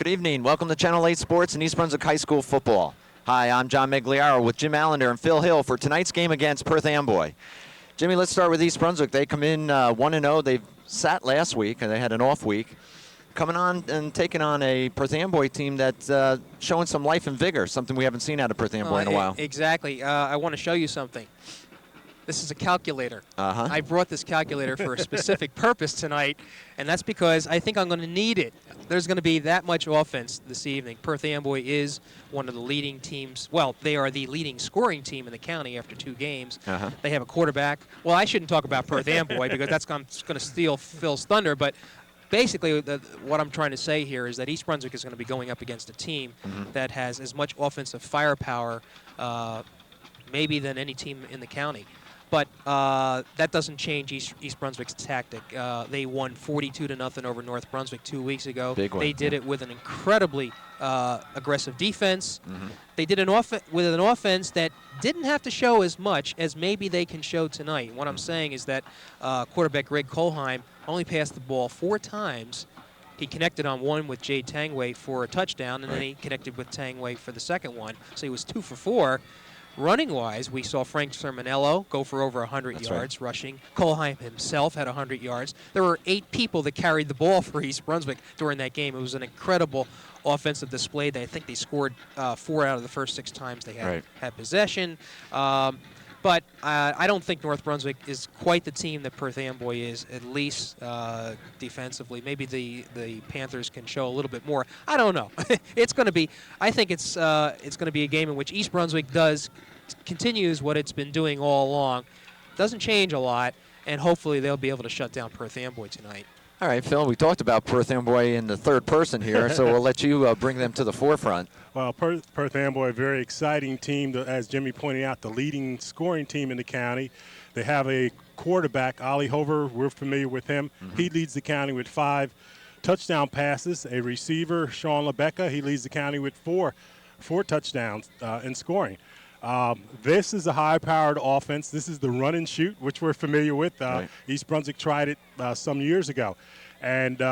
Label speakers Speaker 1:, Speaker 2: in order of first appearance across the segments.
Speaker 1: Good evening. Welcome to Channel 8 Sports and East Brunswick High School football. Hi, I'm John Meggiolaro with Jim Allinder and Phil Hill for tonight's game against Perth Amboy. Jimmy, let's start with East Brunswick. They come in 1-0. They sat last week, and they had an off week. Coming on and taking on a Perth Amboy team that's showing some life and vigor, something we haven't seen out of Perth Amboy in a while.
Speaker 2: Exactly. I want to show you something. This is a calculator. I brought this calculator for a specific purpose tonight, and that's because I think I'm going to need it. There's going to be that much offense this evening. Perth Amboy is one of the leading teams. Well, they are the leading scoring team in the county after 2 games. They have a quarterback. Well, I shouldn't talk about Perth Amboy because that's going to steal Phil's thunder, but basically, what I'm trying to say here is that East Brunswick is going to be going up against a team that has as much offensive firepower maybe than any team in the county. But that doesn't change East Brunswick's tactic. They won 42-0 over North Brunswick 2 weeks ago.
Speaker 1: Big one.
Speaker 2: They did it with an incredibly aggressive defense. They did with an offense that didn't have to show as much as maybe they can show tonight. What I'm saying is that quarterback Greg Kohlheim only passed the ball 4 times. He connected on one with Jay Tangway for a touchdown, and then he connected with Tangway for the second one. So he was 2 for 4. Running-wise, we saw Frank Sermonello go for over 100 yards rushing. Kohlheim himself had 100 yards. There were 8 people that carried the ball for East Brunswick during that game. It was an incredible offensive display. I think they scored 4 out of the first 6 times they had possession. But I don't think North Brunswick is quite the team that Perth Amboy is, at least defensively. Maybe the Panthers can show a little bit more. I don't know. It's going to be. I think it's going to be a game in which East Brunswick continues what it's been doing all along. Doesn't change a lot, and hopefully they'll be able to shut down Perth Amboy tonight.
Speaker 1: All right, Phil, we talked about Perth Amboy in the third person here, so we'll let you bring them to the forefront.
Speaker 3: Well, Perth Amboy, a very exciting team, as Jimmy pointed out, the leading scoring team in the county. They have a quarterback, Ollie Hover. We're familiar with him. He leads the county with 5 touchdown passes. A receiver, Sean LeBecca, he leads the county with 4 touchdowns in scoring. This is a high-powered offense. This is the run and shoot, which we're familiar with. East Brunswick tried it some years ago. And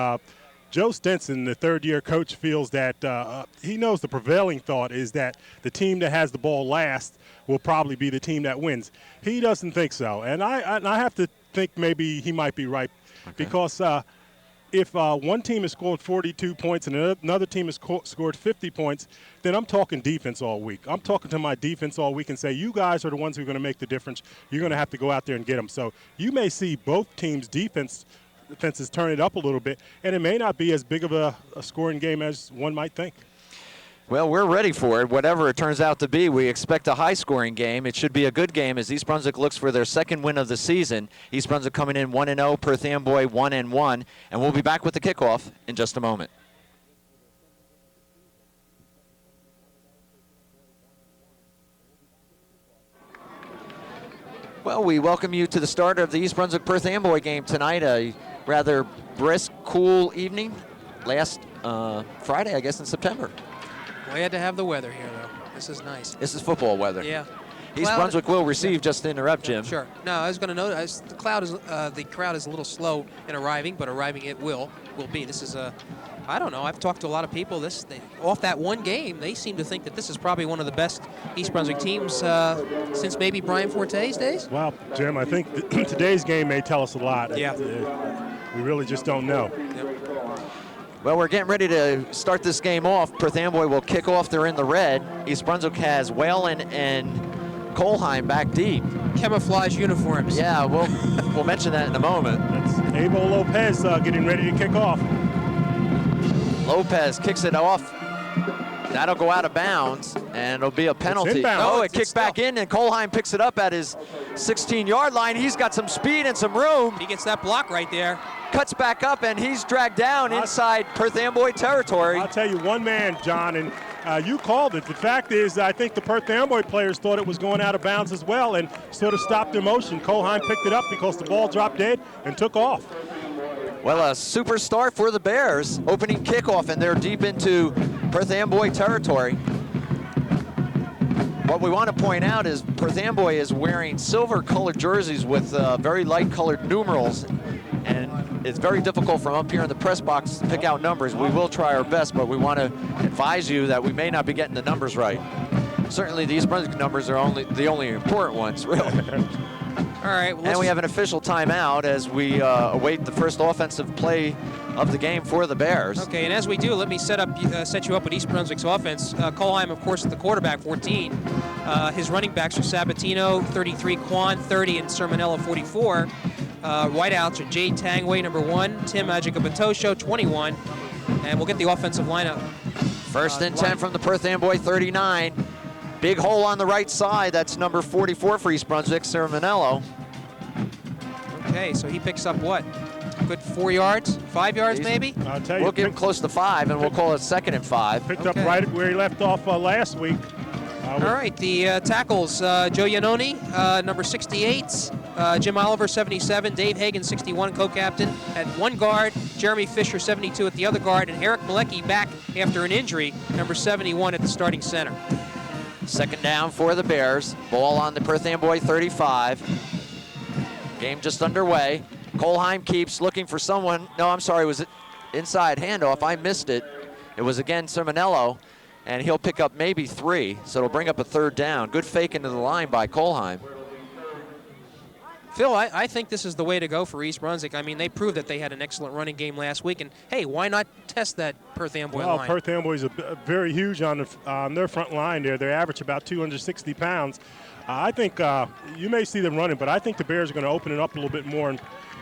Speaker 3: Joe Stenson, the third-year coach, feels that he knows the prevailing thought is that the team that has the ball last will probably be the team that wins. He doesn't think so. And I have to think maybe he might be right because if one team has scored 42 points and another team has scored 50 points, then I'm talking defense all week. I'm talking to my defense all week and say, you guys are the ones who are going to make the difference. You're going to have to go out there and get them. So you may see both teams' defenses turn it up a little bit, and it may not be as big of a scoring game as one might think.
Speaker 1: Well, we're ready for it. Whatever it turns out to be, we expect a high-scoring game. It should be a good game as East Brunswick looks for their second win of the season. East Brunswick coming in 1-0, Perth Amboy 1-1, and we'll be back with the kickoff in just a moment. Well, we welcome you to the start of the East Brunswick-Perth Amboy game tonight. A rather brisk, cool evening. Last Friday, I guess, in September.
Speaker 2: Glad to have the weather here, though. This is nice.
Speaker 1: This is football weather.
Speaker 2: Yeah.
Speaker 1: East Brunswick will receive, just to interrupt, Jim.
Speaker 2: Sure. No, I was going to note the crowd is a little slow in arriving, but arriving it will be. This is I don't know. I've talked to a lot of people. Off that one game, they seem to think that this is probably one of the best East Brunswick teams since maybe Brian Forte's days.
Speaker 3: Well, Jim, I think today's game may tell us a lot.
Speaker 2: Yeah.
Speaker 3: We really just don't know.
Speaker 2: Yep.
Speaker 1: Well, we're getting ready to start this game off. Perth Amboy will kick off. They're in the red. East Brunswick has Whalen and Kohlheim back deep.
Speaker 2: Camouflage uniforms.
Speaker 1: Yeah, we'll mention that in a moment.
Speaker 3: That's Abel Lopez getting ready to kick off.
Speaker 1: Lopez kicks it off. That'll go out of bounds, and it'll be a penalty. Oh, it kicks back in, and Kohlheim picks it up at his 16-yard line. He's got some speed and some room.
Speaker 2: He gets that block right there.
Speaker 1: Cuts back up, and he's dragged down inside Perth Amboy territory.
Speaker 3: I'll tell you one man, John, and you called it. The fact is, I think the Perth Amboy players thought it was going out of bounds as well and sort of stopped their motion. Kohlheim picked it up because the ball dropped dead and took off.
Speaker 1: Well, a super start for the Bears. Opening kickoff, and they're deep into Perth Amboy territory. What we want to point out is Perth Amboy is wearing silver-colored jerseys with very light-colored numerals. And it's very difficult from up here in the press box to pick out numbers. We will try our best, but we want to advise you that we may not be getting the numbers right. Certainly, the East Brunswick numbers are the only important ones, really.
Speaker 2: All right. Well,
Speaker 1: and we have an official timeout as we await the first offensive play of the game for the Bears.
Speaker 2: Okay, and as we do, let me set you up with East Brunswick's offense. Colheim, of course, is the quarterback, 14. His running backs are Sabatino, 33, Quan, 30, and Sermonello, 44. Wideouts are Jay Tangway, number 1, Tim Agicabotosho, 21, and we'll get the offensive lineup.
Speaker 1: First and 10 from the Perth Amboy, 39. Big hole on the right side. That's number 44 for East Brunswick, Sermonello.
Speaker 2: Okay, so he picks up what? Good 4 yards, 5 yards maybe?
Speaker 3: I'll tell you.
Speaker 1: We'll give him close to 5, and we'll call it 2nd and 5.
Speaker 3: Picked up right where he left off last week.
Speaker 2: All right, the tackles, Joe Iannone, number 68, Jim Oliver, 77, Dave Hagan, 61, co-captain, at one guard, Jeremy Fisher, 72 at the other guard, and Eric Malecki back after an injury, number 71 at the starting center.
Speaker 1: Second down for the Bears. Ball on the Perth Amboy 35. Game just underway. Colheim keeps looking for someone. No, I'm sorry, it was inside handoff. I missed it. It was again Sermonello, and he'll pick up maybe 3, so it'll bring up a 3rd down. Good fake into the line by Colheim.
Speaker 2: Phil, I think this is the way to go for East Brunswick. I mean, they proved that they had an excellent running game last week, and hey, why not test that Perth Amboy line?
Speaker 3: Well, Perth Amboy is very huge on their front line there. They average about 260 pounds. I think you may see them running, but I think the Bears are going to open it up a little bit more, and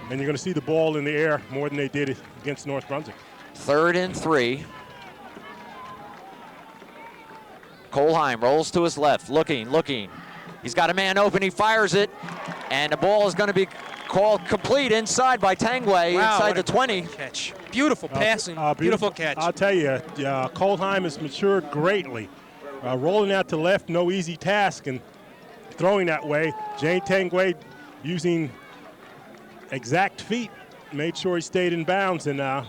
Speaker 3: you're going to see the ball in the air more than they did against North Brunswick.
Speaker 1: 3rd and 3. Colheim rolls to his left, looking. He's got a man open, he fires it, and the ball is going to be called complete inside by Tangway, inside the 20.
Speaker 2: Catch. Beautiful passing, beautiful catch.
Speaker 3: I'll tell you, Colheim has matured greatly. Rolling out to left, no easy task, and throwing that way. Jane Tangway, using exact feet, made sure he stayed in bounds and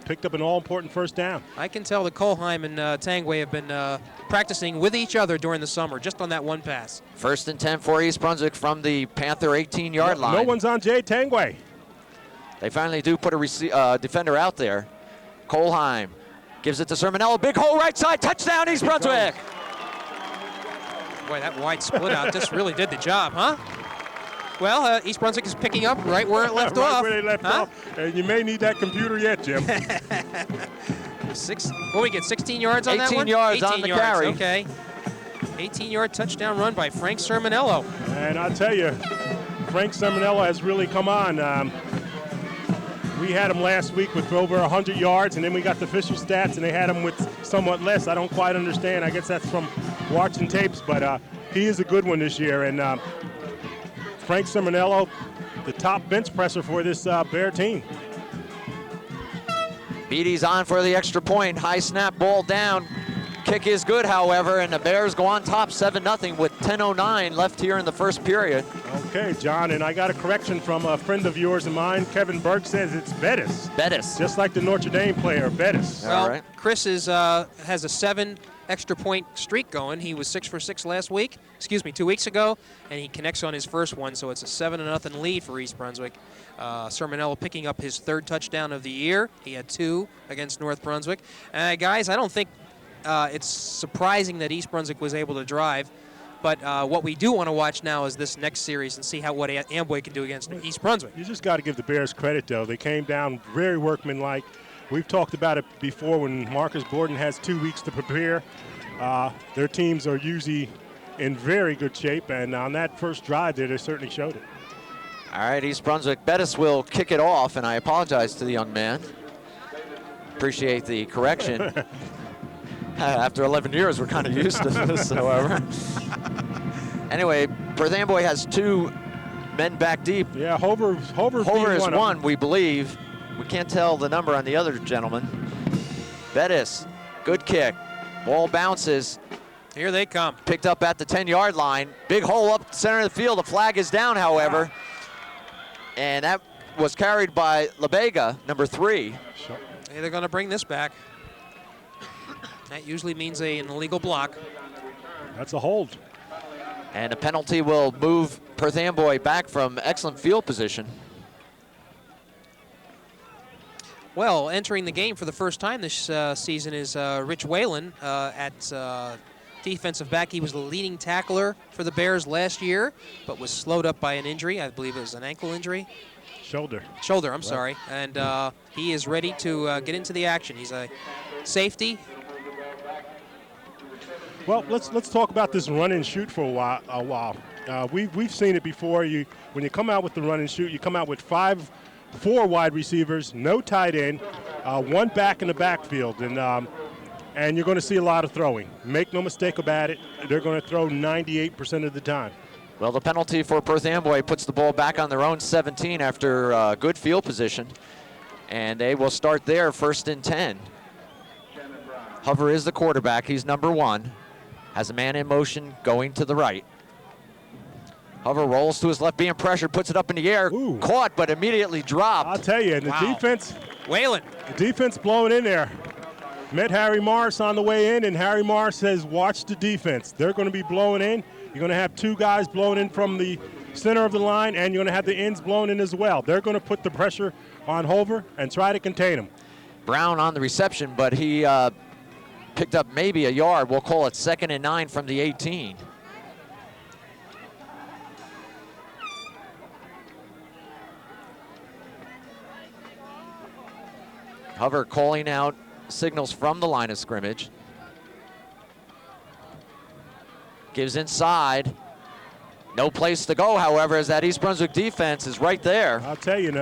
Speaker 3: picked up an all-important first down.
Speaker 2: I can tell that Colheim and Tangway have been practicing with each other during the summer, just on that one pass.
Speaker 1: 1st and 10 for East Brunswick from the Panther 18-yard line.
Speaker 3: No one's on Jay Tangway.
Speaker 1: They finally do put a defender out there. Colheim gives it to Sermonello. Big hole right side. Touchdown, East Brunswick.
Speaker 2: Boy, that wide split out just really did the job, huh? Well, East Brunswick is picking up right where it left off.
Speaker 3: Right where they left off. And you may need that computer yet, Jim.
Speaker 2: What we get, 16 yards on that one?
Speaker 1: 18 yards on the carry.
Speaker 2: Okay. 18-yard touchdown run by Frank Sermonello.
Speaker 3: And I'll tell you, Frank Sermonello has really come on. We had him last week with over 100 yards, and then we got the official stats, and they had him with somewhat less. I don't quite understand. I guess that's from watching tapes, but he is a good one this year. And Frank Sermonello, the top bench presser for this Bear team.
Speaker 1: Beatty's on for the extra point. High snap, ball down. Kick is good, however, and the Bears go on top 7-0 with 10:09 left here in the first period.
Speaker 3: Okay, John, and I got a correction from a friend of yours and mine. Kevin Burke says it's Bettis.
Speaker 1: Bettis.
Speaker 3: Just like the Notre Dame player, Bettis.
Speaker 2: Well,
Speaker 1: All right.
Speaker 2: Chris has a 7 extra point streak going. He was 6 for 6 last week, 2 weeks ago, and he connects on his first one, so it's a 7-0 lead for East Brunswick. Sermonello picking up his 3rd touchdown of the year. He had 2 against North Brunswick. Guys, I don't think it's surprising that East Brunswick was able to drive, but what we do want to watch now is this next series and see what Amboy can do against East Brunswick.
Speaker 3: You just got to give the Bears credit, though. They came down very workmanlike. We've talked about it before when Marcus Gordon has 2 weeks to prepare. Their teams are usually in very good shape, and on that first drive there, they certainly showed it.
Speaker 1: All right, East Brunswick. Bettis will kick it off, and I apologize to the young man. Appreciate the correction. After 11 years, we're kind of used to this, however. Anyway, Perth Amboy has 2 men back deep.
Speaker 3: Yeah, Hover
Speaker 1: is one, we believe. We can't tell the number on the other gentleman. Bettis, good kick. Ball bounces.
Speaker 2: Here they come.
Speaker 1: Picked up at the 10-yard line. Big hole up center of the field. The flag is down, however. And that was carried by LaBega, number 3.
Speaker 2: Hey, they're going to bring this back. That usually means an illegal block.
Speaker 3: That's a hold.
Speaker 1: And a penalty will move Perth Amboy back from excellent field position.
Speaker 2: Well, entering the game for the first time this season is Rich Whalen at defensive back. He was the leading tackler for the Bears last year, but was slowed up by an injury. I believe it was an ankle injury.
Speaker 3: Shoulder,
Speaker 2: I'm sorry. And he is ready to get into the action. He's a safety.
Speaker 3: Well, let's talk about this run and shoot for a while. We've seen it before. When you come out with the run and shoot, you come out with four wide receivers, no tight end, one back in the backfield, and you're going to see a lot of throwing. Make no mistake about it, they're going to throw 98% of the time.
Speaker 1: Well, the penalty for Perth Amboy puts the ball back on their own 17 after good field position, and they will start there, 1st and 10. Hover is the quarterback. He's number 1. Has a man in motion going to the right. Hover rolls to his left, being pressured, puts it up in the air.
Speaker 3: Ooh.
Speaker 1: Caught, but immediately dropped.
Speaker 3: I'll tell you, and the defense,
Speaker 2: Whalen.
Speaker 3: the defense blowing in there. Met Harry Morris on the way in, and Harry Morris says, watch the defense. They're going to be blowing in. You're going to have 2 guys blowing in from the center of the line, and you're going to have the ends blown in as well. They're going to put the pressure on Hover and try to contain him.
Speaker 1: Brown on the reception, but he picked up maybe a yard. We'll call it 2nd and 9 from the 18. Hover calling out signals from the line of scrimmage. Gives inside. No place to go, however, as that East Brunswick defense is right there.
Speaker 3: I'll tell you,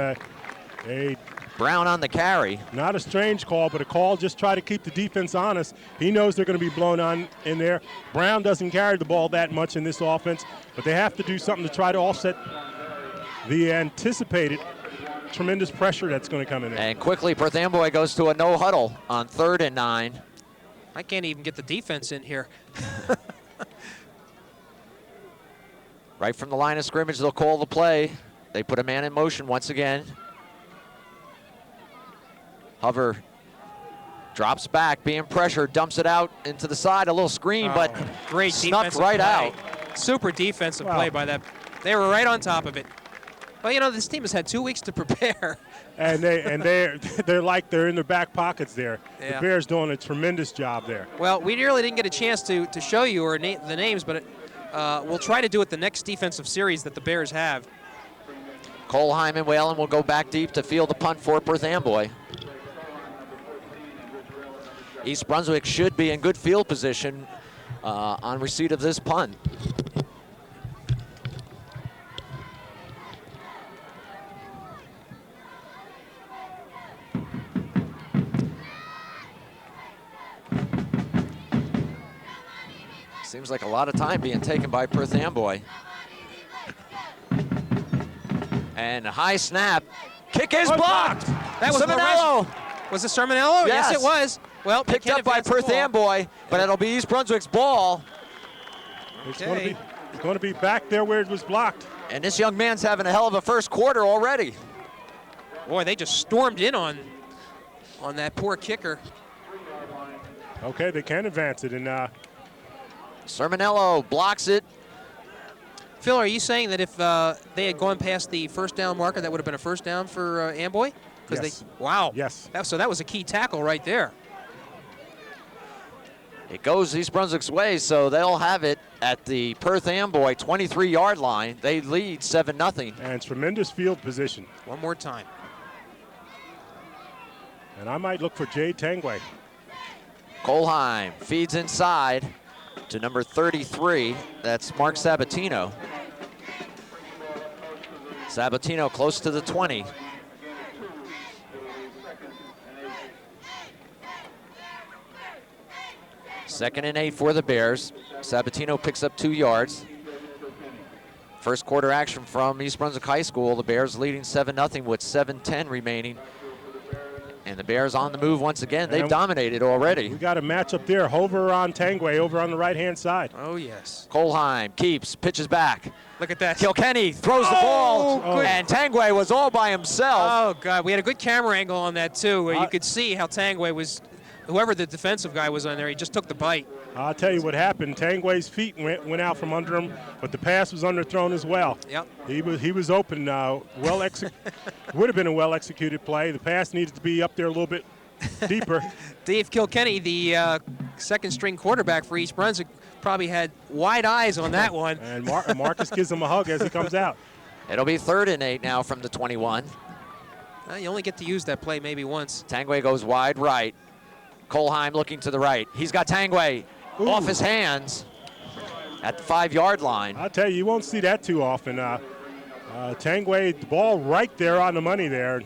Speaker 1: Brown on the carry.
Speaker 3: not a strange call, but a call just try to keep the defense honest. He knows they're going to be blown on in there. Brown doesn't carry the ball that much in this offense, but they have to do something to try to offset the anticipated tremendous pressure that's going to come in there.
Speaker 1: And quickly, Perth Amboy goes to a no huddle on 3rd and 9.
Speaker 2: I can't even get the defense in here.
Speaker 1: Right from the line of scrimmage, they'll call the play. They put a man in motion once again. Hover drops back, being pressured, dumps it out into the side, a little screen, but
Speaker 2: great
Speaker 1: snuffed
Speaker 2: defensive
Speaker 1: right
Speaker 2: play.
Speaker 1: out.
Speaker 2: Super defensive
Speaker 3: Wow.
Speaker 2: play by that. They were right on top of it. Well, you know, this team has had 2 weeks to prepare.
Speaker 3: And they're like they're in their back pockets there.
Speaker 2: Yeah.
Speaker 3: The Bears doing a tremendous job there.
Speaker 2: Well, we really didn't get a chance to show you or the names, but we'll try to do it the next defensive series that the Bears have.
Speaker 1: Cole Hyman Whalen will go back deep to field the punt for Perth Amboy. East Brunswick should be in good field position on receipt of this punt. Seems like a lot of time being taken by Perth Amboy. And a high snap. Kick is blocked.
Speaker 2: That was
Speaker 1: Simonello.
Speaker 2: Was it Sermonello?
Speaker 1: Yes.
Speaker 2: Yes, it was. Well,
Speaker 1: Picked up by Perth Amboy, but it'll be East Brunswick's ball.
Speaker 3: It's going to be back there where it was blocked.
Speaker 1: And this young man's having a hell of a first quarter already.
Speaker 2: Boy, they just stormed in on that poor kicker.
Speaker 3: Okay, they can advance it, and
Speaker 1: Sermonello blocks it.
Speaker 2: Phil, are you saying that if they had gone past the first down marker, that would have been a first down for Amboy?
Speaker 3: Yes.
Speaker 2: Wow.
Speaker 3: Yes.
Speaker 2: So that was a key tackle right there.
Speaker 1: It goes East Brunswick's way, so they'll have it at the Perth Amboy 23-yard line. They lead 7-0.
Speaker 3: And tremendous field position.
Speaker 2: One more time.
Speaker 3: And I might look for Jay Tangway.
Speaker 1: Colheim feeds inside to number 33. That's Mark Sabatino. Sabatino close to the 20. Second and 8 for the Bears. Sabatino picks up 2 yards. First quarter action from East Brunswick High School. The Bears leading 7-0 with 7:10 remaining. And the Bears on the move once again. They've dominated already.
Speaker 3: We got a matchup there. Hover on Tangway over on the right-hand side.
Speaker 2: Oh, yes.
Speaker 1: Colheim keeps, pitches back.
Speaker 2: Look at that.
Speaker 1: Kilkenny throws the ball,
Speaker 2: good.
Speaker 1: and Tangway was all by himself.
Speaker 2: Oh, God. We had a good camera angle on that, too, where you could see how Tangway was whoever the defensive guy was on there, he just took the bite.
Speaker 3: I'll tell you what happened. Tangway's feet went out from under him, but the pass was underthrown as well.
Speaker 2: Yep.
Speaker 3: He was open. Would have been a well-executed play. The pass needed to be up there a little bit deeper.
Speaker 2: Dave Kilkenny, the second-string quarterback for East Brunswick, probably had wide eyes on that one.
Speaker 3: And Marcus gives him a hug as he comes out.
Speaker 1: It'll be 3rd and 8 now from the 21.
Speaker 2: You only get to use that play maybe once.
Speaker 1: Tangway goes wide right. Kolheim looking to the right. He's got Tangway off his hands at the 5-yard line.
Speaker 3: I'll tell you won't see that too often. Tangway, the ball right there on the money there.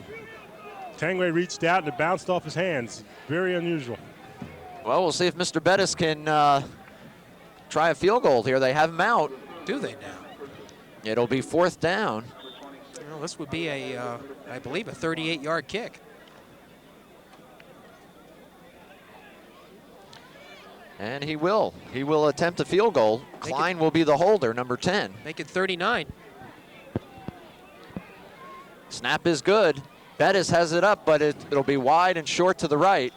Speaker 3: Tangway reached out and it bounced off his hands. Very unusual.
Speaker 1: Well, we'll see if Mr. Bettis can try a field goal here. They have him out.
Speaker 2: Do they now?
Speaker 1: It'll be 4th down.
Speaker 2: Well, this would be I believe, a 38-yard kick.
Speaker 1: And he will. He will attempt a field goal. Klein will be the holder, number 10.
Speaker 2: Make it 39.
Speaker 1: Snap is good. Bettis has it up, but it'll be wide and short to the right.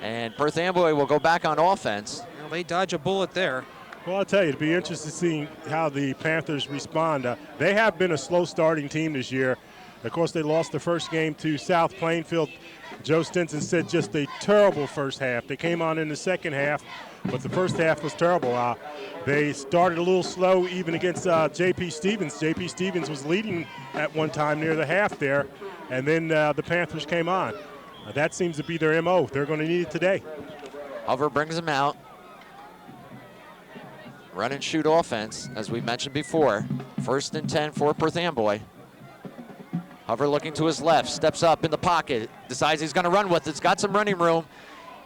Speaker 1: And Perth Amboy will go back on offense.
Speaker 2: Well, they dodge a bullet there.
Speaker 3: Well, I'll tell you, it'd be interesting seeing how the Panthers respond. They have been a slow starting team this year. Of course, they lost the first game to South Plainfield. Joe Stinson said just a terrible first half. They came on in the second half, but the first half was terrible. They started a little slow even against J.P. Stevens. J.P. Stevens was leading at one time near the half there, and then the Panthers came on. That seems to be their M.O. They're going to need it today.
Speaker 1: Hover brings him out. Run and shoot offense, as we mentioned before. 1st and 10 for Perth Amboy. Hover looking to his left, steps up in the pocket, decides he's going to run with it. It's got some running room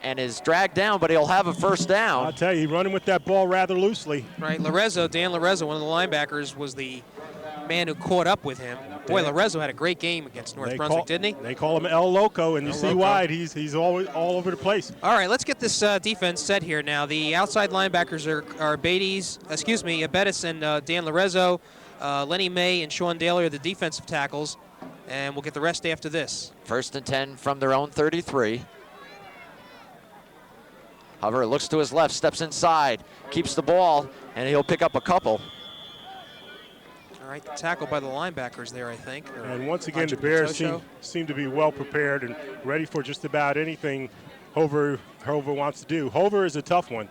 Speaker 1: and is dragged down, but he'll have a 1st down.
Speaker 3: I'll tell you, running with that ball rather loosely.
Speaker 2: Right, Lorenzo, Dan Lorenzo, one of the linebackers, was the man who caught up with him. Boy, Lorenzo had a great game against North Brunswick, didn't he?
Speaker 3: They call him El Loco, and you see why. He's always all over the place.
Speaker 2: All right, let's get this defense set here now. The outside linebackers are Bettis and Dan Lorenzo. Lenny May and Sean Daly are the defensive tackles, and we'll get the rest after this.
Speaker 1: 1st and 10 from their own 33. Hover looks to his left, steps inside, keeps the ball, and he'll pick up a couple.
Speaker 2: All right, the tackle by the linebackers there, I think.
Speaker 3: And once again, the Bears seem to be well prepared and ready for just about anything Hover wants to do. Hover is a tough one.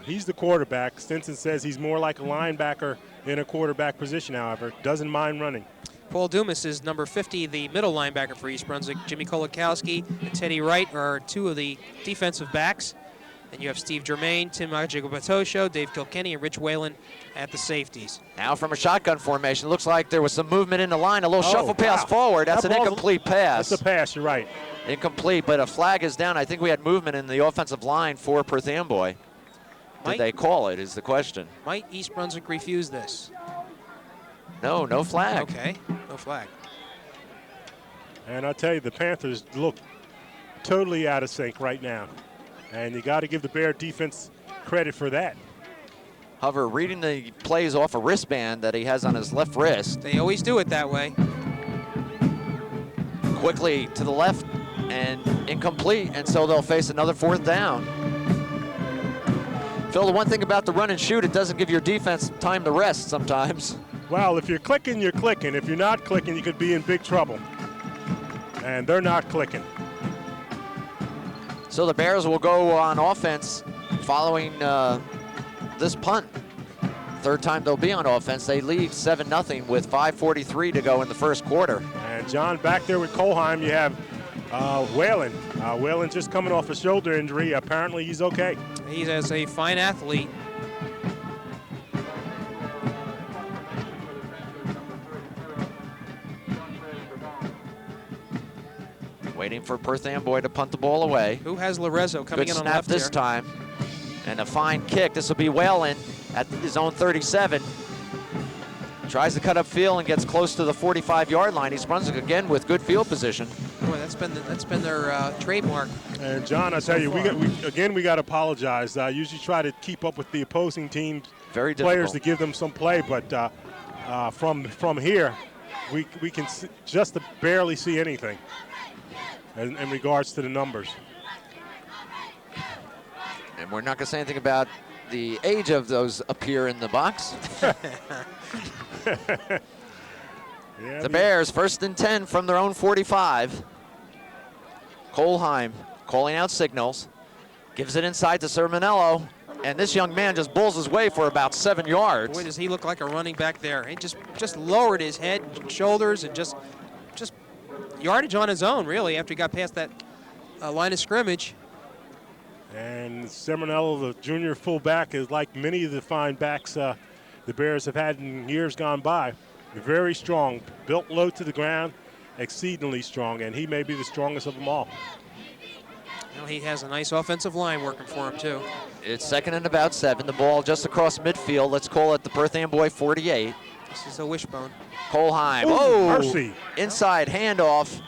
Speaker 3: He's the quarterback. Stinson says he's more like a linebacker in a quarterback position, however. Doesn't mind running.
Speaker 2: Paul Dumas is number 50, the middle linebacker for East Brunswick. Jimmy Kolakowski and Teddy Wright are 2 of the defensive backs. And you have Steve Germain, Tim Agigobatoso, Dave Kilkenny, and Rich Whalen at the safeties.
Speaker 1: Now from a shotgun formation, looks like there was some movement in the line, a little shuffle pass forward. That's an incomplete pass.
Speaker 3: That's a pass, you're right.
Speaker 1: Incomplete, but a flag is down. I think we had movement in the offensive line for Perth Amboy. Did they call it is the question.
Speaker 2: Might East Brunswick refuse this?
Speaker 1: No, no flag.
Speaker 2: Okay, no flag.
Speaker 3: And I'll tell you, the Panthers look totally out of sync right now. And you got to give the Bear defense credit for that.
Speaker 1: Hover reading the plays off a wristband that he has on his left wrist.
Speaker 2: They always do it that way.
Speaker 1: Quickly to the left and incomplete, and so they'll face another 4th down. Phil, the one thing about the run and shoot, it doesn't give your defense time to rest sometimes.
Speaker 3: Well, if you're clicking, you're clicking. If you're not clicking, you could be in big trouble. And they're not clicking.
Speaker 1: So the Bears will go on offense following this punt. 3rd time they'll be on offense. They lead 7-0 with 5:43 to go in the 1st quarter.
Speaker 3: And John, back there with Kolheim, you have Whalen. Whalen just coming off a shoulder injury. Apparently he's okay.
Speaker 2: He's a fine athlete.
Speaker 1: Waiting for Perth Amboy to punt the ball away.
Speaker 2: Who has Lorenzo coming
Speaker 1: Good
Speaker 2: in on
Speaker 1: snap
Speaker 2: left
Speaker 1: this
Speaker 2: here?
Speaker 1: time. And a fine kick. This will be Whalen at his own 37. Tries to cut up field and gets close to the 45-yard line. East Brunswick again with good field position.
Speaker 2: Boy, that's been their trademark.
Speaker 3: And John, I tell you, we got to apologize. I usually try to keep up with the opposing team's
Speaker 1: Very
Speaker 3: players
Speaker 1: difficult.
Speaker 3: to give them some play, but from here, we can just barely see anything in regards to the numbers.
Speaker 1: And we're not going to say anything about the age of those up here in the box.
Speaker 3: Yeah,
Speaker 1: The Bears, 1st and 10 from their own 45. Colheim calling out signals. Gives it inside to Sermonello. And this young man just bulls his way for about 7 yards.
Speaker 2: Boy, does he look like a running back there. He just lowered his head and shoulders and just yardage on his own, really, after he got past that line of scrimmage.
Speaker 3: And Sermonello, the junior fullback, is like many of the fine backs the Bears have had in years gone by. Very strong, built low to the ground, exceedingly strong, and he may be the strongest of them all.
Speaker 2: Well, he has a nice offensive line working for him, too.
Speaker 1: It's 2nd and about 7. The ball just across midfield. Let's call it the Perth Amboy 48.
Speaker 2: This is a wishbone.
Speaker 1: Colheim.
Speaker 3: Ooh,
Speaker 1: Oh,
Speaker 3: mercy.
Speaker 1: Inside handoff.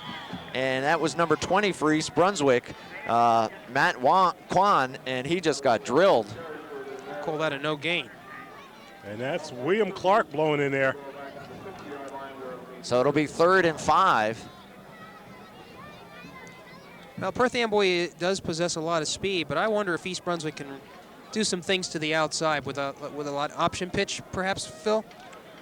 Speaker 1: And that was number 20 for East Brunswick, Matt Kwan, and he just got drilled.
Speaker 2: Call that a no gain.
Speaker 3: And that's William Clark blowing in there.
Speaker 1: So it'll be 3rd and 5.
Speaker 2: Now, Perth Amboy does possess a lot of speed, but I wonder if East Brunswick can do some things to the outside with a lot option pitch, perhaps, Phil?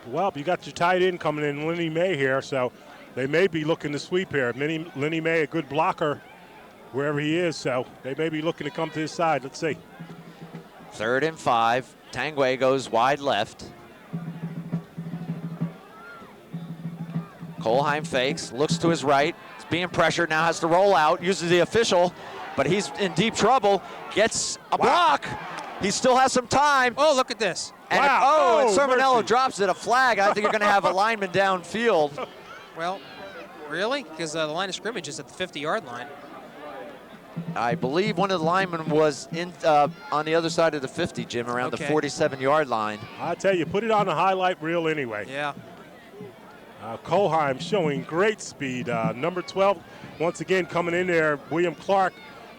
Speaker 3: Well, you got your tight end coming in, Lenny May here, so they may be looking to sweep here. Lenny May, a good blocker wherever he is, so they may be looking to come to his side. Let's see.
Speaker 1: 3rd and 5. Tangway goes wide left. Colheim fakes, looks to his right. He's being pressured, now has to roll out, uses the official, but he's in deep trouble. Gets a block. He still has some time.
Speaker 2: Oh, look at this.
Speaker 1: And
Speaker 3: Wow.
Speaker 1: and Sermonello
Speaker 3: Mercy.
Speaker 1: drops it, a flag. I think you're going to have a lineman downfield.
Speaker 2: Well, really? Because the line of scrimmage is at the 50-yard line.
Speaker 1: I believe one of the linemen was in on the other side of the 50, Jim, around the 47-yard line.
Speaker 3: I tell you, put it on the highlight reel anyway.
Speaker 2: Yeah.
Speaker 3: Colheim showing great speed. Number 12, once again, coming in there, William Clark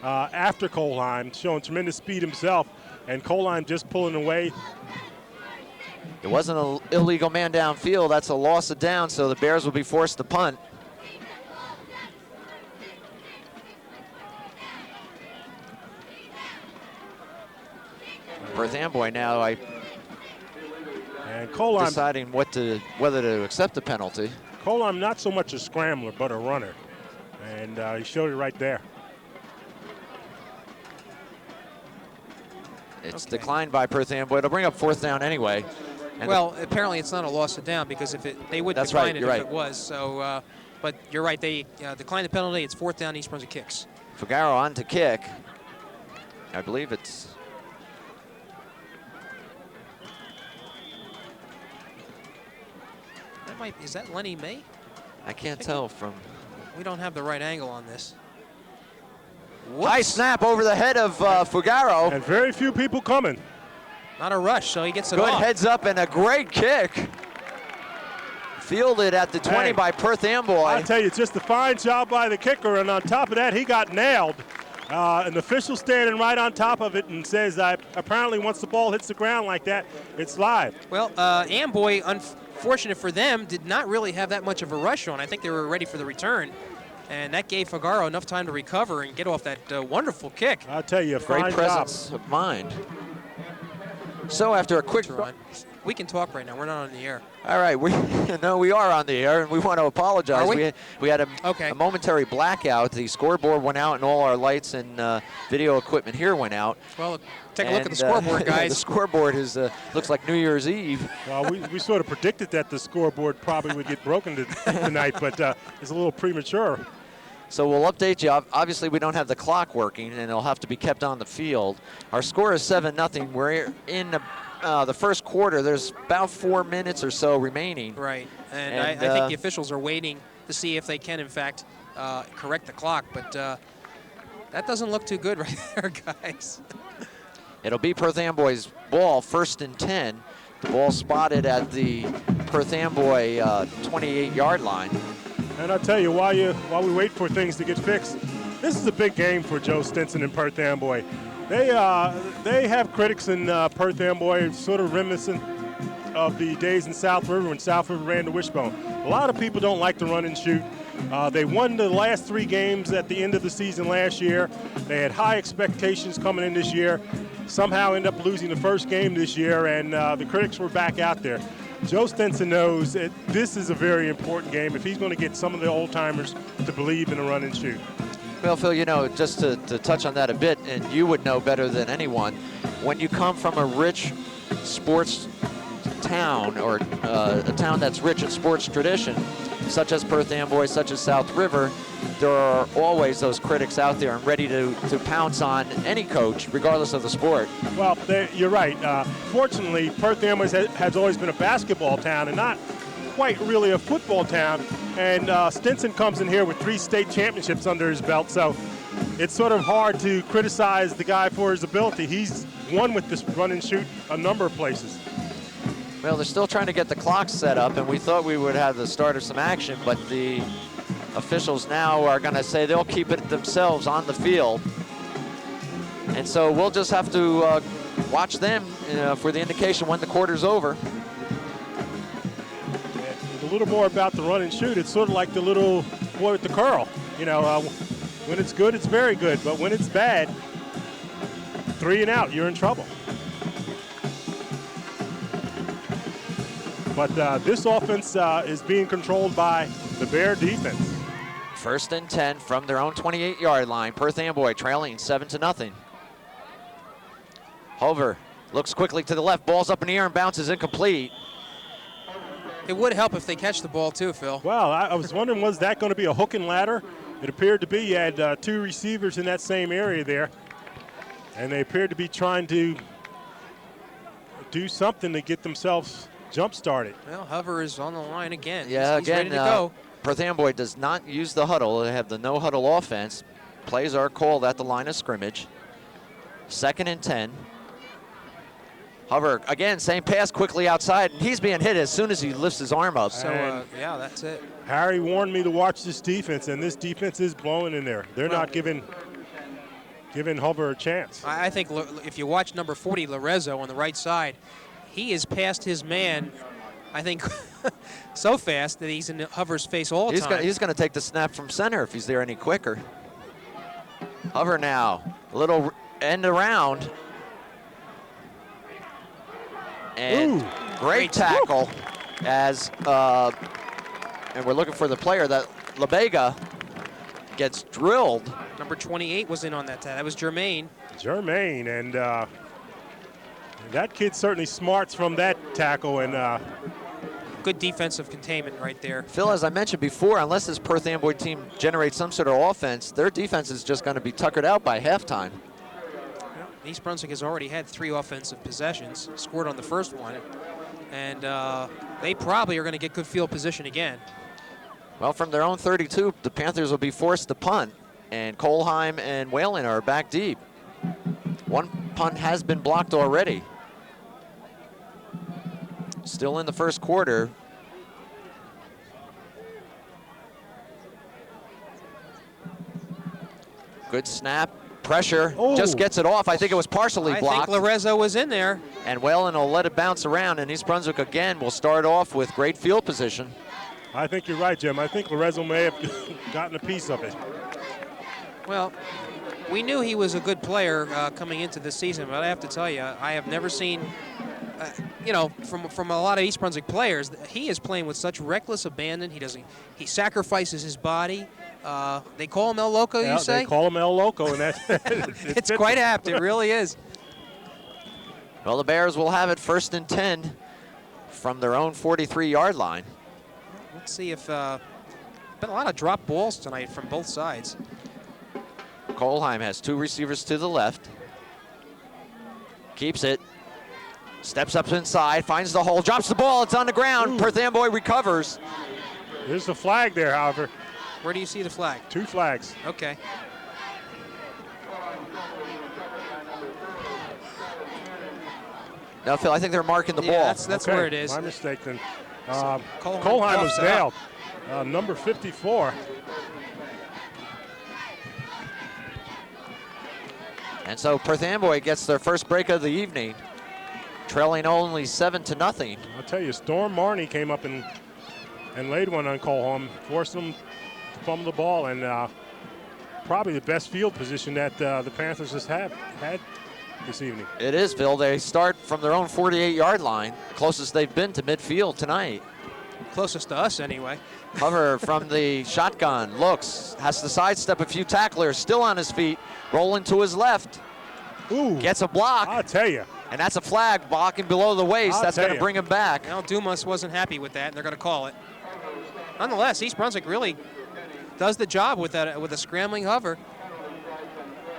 Speaker 3: after Colheim, showing tremendous speed himself. And Colheim just pulling away.
Speaker 1: It wasn't an illegal man downfield. That's a loss of down, so the Bears will be forced to punt. Perth Amboy now
Speaker 3: And Colheim,
Speaker 1: deciding whether to accept the penalty.
Speaker 3: Colheim not so much a scrambler, but a runner. And he showed it right there.
Speaker 1: It's declined by Perth Amboy. It'll bring up 4th down anyway. And
Speaker 2: well, apparently it's not a loss of down because they would
Speaker 1: That's
Speaker 2: decline
Speaker 1: right,
Speaker 2: it
Speaker 1: you're
Speaker 2: if
Speaker 1: right.
Speaker 2: it was. So, but you're right. They declined the penalty. It's 4th down. East Brunswick kicks.
Speaker 1: Fugaro on to kick. I believe it's...
Speaker 2: Is that Lenny May?
Speaker 1: I can't tell from...
Speaker 2: We don't have the right angle on this.
Speaker 1: High snap over the head of Fugaro.
Speaker 3: And very few people coming.
Speaker 2: Not a rush, so he gets it
Speaker 1: Good
Speaker 2: off.
Speaker 1: heads up and a great kick. Fielded at the 20
Speaker 3: Hey,
Speaker 1: by Perth Amboy.
Speaker 3: I tell you, it's just a fine job by the kicker. And on top of that, he got nailed. An official standing right on top of it and says, apparently once the ball hits the ground like that, it's live.
Speaker 2: Well, Amboy, unfortunate for them, did not really have that much of a rush on. I think they were ready for the return. And that gave Fugaro enough time to recover and get off that wonderful kick.
Speaker 3: I'll tell you,
Speaker 1: Great
Speaker 3: fine
Speaker 1: presence
Speaker 3: job.
Speaker 1: of mind. So after a quick...
Speaker 2: Ron, we can talk right now. We're not on the air.
Speaker 1: All right, we are on the air, and we want to apologize.
Speaker 2: Are we?
Speaker 1: We had a momentary blackout. The scoreboard went out, and all our lights and video equipment here went out.
Speaker 2: Well, take a look at the scoreboard, guys.
Speaker 1: The scoreboard looks like New Year's Eve.
Speaker 3: Well, we sort of predicted that the scoreboard probably would get broken tonight, but it's a little premature.
Speaker 1: So we'll update you. Obviously, we don't have the clock working, and it'll have to be kept on the field. Our score is 7-0. We're in the first quarter. There's about 4 minutes or so remaining.
Speaker 2: Right, and I think the officials are waiting to see if they can, in fact, correct the clock. But that doesn't look too good right there, guys.
Speaker 1: It'll be Perth Amboy's ball, 1st and 10. The ball spotted at the Perth Amboy 28-yard line.
Speaker 3: And I'll tell you, while we wait for things to get fixed, this is a big game for Joe Stinson and Perth Amboy. They have critics in Perth Amboy sort of reminiscent of the days in South River when South River ran the wishbone. A lot of people don't like to run and shoot. They won the last 3 games at the end of the season last year. They had high expectations coming in this year. Somehow end up losing the first game this year, and the critics were back out there. Joe Stinson knows that this is a very important game if he's going to get some of the old-timers to believe in a run and shoot.
Speaker 1: Well, Phil, you know, just to touch on that a bit, and you would know better than anyone, when you come from a rich sports town, or a town that's rich in sports tradition, such as Perth Amboy, such as South River, there are always those critics out there and ready to pounce on any coach, regardless of the sport.
Speaker 3: Well, you're right. Fortunately, Perth Amboy has always been a basketball town and not quite really a football town. And Stinson comes in here with 3 state championships under his belt, so it's sort of hard to criticize the guy for his ability. He's won with this run and shoot a number of places.
Speaker 1: Well, they're still trying to get the clock set up, and we thought we would have the start of some action, but the officials now are going to say they'll keep it themselves on the field. And so we'll just have to watch them for the indication when the quarter's over.
Speaker 3: A little more about the run and shoot. It's sort of like the little boy with the curl. You know, when it's good, it's very good, but when it's bad, 3 and out, you're in trouble. But this offense is being controlled by the Bear defense.
Speaker 1: 1st and 10 from their own 28-yard line. Perth Amboy trailing 7-0. Hover looks quickly to the left, ball's up in the air and bounces incomplete.
Speaker 2: It would help if they catch the ball too, Phil.
Speaker 3: Well, I was wondering, was that going to be a hook and ladder? It appeared to be. You had 2 receivers in that same area there, and they appeared to be trying to do something to get themselves jump-started.
Speaker 2: Well, Hover is on the line again.
Speaker 1: Yeah,
Speaker 2: he's ready to go.
Speaker 1: Perth Amboy does not use the huddle. They have the no-huddle offense. Plays are called at the line of scrimmage. 2nd and 10. Hover, again, same pass quickly outside, and he's being hit as soon as he lifts his arm up.
Speaker 2: So, yeah, that's it.
Speaker 3: Harry warned me to watch this defense, and this defense is blowing in there. They're not giving Hover a chance.
Speaker 2: I think if you watch number 40, Lorenzo, on the right side, he is past his man, I think, so fast that he's in Hover's face all the time.
Speaker 1: He's going to take the snap from center if he's there any quicker. Hover now, a little end around. And great tackle as, and we're looking for the player, that LaBega gets drilled.
Speaker 2: Number 28 was in on that. That was Jermaine.
Speaker 3: Jermaine, and that kid certainly smarts from that tackle, and
Speaker 2: good defensive containment right there.
Speaker 1: Phil, as I mentioned before, unless this Perth Amboy team generates some sort of offense, their defense is just going to be tuckered out by halftime.
Speaker 2: East Brunswick has already had 3 offensive possessions, scored on the first one, and they probably are going to get good field position again.
Speaker 1: Well, from their own 32, the Panthers will be forced to punt, and Colheim and Whalen are back deep. One punt has been blocked already. Still in the first quarter. Good snap. Pressure, just gets it off. I think it was partially blocked.
Speaker 2: I think Lorenzo was in there.
Speaker 1: And Whalen will let it bounce around, and East Brunswick again will start off with great field position.
Speaker 3: I think you're right, Jim. I think Lorenzo may have gotten a piece of it.
Speaker 2: Well, we knew he was a good player coming into this season, but I have to tell you, I have never seen, you know, from a lot of East Brunswick players, he is playing with such reckless abandon. He sacrifices his body. They call him El Loco, you say?
Speaker 3: They call him El Loco, and that
Speaker 2: it's quite apt. It really is.
Speaker 1: Well, the Bears will have it 1st and 10 from their own 43-yard line.
Speaker 2: Let's see if been a lot of drop balls tonight from both sides.
Speaker 1: Colheim has 2 receivers to the left. Keeps it. Steps up inside, finds the hole, drops the ball. It's on the ground. Perth Amboy recovers.
Speaker 3: There's a flag there, however.
Speaker 2: Where do you see the flag?
Speaker 3: 2 flags.
Speaker 2: Okay.
Speaker 1: No, Phil, I think they're marking the ball.
Speaker 2: That's
Speaker 3: okay,
Speaker 2: where it is.
Speaker 3: My mistake then.
Speaker 2: So
Speaker 3: Colheim was nailed. Number 54.
Speaker 1: And so Perth Amboy gets their first break of the evening, trailing only 7-0.
Speaker 3: I'll tell you, Storm Marnie came up and laid one on Colheim, forced them to fumbled the ball, and probably the best field position that the Panthers has had this evening.
Speaker 1: It is, Phil. They start from their own 48-yard line, closest they've been to midfield tonight.
Speaker 2: Closest to us, anyway.
Speaker 1: Hover from the shotgun, looks, has to sidestep a few tacklers, still on his feet, rolling to his left.
Speaker 3: Ooh,
Speaker 1: Gets a block.
Speaker 3: I'll tell you.
Speaker 1: And that's a flag blocking below the waist.
Speaker 3: I'll
Speaker 1: That's
Speaker 3: tell
Speaker 1: going to
Speaker 3: you.
Speaker 1: bring him back.
Speaker 2: Now, Dumas wasn't happy with that, and they're going to call it. Nonetheless, East Brunswick really does the job with that, with a scrambling hover.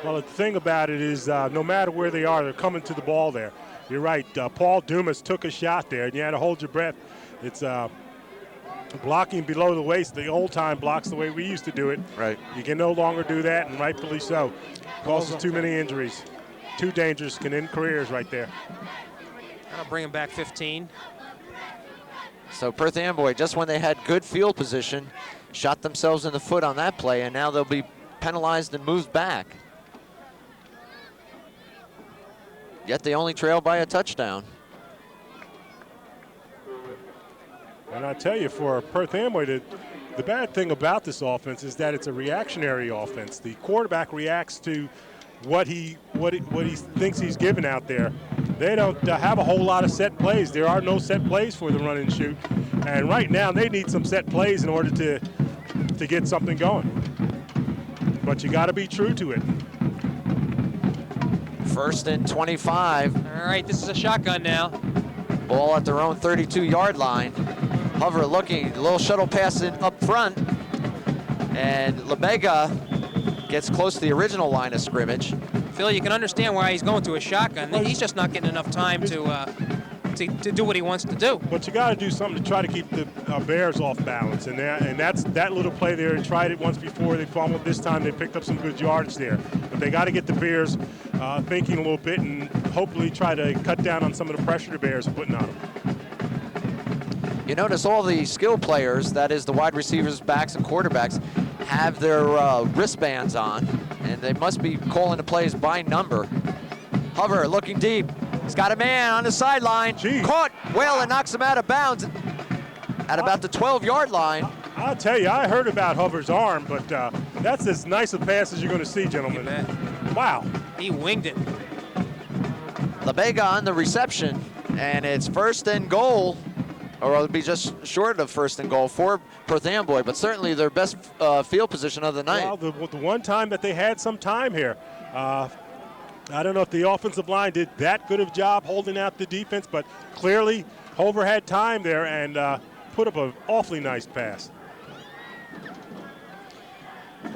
Speaker 3: Well, the thing about it is no matter where they are, they're coming to the ball there. You're right. Paul Dumas took a shot there, and you had to hold your breath. It's blocking below the waist, the old-time blocks the way we used to do it.
Speaker 1: Right.
Speaker 3: You can no longer do that, and rightfully so. Causes too many injuries. Too dangerous, can end careers right there.
Speaker 2: That'll bring him back 15.
Speaker 1: So Perth Amboy, just when they had good field position, shot themselves in the foot on that play, and now they'll be penalized and moved back. Yet they only trail by a touchdown.
Speaker 3: And I tell you, for Perth Amboy, the bad thing about this offense is that it's a reactionary offense. The quarterback reacts to what he thinks he's given out there. They don't have a whole lot of set plays. There are no set plays for the run and shoot. And right now, they need some set plays in order to get something going. But you got to be true to it.
Speaker 1: 1st and 25.
Speaker 2: All right, this is a shotgun now.
Speaker 1: Ball at their own 32-yard line. Hover looking, a little shuttle pass in up front. And LeBega gets close to the original line of scrimmage.
Speaker 2: Phil, you can understand why he's going to a shotgun. He's just not getting enough time to do what he wants to do.
Speaker 3: But you got to do something to try to keep the Bears off balance, and that's that little play there. They tried it once before. They fumbled. This time they picked up some good yardage there. But they got to get the Bears thinking a little bit and hopefully try to cut down on some of the pressure the Bears are putting on them.
Speaker 1: You notice all the skill players, that is the wide receivers, backs, and quarterbacks, have their wristbands on, and they must be calling the plays by number. Hover looking deep. He's got a man on the sideline.
Speaker 3: Jeez.
Speaker 1: Caught. Whalen knocks him out of bounds at about the 12-yard line.
Speaker 3: I'll tell you, I heard about Hover's arm, but that's as nice a pass as you're going to see, gentlemen. Wow.
Speaker 2: He winged it.
Speaker 1: LeBega on the reception, and it's 1st and goal, or it'll be just short of 1st and goal for Perth Amboy, but certainly their best field position of the night.
Speaker 3: Well, the one time that they had some time here, I don't know if the offensive line did that good of a job holding out the defense, but clearly Hover had time there and put up an awfully nice pass.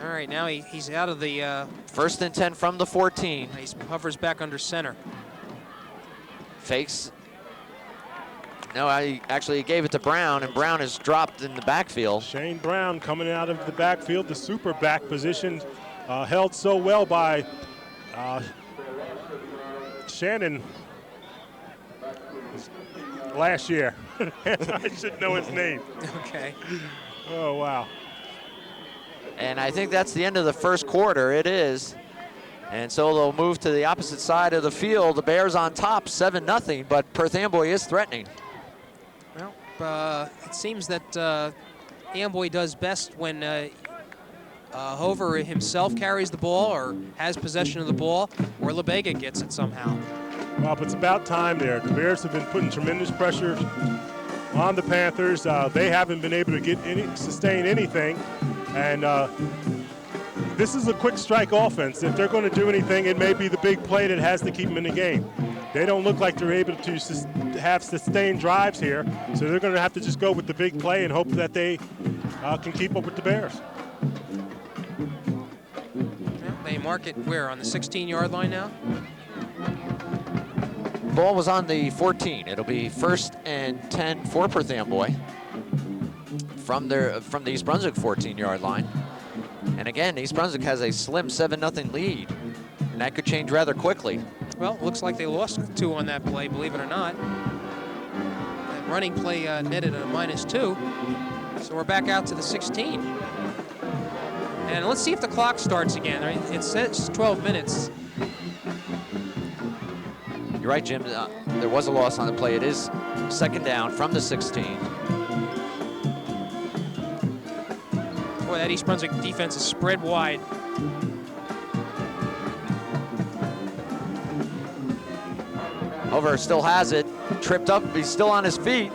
Speaker 2: All right, now he's out of the...
Speaker 1: 1st and 10 from the 14.
Speaker 2: He hovers back under center.
Speaker 1: Fakes. No, he gave it to Brown, and Brown is dropped in the backfield.
Speaker 3: Shane Brown coming out of the backfield, the super back position, held so well by Shannon last year. I should know his name.
Speaker 2: Okay.
Speaker 3: Oh, wow.
Speaker 1: And I think that's the end of the first quarter. It is. And so they'll move to the opposite side of the field. The Bears on top, 7-0, but Perth Amboy is threatening.
Speaker 2: Well, it seems that Amboy does best when Hover himself carries the ball or has possession of the ball, or LeBega gets it somehow.
Speaker 3: Well, but it's about time there. The Bears have been putting tremendous pressure on the Panthers. They haven't been able to sustain anything. And this is a quick strike offense. If they're going to do anything, it may be the big play that has to keep them in the game. They don't look like they're able to have sustained drives here, so they're going to have to just go with the big play and hope that they can keep up with the Bears.
Speaker 2: They mark it where, on the 16-yard line now?
Speaker 1: Ball was on the 14. It'll be 1st and 10 for Perth Amboy from the East Brunswick 14-yard line. And again, East Brunswick has a slim 7-0 lead, and that could change rather quickly.
Speaker 2: Well, looks like they lost 2 on that play, believe it or not. That running play netted a -2. So we're back out to the 16. And let's see if the clock starts again. It says 12 minutes.
Speaker 1: You're right, Jim. There was a loss on the play. It is 2nd down from the 16.
Speaker 2: Boy, that East Brunswick defense is spread wide.
Speaker 1: Hover still has it, tripped up, he's still on his feet,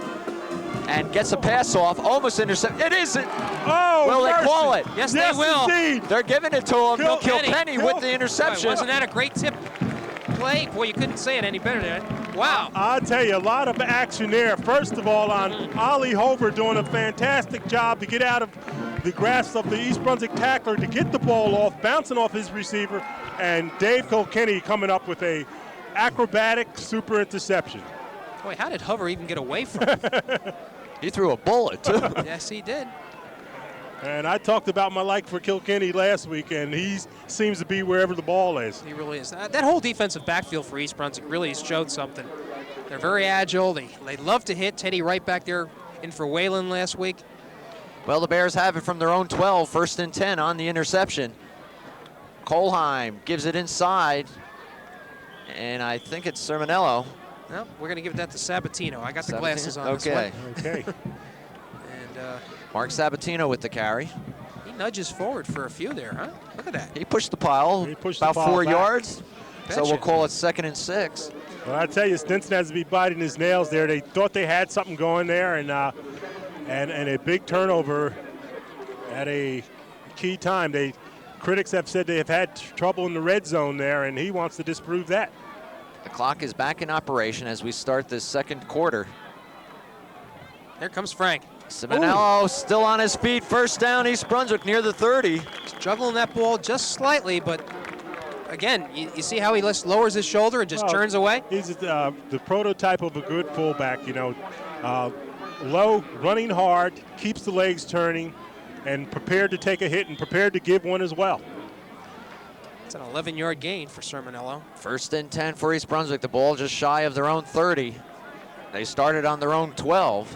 Speaker 1: and gets a pass off, almost intercepted. It isn't.
Speaker 3: Oh,
Speaker 1: Will they
Speaker 3: mercy.
Speaker 1: call it?
Speaker 2: Yes, they will.
Speaker 3: Indeed.
Speaker 1: They're giving it to him. They'll kill
Speaker 2: Kilkenny.
Speaker 1: Penny with the interception.
Speaker 2: Boy, wasn't that a great tip play? Boy, you couldn't say it any better than that. Wow.
Speaker 3: I'll tell you, a lot of action there. First of all, on Ollie Hover doing a fantastic job to get out of the grasp of the East Brunswick tackler to get the ball off, bouncing off his receiver, and Dave Kilkenny coming up with a acrobatic super interception.
Speaker 2: Boy, how did Hover even get away from it?
Speaker 1: He threw a bullet, too.
Speaker 2: Yes, he did.
Speaker 3: And I talked about my like for Kilkenny last week, and he seems to be wherever the ball is.
Speaker 2: He really is. That whole defensive backfield for East Brunswick really has showed something. They're very agile. They love to hit. Teddy right back there in for Whalen last week.
Speaker 1: Well, the Bears have it from their own 12, 1st and 10 on the interception. Kolheim gives it inside, and I think it's Sermonello.
Speaker 2: No, we're going to give that to Sabatino. I got the
Speaker 1: Sabatino?
Speaker 2: glasses on
Speaker 1: Okay.
Speaker 2: this
Speaker 3: Okay.
Speaker 2: one. And
Speaker 1: Mark Sabatino with the carry.
Speaker 2: he nudges forward for a few there, huh? Look at that.
Speaker 1: He pushed the pile
Speaker 3: He pushed the
Speaker 1: about
Speaker 3: pile
Speaker 1: 4
Speaker 3: back.
Speaker 1: yards. So we'll
Speaker 2: Betcha.
Speaker 1: call it 2nd and 6.
Speaker 3: Well, I tell you, Stinson has to be biting his nails there. They thought they had something going there, and a big turnover at a key time. Critics have said they have had trouble in the red zone there, and he wants to disprove that.
Speaker 1: The clock is back in operation as we start this 2nd quarter.
Speaker 2: There comes Frank.
Speaker 1: Simonello still on his feet. 1st down, East Brunswick near the 30.
Speaker 2: He's juggling that ball just slightly, but again, you see how he lowers his shoulder and just
Speaker 3: Well,
Speaker 2: turns away?
Speaker 3: He's the prototype of a good fullback, low, running hard, keeps the legs turning, and prepared to take a hit and prepared to give one as well.
Speaker 2: It's an 11-yard gain for Sermonello.
Speaker 1: 1st and 10 for East Brunswick. The ball just shy of their own 30. They started on their own 12.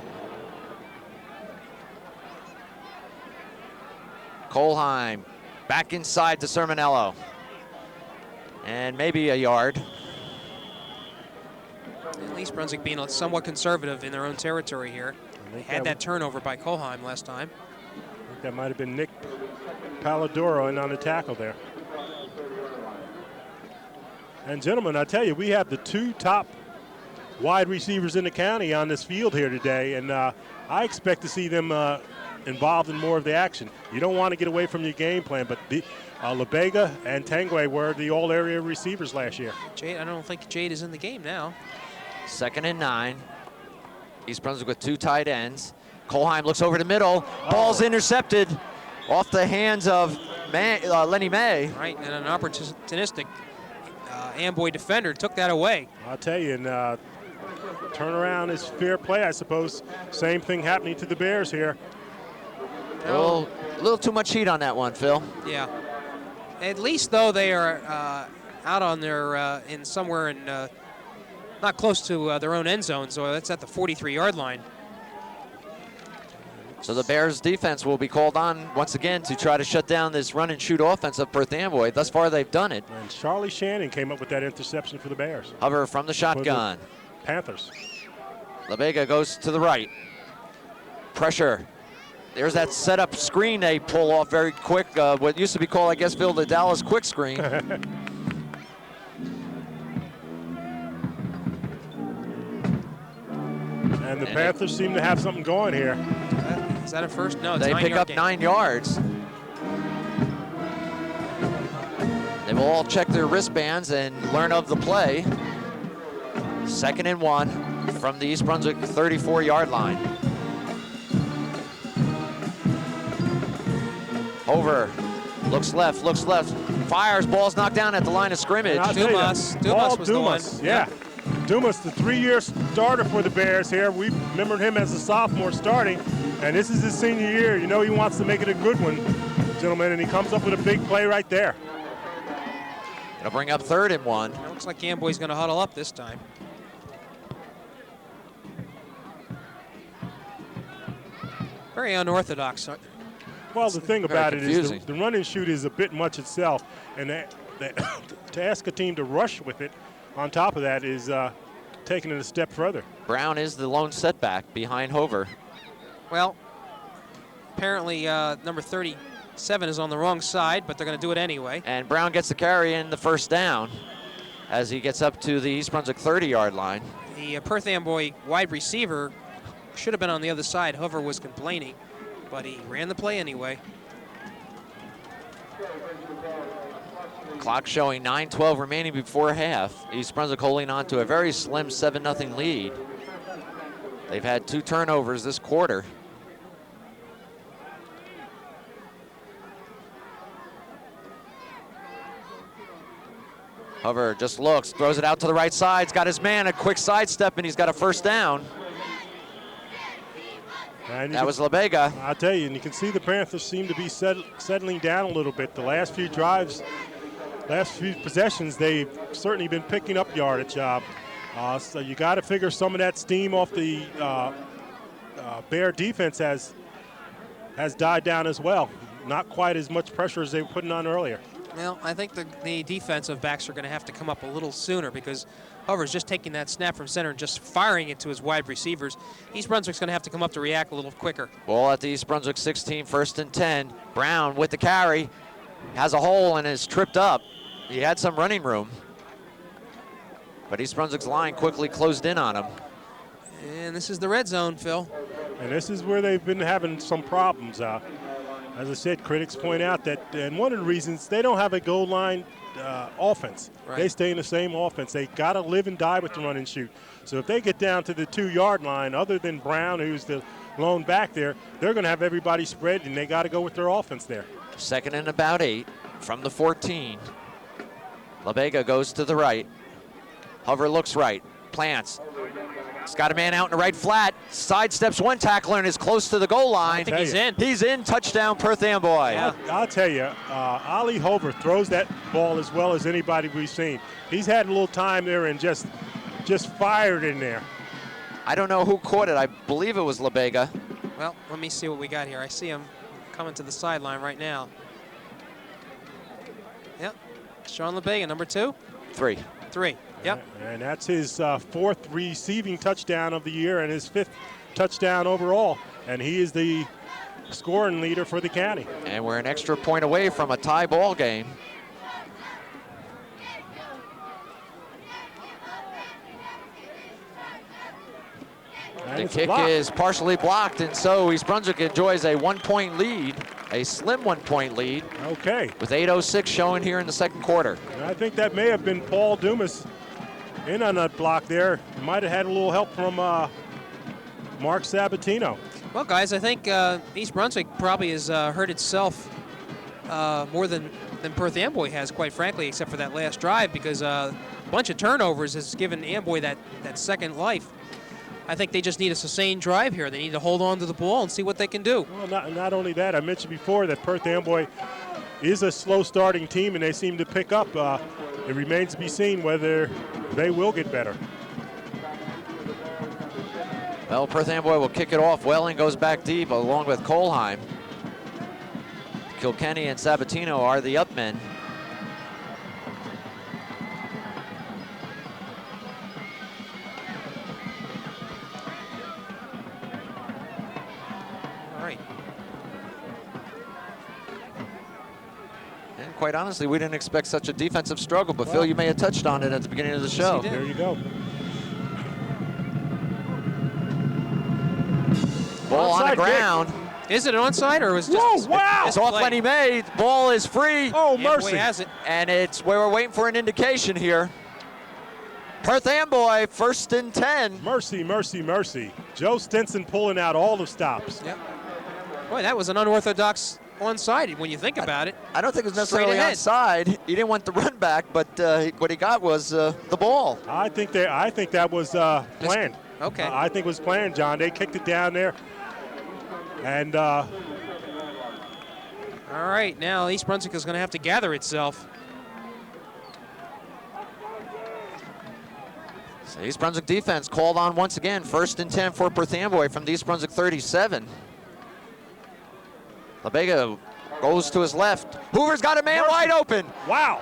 Speaker 1: Kolheim back inside to Sermonello. And maybe a yard.
Speaker 2: At least Brunswick being somewhat conservative in their own territory here. They had that turnover by Kolheim last time.
Speaker 3: I think that might have been Nick Palladoro in on the tackle there. And gentlemen, I tell you, we have the 2 top wide receivers in the county on this field here today, and I expect to see them involved in more of the action. You don't want to get away from your game plan, but LaBega and Tangway were the all-area receivers last year.
Speaker 2: Jade, I don't think Jade is in the game now.
Speaker 1: 2nd and 9. East Brunswick with 2 tight ends. Kolheim looks over the middle. Ball's intercepted off the hands of Lenny May.
Speaker 2: Right, and an opportunistic Amboy defender took that away.
Speaker 3: I'll tell you, and turnaround is fair play, I suppose. Same thing happening to the Bears here.
Speaker 1: A little too much heat on that one, Phil.
Speaker 2: Yeah. At least, though, they are out on their somewhere in not close to their own end zone, so that's at the 43-yard line.
Speaker 1: So the Bears defense will be called on once again to try to shut down this run and shoot offense of Perth Amboy. Thus far, they've done it.
Speaker 3: And Charlie Shannon came up with that interception for the Bears.
Speaker 1: Hover from the shotgun.
Speaker 3: Panthers.
Speaker 1: LaBega goes to the right. Pressure. There's that setup screen they pull off very quick. What used to be called, I guess, Phil, the Dallas quick screen.
Speaker 3: And the Panthers seem to have something going here.
Speaker 2: Is that a first? No, it's
Speaker 1: They pick up
Speaker 2: gain.
Speaker 1: 9 yards. They will all check their wristbands and learn of the play. 2nd and 1 from the East Brunswick 34-yard line. Over, looks left, fires, ball's knocked down at the line of scrimmage.
Speaker 3: And I'll tell you,
Speaker 2: Dumas
Speaker 3: Paul
Speaker 2: was the one.
Speaker 3: Yeah. Dumas, the 3-year starter for the Bears here. We remembered him as a sophomore starting, and this is his senior year. You know he wants to make it a good one, gentlemen, and he comes up with a big play right there.
Speaker 1: It'll bring up 3rd and 1.
Speaker 2: It looks like Amboy's going to huddle up this time. Very unorthodox.
Speaker 3: Well, the thing about it is
Speaker 1: confusing.
Speaker 3: the run and shoot is a bit much itself, and to ask a team to rush with it on top of that is taking it a step further.
Speaker 1: Brown is the lone setback behind Hover.
Speaker 2: Well, Apparently, number 37 is on the wrong side, but they're going to do it anyway.
Speaker 1: And Brown gets the carry in the first down as he gets up to the East Brunswick 30-yard line.
Speaker 2: The Perth Amboy wide receiver should have been on the other side. Hover was complaining, but he ran the play anyway.
Speaker 1: Clock showing 9:12 remaining before half. East Brunswick holding on to a very slim 7-0 lead. They've had 2 turnovers this quarter. Hover just looks, throws it out to the right side. He's got his man, a quick sidestep, and he's got a first down. That was LaBega.
Speaker 3: I'll tell you, and you can see the Panthers seem to be settling down a little bit. The last few drives, last few possessions, they've certainly been picking up yardage. So you got to figure some of that steam off the Bear defense has died down as well. Not quite as much pressure as they were putting on earlier.
Speaker 2: Well, I think the defensive backs are going to have to come up a little sooner because Hover's just taking that snap from center and just firing it to his wide receivers. East Brunswick's going to have to come up to react a little quicker.
Speaker 1: Ball at the East Brunswick 16, 1st and 10. Brown with the carry, has a hole and is tripped up. He had some running room, but East Brunswick's line quickly closed in on him.
Speaker 2: And this is the red zone, Phil.
Speaker 3: And this is where they've been having some problems. As I said, critics point out that, and one of the reasons they don't have a goal line offense.
Speaker 2: Right.
Speaker 3: They stay in the same offense. They got to live and die with the run and shoot. So if they get down to the 2-yard line, other than Brown, who's the lone back there, they're going to have everybody spread, and they got to go with their offense there.
Speaker 1: 2nd and about 8 from the 14. LaBega goes to the right. Hover looks right, plants. He's got a man out in the right flat, sidesteps one tackler and is close to the goal line.
Speaker 2: I think he's in.
Speaker 1: He's in, touchdown Perth Amboy.
Speaker 2: Yeah.
Speaker 3: I'll tell you, Ali Hover throws that ball as well as anybody we've seen. He's had a little time there and just fired in there.
Speaker 1: I don't know who caught it. I believe it was LaBega.
Speaker 2: Well, let me see what we got here. I see him coming to the sideline right now. Yep, Sean LaBega, number 2?
Speaker 1: 3.
Speaker 2: 3, yep.
Speaker 3: And that's his 4th receiving touchdown of the year and his 5th touchdown overall. And he is the scoring leader for the county.
Speaker 1: And we're an extra point away from a tie ball game.
Speaker 3: And
Speaker 1: The
Speaker 3: it's
Speaker 1: kick
Speaker 3: blocked.
Speaker 1: is partially blocked, and so East Brunswick enjoys a 1-point lead, a slim 1-point lead,
Speaker 3: Okay.
Speaker 1: with 8:06 showing here in the second quarter.
Speaker 3: And I think that may have been Paul Dumas in on that block there. Might have had a little help from Mark Sabatino.
Speaker 2: Well, guys, I think East Brunswick probably has hurt itself more than Perth Amboy has, quite frankly, except for that last drive, because a bunch of turnovers has given Amboy that second life. I think they just need a sustained drive here. They need to hold on to the ball and see what they can do.
Speaker 3: Well, not only that, I mentioned before that Perth Amboy is a slow starting team and they seem to pick up. It remains to be seen whether they will get better.
Speaker 1: Well, Perth Amboy will kick it off. Welling goes back deep along with Colheim. Kilkenny and Sabatino are the up men. And quite honestly, we didn't expect such a defensive struggle, but Phil, you may have touched on it at the beginning of the show.
Speaker 3: There you go.
Speaker 1: Ball on the
Speaker 3: Onside
Speaker 1: ground.
Speaker 2: Is it an onside or was it just?
Speaker 3: Whoa, wow!
Speaker 1: It's off Lenny May. Ball is free.
Speaker 3: Oh,
Speaker 2: Amboy
Speaker 3: mercy.
Speaker 2: has it.
Speaker 1: And it's where we're waiting for an indication here. Perth Amboy, 1st and 10.
Speaker 3: Mercy, mercy, mercy. Joe Stinson pulling out all the stops.
Speaker 2: Yep. Boy, that was an unorthodox onside when you think about it.
Speaker 1: I don't think it was
Speaker 2: Straight
Speaker 1: necessarily
Speaker 2: ahead.
Speaker 1: onside. He didn't want the run back, but what he got was the ball.
Speaker 3: I think that was planned.
Speaker 2: Okay.
Speaker 3: I think it was planned, John. They kicked it down there. And
Speaker 2: All right, now East Brunswick is going to have to gather itself.
Speaker 1: So East Brunswick defense called on once again. 1st and 10 for Perth Amboy from the East Brunswick 37. LaBega goes to his left. Hoover's got a man wide open.
Speaker 3: wow.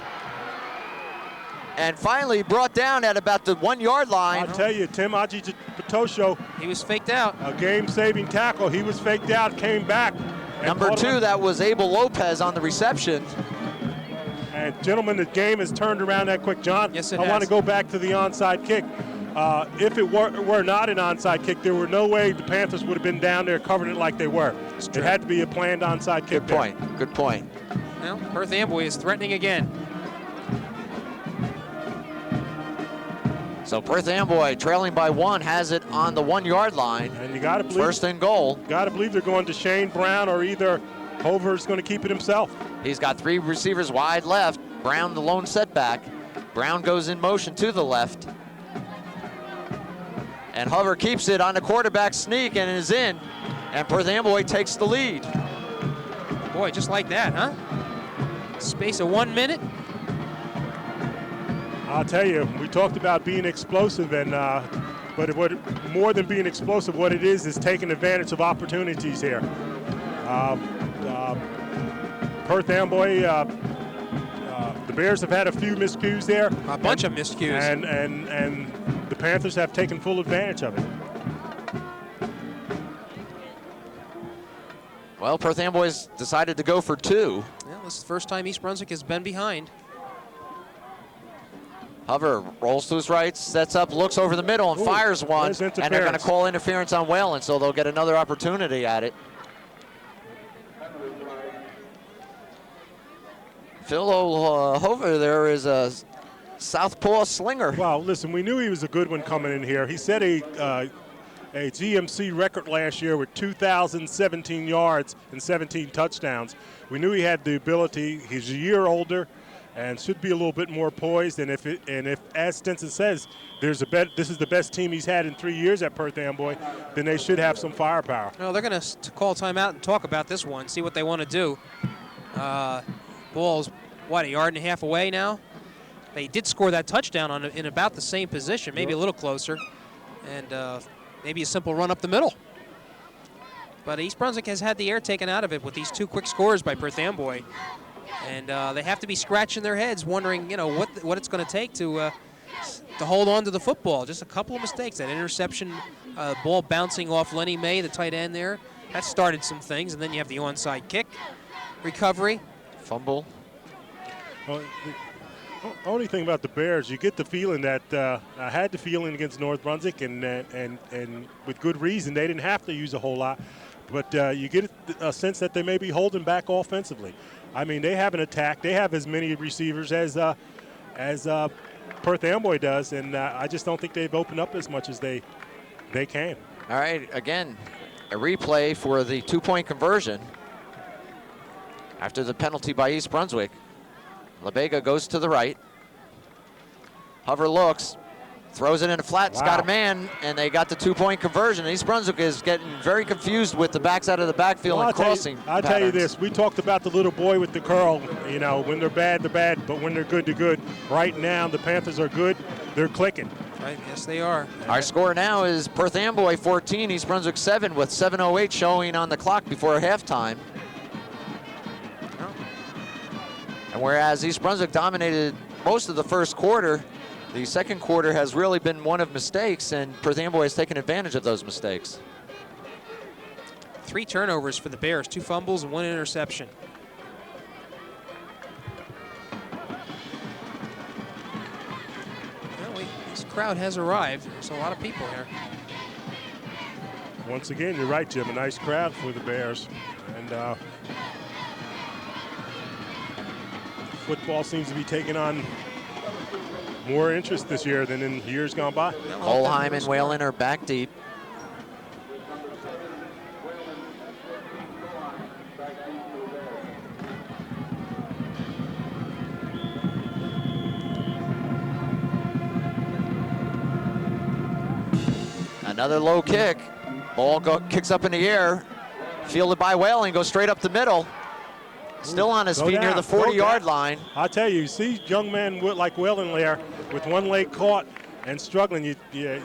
Speaker 1: And finally brought down at about the 1-yard line.
Speaker 3: I'll tell you, Tim Aji Patosho,
Speaker 2: He was faked out.
Speaker 3: a game-saving tackle. He was faked out, came back,
Speaker 1: Number 2, that was Abel Lopez on the reception.
Speaker 3: And gentlemen, the game has turned around that quick. John,
Speaker 2: Yes, it
Speaker 3: I
Speaker 2: has.
Speaker 3: want to go back to the onside kick. If it were not an onside kick, there were no way the Panthers would have been down there covering it like they were. It had to be a planned onside kick.
Speaker 1: Good point. Good point.
Speaker 2: Well, Perth Amboy is threatening again.
Speaker 1: So Perth Amboy, trailing by 1, has it on the 1-yard line.
Speaker 3: And you got to believe,
Speaker 1: First and goal.
Speaker 3: Got to believe they're going to Shane Brown, or either Hover's going to keep it himself.
Speaker 1: He's got 3 receivers wide left. Brown, the lone setback. Brown goes in motion to the left. And Hover keeps it on the quarterback sneak and is in. And Perth Amboy takes the lead.
Speaker 2: Boy, just like that, huh? Space of 1 minute.
Speaker 3: I'll tell you, we talked about being explosive, and but more than being explosive, what it is taking advantage of opportunities here. Perth Amboy, the Bears have had a few miscues there.
Speaker 2: A bunch of miscues.
Speaker 3: And the Panthers have taken full advantage of it.
Speaker 1: Well, Perth Amboy's decided to go for 2.
Speaker 2: Well, this is the first time East Brunswick has been behind.
Speaker 1: Hover rolls to his right, sets up, looks over the middle, and
Speaker 3: Ooh,
Speaker 1: fires one.
Speaker 3: there's
Speaker 1: And they're going to
Speaker 3: interference.
Speaker 1: call interference on Whalen, so they'll get another opportunity at it. Phil Hover there is a southpaw slinger.
Speaker 3: Well, listen, we knew he was a good one coming in here. He set a GMC record last year with 2,017 yards and 17 touchdowns. We knew he had the ability. He's a year older and should be a little bit more poised. And if as Stinson says, this is the best team he's had in 3 years at Perth Amboy, then they should have some firepower.
Speaker 2: Well, they're going to call timeout and talk about this one, see what they want to do. Ball's, what, 1.5 yards away now? They did score that touchdown in about the same position, maybe a little closer, and maybe a simple run up the middle. But East Brunswick has had the air taken out of it with these 2 quick scores by Perth Amboy. And they have to be scratching their heads, wondering, what it's going to take to hold on to the football. Just a couple of mistakes. That interception, ball bouncing off Lenny May, the tight end there, that started some things. And then you have the onside kick, recovery.
Speaker 1: Fumble.
Speaker 3: Well, the only thing about the Bears, you get the feeling that I had the feeling against North Brunswick, and with good reason, they didn't have to use a whole lot. But you get a sense that they may be holding back offensively. I mean, they have an attack. They have as many receivers as Perth Amboy does, and I just don't think they've opened up as much as they can.
Speaker 1: All right, again, a replay for the 2-point conversion after the penalty by East Brunswick. LaBega goes to the right. Hover looks, throws it in a flat, it's got a man, and they got the 2-point conversion. East Brunswick is getting very confused with the backside of the backfield and crossing
Speaker 3: I'll tell you
Speaker 1: patterns.
Speaker 3: this, we talked about the little boy with the curl. When they're bad, they're bad, but when they're good, they're good. Right now, the Panthers are good. They're clicking.
Speaker 2: Right, yes, they are.
Speaker 1: Our score now is Perth Amboy 14, East Brunswick 7, with 7:08 showing on the clock before halftime. And whereas East Brunswick dominated most of the first quarter, the second quarter has really been one of mistakes, and Perth Amboy has taken advantage of those mistakes.
Speaker 2: 3 turnovers for the Bears, 2 fumbles and 1 interception. Well, this crowd has arrived. There's a lot of people here.
Speaker 3: Once again, you're right, Jim. A nice crowd for the Bears. And football seems to be taking on more interest this year than in years gone by.
Speaker 1: Holheim and Whalen are back deep. Another low kick. Ball kicks up in the air. Fielded by Whalen, goes straight up the middle. Still on his feet near the 40-yard line.
Speaker 3: I tell you, see young men like Whalen there with one leg caught and struggling, you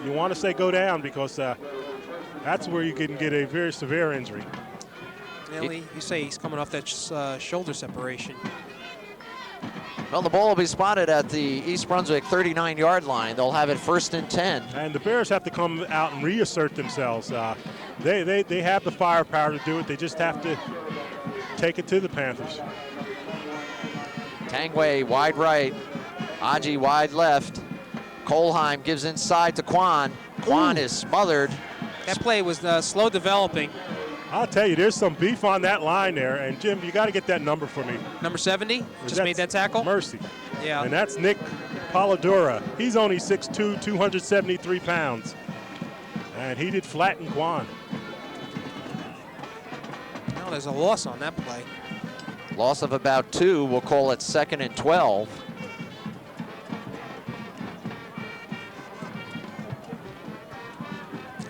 Speaker 3: want to say go down, because that's where you can get a very severe injury.
Speaker 2: You say he's coming off that shoulder separation.
Speaker 1: Well, the ball will be spotted at the East Brunswick 39-yard line. They'll have it 1st and 10.
Speaker 3: And the Bears have to come out and reassert themselves. They have the firepower to do it. They just have to take it to the Panthers.
Speaker 1: Tangway wide right, Aji wide left. Kolheim gives inside to Kwan. Kwan is smothered.
Speaker 2: That play was slow developing.
Speaker 3: I'll tell you, there's some beef on that line there. And, Jim, you got to get that number for me.
Speaker 2: Number 70 just made that tackle.
Speaker 3: Mercy.
Speaker 2: Yeah.
Speaker 3: And that's Nick Polidora. He's only 6'2", 273 pounds. And he did flatten Kwan.
Speaker 2: Well, there's a loss on that play.
Speaker 1: Loss of about 2. We'll call it 2nd and 12.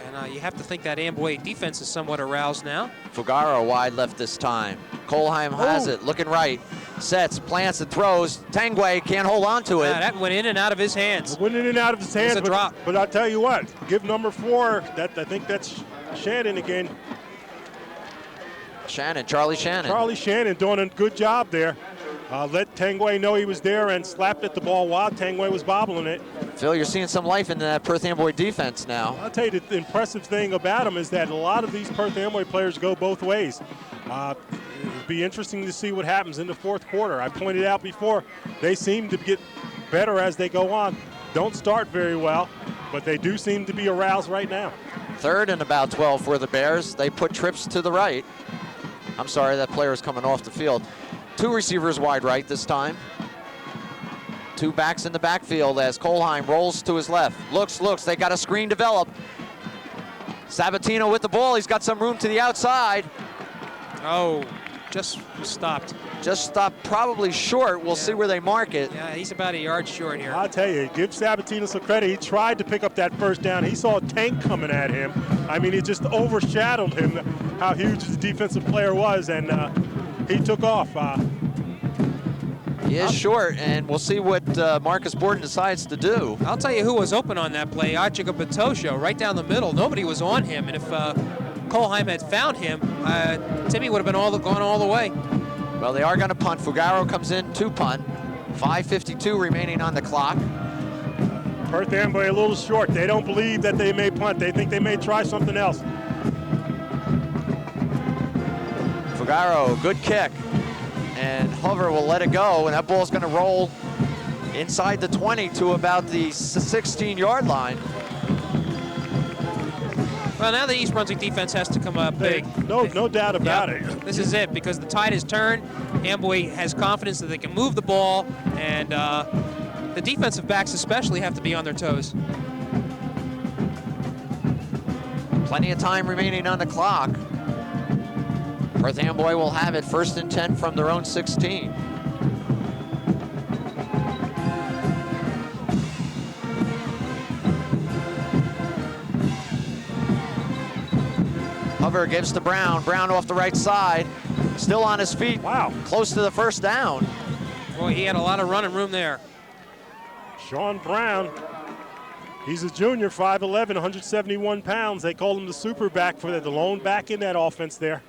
Speaker 2: And you have to think that Amboy defense is somewhat aroused now.
Speaker 1: Fugaro wide left this time. Kolheim has it, looking right. Sets, plants, and throws. Tangway can't hold on to it.
Speaker 2: That went in and out of his hands.
Speaker 3: It went in and out of his hands.
Speaker 2: It's a drop.
Speaker 3: But I'll tell you what, give number 4, I think that's Shannon again.
Speaker 1: Charlie Shannon.
Speaker 3: Charlie Shannon doing a good job there. Let Tangway know he was there and slapped at the ball while Tangway was bobbling it.
Speaker 1: Phil, you're seeing some life in that Perth Amboy defense now.
Speaker 3: I'll tell you, the impressive thing about them is that a lot of these Perth Amboy players go both ways. It'll be interesting to see what happens in the fourth quarter. I pointed out before, they seem to get better as they go on. Don't start very well, but they do seem to be aroused right now.
Speaker 1: 3rd and about 12 for the Bears. They put trips to the right. I'm sorry, that player is coming off the field. 2 receivers wide right this time. 2 backs in the backfield as Kolheim rolls to his left. Looks, they got a screen develop. Sabatino with the ball, he's got some room to the outside.
Speaker 2: Oh, just stopped.
Speaker 1: Just stopped probably short. We'll see where they mark it.
Speaker 2: Yeah, he's about a yard short here.
Speaker 3: I'll tell you, give Sabatino some credit. He tried to pick up that first down. He saw a tank coming at him. I mean, it just overshadowed him, how huge the defensive player was, and he took off.
Speaker 1: He is short, and we'll see what Marcus Borden decides to do.
Speaker 2: I'll tell you who was open on that play, Achiga Patosho, right down the middle. Nobody was on him, and if Kolheim had found him, Timmy would have been gone all the way.
Speaker 1: Well, they are going to punt. Fugaro comes in to punt. 5:52 remaining on the clock.
Speaker 3: Perth Amboy a little short. They don't believe that they may punt. They think they may try something else.
Speaker 1: Fugaro, good kick. And Hover will let it go, and that ball's going to roll inside the 20 to about the 16-yard line.
Speaker 2: Well, now the East Brunswick defense has to come up big.
Speaker 3: No doubt about it.
Speaker 2: This is it, because the tide has turned. Amboy has confidence that they can move the ball, and the defensive backs especially have to be on their toes.
Speaker 1: Plenty of time remaining on the clock. Perth Amboy will have it 1st and 10 from their own 16. Hover gives to Brown. Brown off the right side. Still on his feet.
Speaker 3: Wow.
Speaker 1: Close to the first down.
Speaker 2: Boy, he had a lot of running room there.
Speaker 3: Sean Brown, he's a junior, 5'11", 171 pounds. They call him the super back for the lone back in that offense there.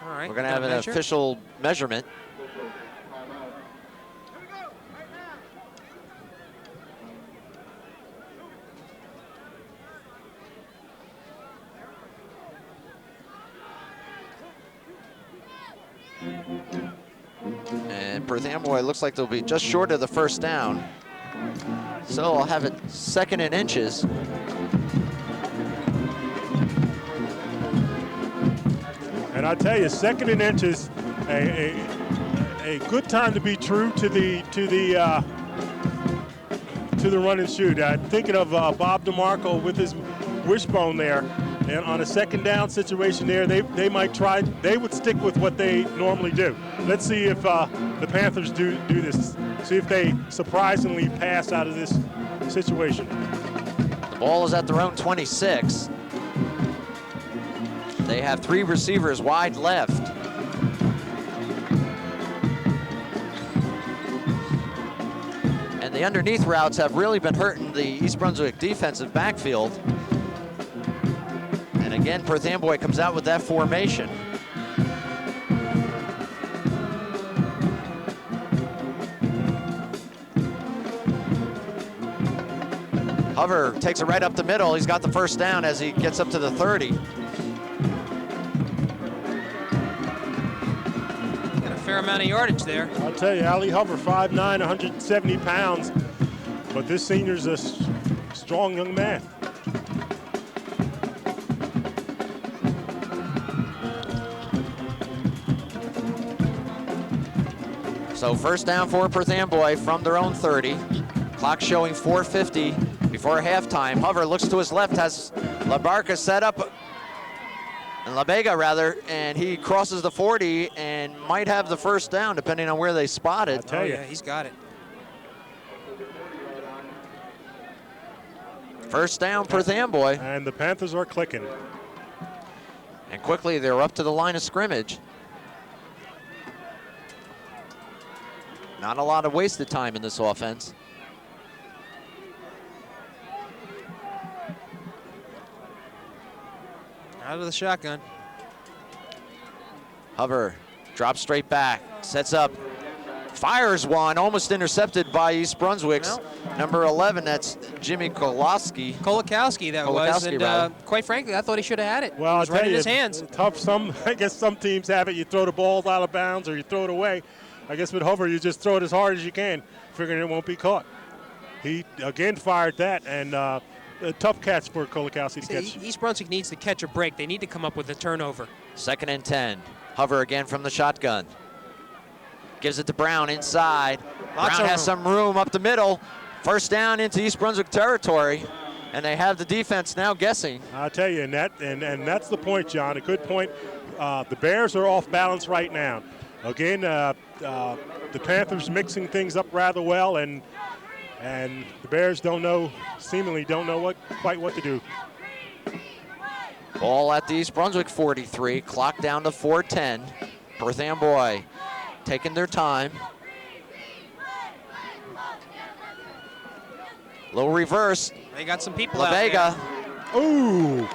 Speaker 2: All right,
Speaker 1: we're going to have an official measurement. And Perth Amboy looks like they'll be just short of the first down. So I'll have it 2nd and inches.
Speaker 3: And I tell you, 2nd and inches, a good time to be true to the run and shoot. Thinking of Bob DeMarco with his wishbone there, and on a 2nd down situation there, they might try. They would stick with what they normally do. Let's see if the Panthers do this. See if they surprisingly pass out of this situation.
Speaker 1: The ball is at their own 26. They have 3 receivers wide left. And the underneath routes have really been hurting the East Brunswick defensive backfield. And again, Perth Amboy comes out with that formation. Hover takes it right up the middle. He's got the first down as he gets up to the 30.
Speaker 2: amount of yardage there.
Speaker 3: I'll tell you, Ali Hover, 5'9", 170 pounds. But this senior's a strong young man.
Speaker 1: So first down for Perth Amboy from their own 30. Clock showing 4:50 before halftime. Hover looks to his left, has LaBega set up, and LaBega rather, and he crosses the 40 and might have the first down depending on where they spot it.
Speaker 3: I'll tell you.
Speaker 2: Yeah, he's got it.
Speaker 1: First down, Perth Amboy.
Speaker 3: And the Panthers are clicking.
Speaker 1: And quickly they're up to the line of scrimmage. Not a lot of wasted time in this offense.
Speaker 2: Out of the shotgun.
Speaker 1: Hover drops straight back, sets up, fires one, almost intercepted by East Brunswick's number 11. That's Jimmy Kolowski.
Speaker 2: Kolakowski, that was, and quite frankly, I thought he should have had it.
Speaker 3: Well,
Speaker 2: it was right in his hands.
Speaker 3: Tough. I guess some teams have it. You throw the balls out of bounds or you throw it away. I guess with Hover, you just throw it as hard as you can, figuring it won't be caught. He again fired that, and a tough catch for Kolakowski to catch.
Speaker 2: East Brunswick needs to catch a break. They need to come up with a turnover.
Speaker 1: 2nd and 10. Hover again from the shotgun. Gives it to Brown inside.
Speaker 2: Lots
Speaker 1: Brown
Speaker 2: of
Speaker 1: has some room up the middle. First down into East Brunswick territory, and they have the defense now guessing.
Speaker 3: I'll tell you, and that's the point, John. A good point. The Bears are off balance right now. Again, the Panthers mixing things up rather well, and the Bears seemingly don't know quite what to do.
Speaker 1: Ball at the East Brunswick 43. Clock down to 4:10. Perth Amboy taking their time. Little reverse.
Speaker 2: They got some people out there.
Speaker 1: LaBega.
Speaker 3: Ooh,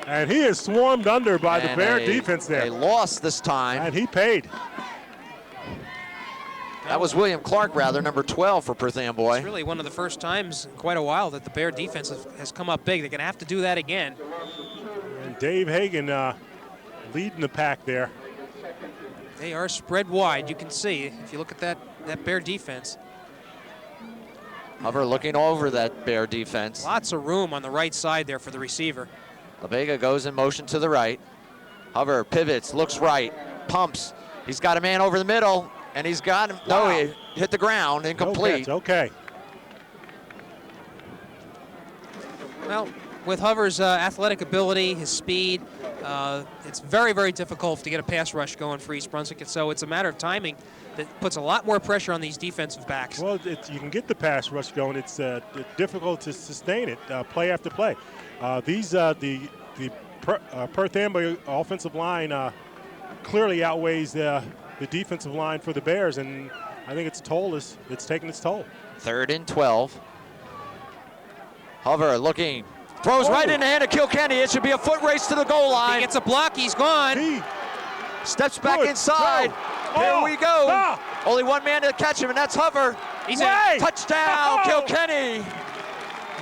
Speaker 3: and he is swarmed under by the Bear defense there.
Speaker 1: They lost this time.
Speaker 3: And he paid.
Speaker 1: That was William Clark, rather, number 12 for Perth Amboy.
Speaker 2: It's really one of the first times in quite a while that the Bear defense has come up big. They're going to have to do that again.
Speaker 3: And Dave Hagan leading the pack there.
Speaker 2: They are spread wide. You can see if you look at that Bear defense.
Speaker 1: Hover looking over that Bear defense.
Speaker 2: Lots of room on the right side there for the receiver.
Speaker 1: LaBega goes in motion to the right. Hover pivots, looks right, pumps. He's got a man over the middle, and he's got him.
Speaker 3: Wow.
Speaker 1: No, he hit the ground, incomplete.
Speaker 3: No catch. Okay.
Speaker 2: Well, with Hover's athletic ability, his speed, it's very, very difficult to get a pass rush going for East Brunswick, and so it's a matter of timing that puts a lot more pressure on these defensive backs.
Speaker 3: Well, you can get the pass rush going. It's difficult to sustain it play after play. The Perth Amboy offensive line clearly outweighs the defensive line for the Bears, and I think it's taking its toll.
Speaker 1: 3rd and 12. Hover looking, throws right in the hand of Kilkenny. It should be a foot race to the goal line.
Speaker 2: He gets a block, he's gone.
Speaker 1: Steps back
Speaker 3: Good
Speaker 1: inside.
Speaker 3: throw.
Speaker 1: Here we go.
Speaker 3: Ah.
Speaker 1: Only one man to catch him, and that's Hover.
Speaker 2: He's
Speaker 3: Way.
Speaker 1: Touchdown,
Speaker 3: Oh.
Speaker 1: Kilkenny.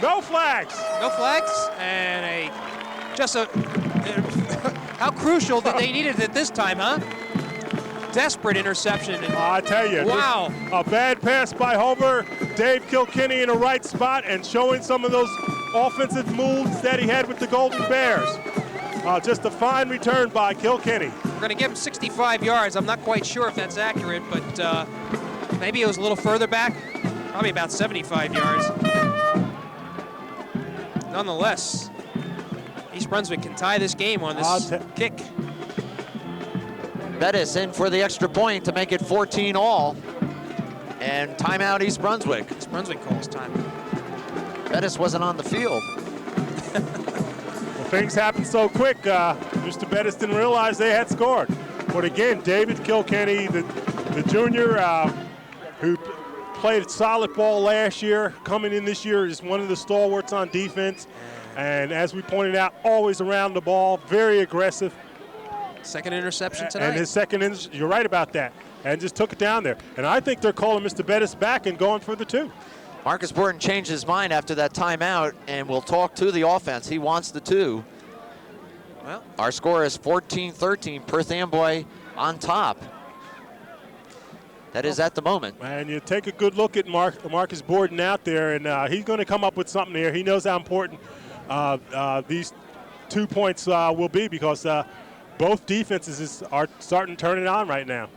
Speaker 3: No flags.
Speaker 2: No flags, and how crucial that they needed it this time, huh? Desperate interception. And
Speaker 3: I tell you,
Speaker 2: wow.
Speaker 3: a bad pass by Hover. Dave Kilkenny in the right spot and showing some of those offensive moves that he had with the Golden Bears. Just a fine return by Kilkenny.
Speaker 2: We're going to give him 65 yards. I'm not quite sure if that's accurate, but maybe it was a little further back. Probably about 75 yards. Nonetheless, East Brunswick can tie this game on this kick.
Speaker 1: Bettis in for the extra point to make it 14 all. And timeout East Brunswick.
Speaker 2: East Brunswick calls time.
Speaker 1: Bettis wasn't on the field.
Speaker 3: Well, things happen so quick. Mr. Bettis didn't realize they had scored. But again, David Kilkenny, the junior who played solid ball last year, coming in this year is one of the stalwarts on defense. And as we pointed out, always around the ball, very aggressive.
Speaker 2: Second interception tonight.
Speaker 3: And his second, you're right about that, and just took it down there. And I think they're calling Mr. Bettis back and going for the 2.
Speaker 1: Marcus Borton changed his mind after that timeout, and will talk to the offense. He wants the 2.
Speaker 2: Well,
Speaker 1: our score is 14-13. Perth Amboy on top. That is at the moment.
Speaker 3: And you take a good look at Marcus Borden out there, and he's going to come up with something here. He knows how important these 2 points will be, because both defenses are starting to turn it on right now.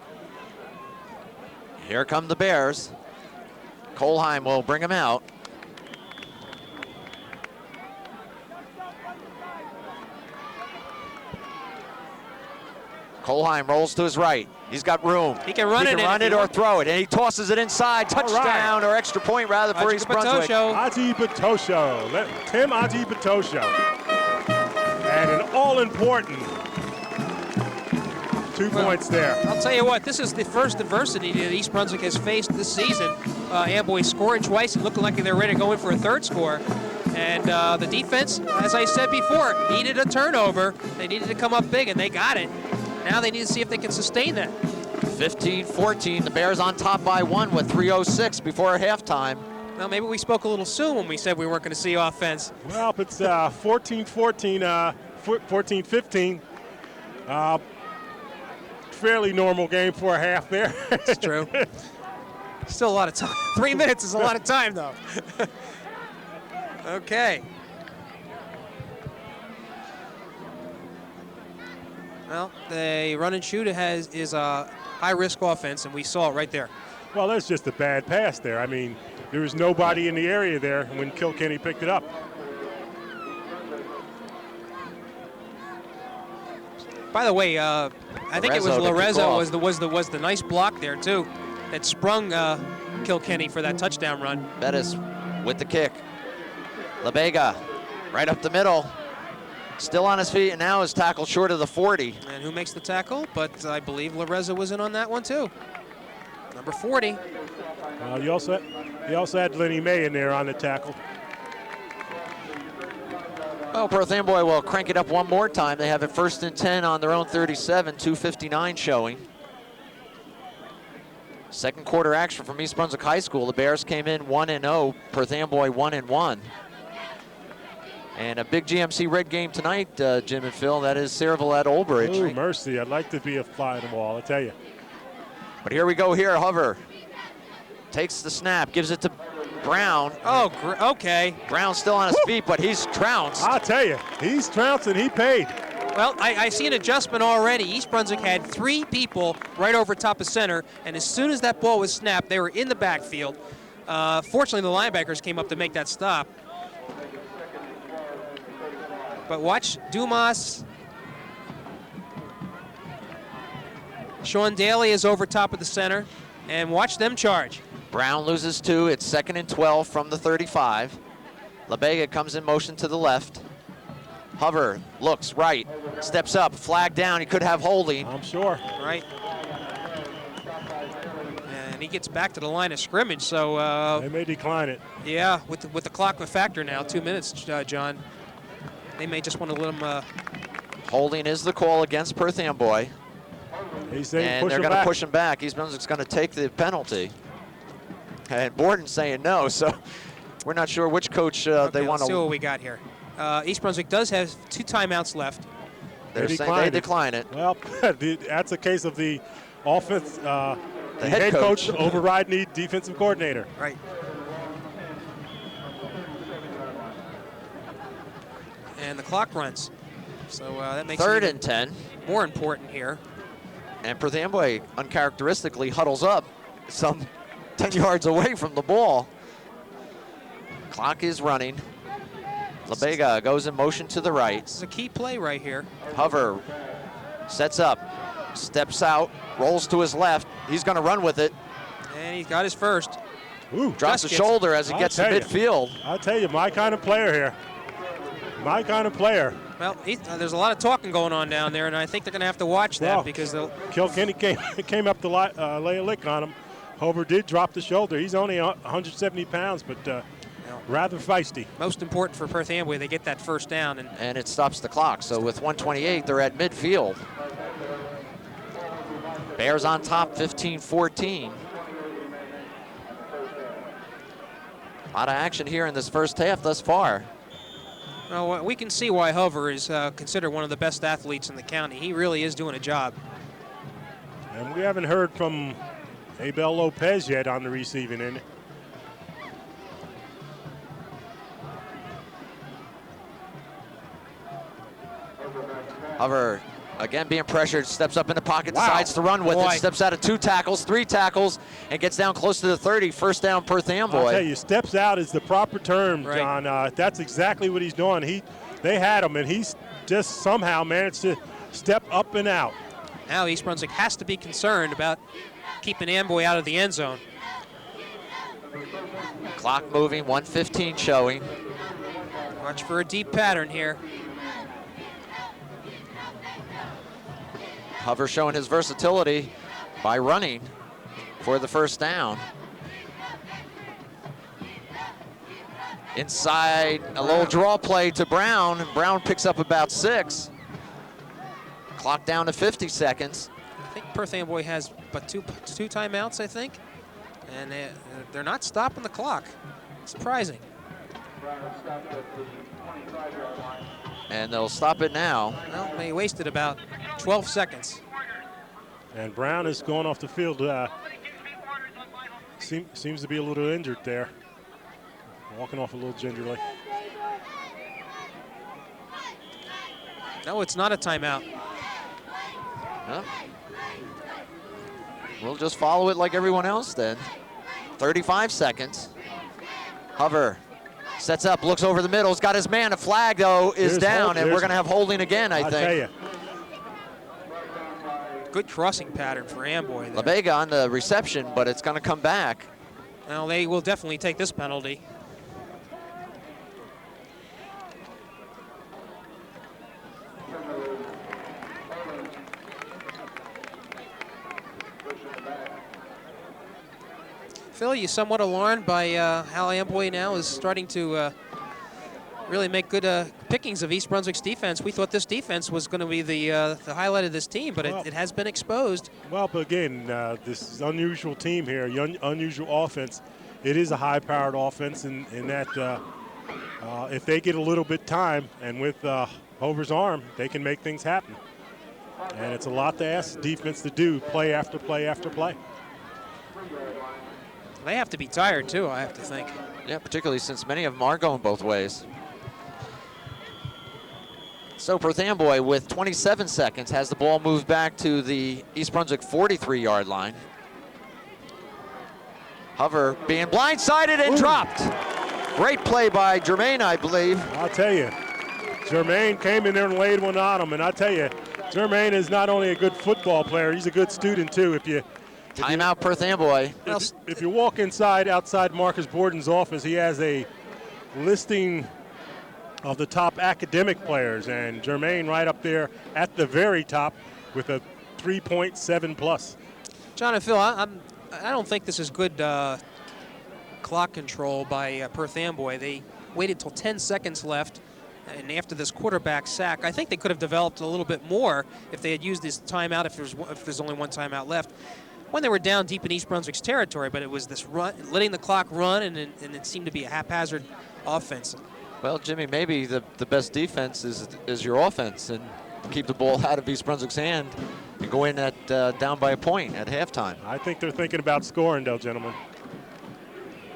Speaker 1: Here come the Bears. Kolheim will bring him out. Kolheim rolls to his right. He's got room.
Speaker 2: He can run
Speaker 1: it or throw it, and he tosses it inside. Touchdown, or extra point rather, for East Brunswick.
Speaker 3: Ati Batosho. Tim Ati Batosho. And an all-important 2 points there.
Speaker 2: I'll tell you what, this is the first adversity that East Brunswick has faced this season. Amboy scoring twice and looking like they're ready to go in for a third score. And the defense, as I said before, needed a turnover. They needed to come up big, and they got it. Now they need to see if they can sustain that.
Speaker 1: 15-14, the Bears on top by 1 with 3:06 before halftime.
Speaker 2: Well, maybe we spoke a little soon when we said we weren't going to see offense.
Speaker 3: Well, it's 14-14, 14-15. Fairly normal game for a half there.
Speaker 2: It's true. Still a lot of time. 3 minutes is a lot of time, though. Okay. Well, the run and shoot is a high-risk offense, and we saw it right there.
Speaker 3: Well, that's just a bad pass there. I mean, there was nobody in the area there when Kilkenny picked it up.
Speaker 2: By the way, I think it was Lorenzo was the nice block there too, that sprung Kilkenny for that touchdown run.
Speaker 1: Bettis with the kick. LaBega right up the middle. Still on his feet, and now is tackled short of the 40.
Speaker 2: And who makes the tackle? But I believe Lorenzo was in on that one too. Number 40.
Speaker 3: You also had Lenny May in there on the tackle.
Speaker 1: Well, Perth Amboy will crank it up one more time. They have it 1st and 10 on their own 37, 2:59 showing. Second quarter action from East Brunswick High School. The Bears came in 1-0, Perth Amboy 1-1. And a big GMC red game tonight, Jim and Phil. That is Sayreville at Old Bridge.
Speaker 3: Oh, mercy. I'd like to be a fly on the wall, I tell you.
Speaker 1: But here we go here. Hover takes the snap, gives it to Brown.
Speaker 2: Oh, okay.
Speaker 1: Brown's still on his feet, but he's trounced.
Speaker 3: I'll tell you, he's trouncing. He paid.
Speaker 2: Well, I see an adjustment already. East Brunswick had 3 people right over top of center, and as soon as that ball was snapped, they were in the backfield. Fortunately, the linebackers came up to make that stop. But watch Dumas. Sean Daly is over top of the center, and watch them charge.
Speaker 1: Brown loses 2. It's 2nd and 12 from the 35. LaBega comes in motion to the left. Hover looks right, steps up, flag down. He could have holding.
Speaker 3: I'm sure.
Speaker 2: Right. And he gets back to the line of scrimmage, so.
Speaker 3: They may decline it.
Speaker 2: Yeah, with the clock a factor now, 2 minutes, John. They may just want to let him.
Speaker 1: Holding is the call against Perth Amboy.
Speaker 3: He's saying
Speaker 1: and they're going to push him back. East Brunswick's going to take the penalty. And Borden's saying no, so we're not sure which coach they want to.
Speaker 2: Let's see what we got here. East Brunswick does have 2 timeouts left.
Speaker 1: They're saying they decline it.
Speaker 3: Well, that's a case of the offense, the head coach overriding the defensive coordinator.
Speaker 2: Right. And the clock runs. So that makes
Speaker 1: 3rd
Speaker 2: it
Speaker 1: and 10.
Speaker 2: More important here.
Speaker 1: And Perth Amboy uncharacteristically huddles up some 10 yards away from the ball. Clock is running. LaBega goes in motion to the right.
Speaker 2: This is a key play right here.
Speaker 1: Hover sets up, steps out, rolls to his left. He's going to run with it.
Speaker 2: And he's got his first.
Speaker 3: Ooh,
Speaker 1: drops the shoulder as he gets to midfield.
Speaker 3: I'll tell you, my kind of player here. My kind of player.
Speaker 2: Well, there's a lot of talking going on down there, and I think they're going to have to watch that because they'll.
Speaker 3: Kilkenny came up to lay a lick on him. Hover did drop the shoulder. He's only 170 pounds, but rather feisty.
Speaker 2: Most important for Perth Amboy, they get that first down.
Speaker 1: And it stops the clock. So with 1:28, they're at midfield. Bears on top, 15-14. A lot of action here in this first half thus far.
Speaker 2: Well, we can see why Hover is considered one of the best athletes in the county. He really is doing a job.
Speaker 3: And we haven't heard from Abel Lopez yet on the receiving end.
Speaker 1: Hover, again being pressured, steps up in the pocket,
Speaker 3: Wow.
Speaker 1: decides to run with
Speaker 2: Boy.
Speaker 1: it, steps out of 2 tackles, 3 tackles, and gets down close to the 30. First down, Perth Amboy.
Speaker 3: I'll tell you, steps out is the proper term,
Speaker 2: Right.
Speaker 3: John. That's exactly what he's doing. They had him, and he's just somehow managed to step up and out.
Speaker 2: Now East Brunswick has to be concerned about keeping Amboy out of the end zone.
Speaker 1: Clock moving, 1:15 showing.
Speaker 2: Watch for a deep pattern here.
Speaker 1: Hover showing his versatility by running for the first down. Inside, a little draw play to Brown. Brown picks up about 6. Clock down to 50 seconds.
Speaker 2: I think Perth Amboy has but two timeouts, I think. And they're not stopping the clock. Surprising.
Speaker 1: And they'll stop it now.
Speaker 2: Well, they wasted about 12 seconds.
Speaker 3: And Brown is going off the field. Seems to be a little injured there. Walking off a little gingerly.
Speaker 2: No, it's not a timeout.
Speaker 1: Huh? We'll just follow it like everyone else then. 35 seconds. Hover sets up, looks over the middle. He's got his man. A flag, though, is down, and we're going to have holding again, I
Speaker 3: I'll
Speaker 1: think.
Speaker 3: tell you.
Speaker 2: Good crossing pattern for Amboy there.
Speaker 1: LaBega on the reception, but it's going to come back.
Speaker 2: Well, they will definitely take this penalty. Phil, you somewhat alarmed by how Amboy now is starting to really make good pickings of East Brunswick's defense. We thought this defense was going to be the highlight of this team, but it has been exposed.
Speaker 3: Well, but again, this is an unusual team here, unusual offense. It is a high-powered offense in that if they get a little bit time, and with Hover's arm, they can make things happen. And it's a lot to ask the defense to do, play after play after play.
Speaker 2: They have to be tired, too, I have to think.
Speaker 1: Yeah, particularly since many of them are going both ways. So Perth Amboy, with 27 seconds, has the ball moved back to the East Brunswick 43-yard line. Hover being blindsided and dropped. Great play by Jermaine, I believe.
Speaker 3: I'll tell you, Jermaine came in there and laid one on him, and I'll tell you, Jermaine is not only a good football player, he's a good student, too.
Speaker 1: Timeout, Perth Amboy.
Speaker 3: If you walk outside Marcus Borden's office, he has a listing of the top academic players, and Jermaine right up there at the very top with a 3.7 plus.
Speaker 2: John and Phil, I don't think this is good clock control by Perth Amboy. They waited till 10 seconds left, and after this quarterback sack, I think they could have developed a little bit more if they had used this timeout, if there's only one timeout left, when they were down deep in East Brunswick's territory. But it was this run, letting the clock run, and it seemed to be a haphazard offense.
Speaker 1: Well, Jimmy, maybe the best defense is your offense, and keep the ball out of East Brunswick's hand and go in at down by a point at halftime.
Speaker 3: I think they're thinking about scoring, though, gentlemen.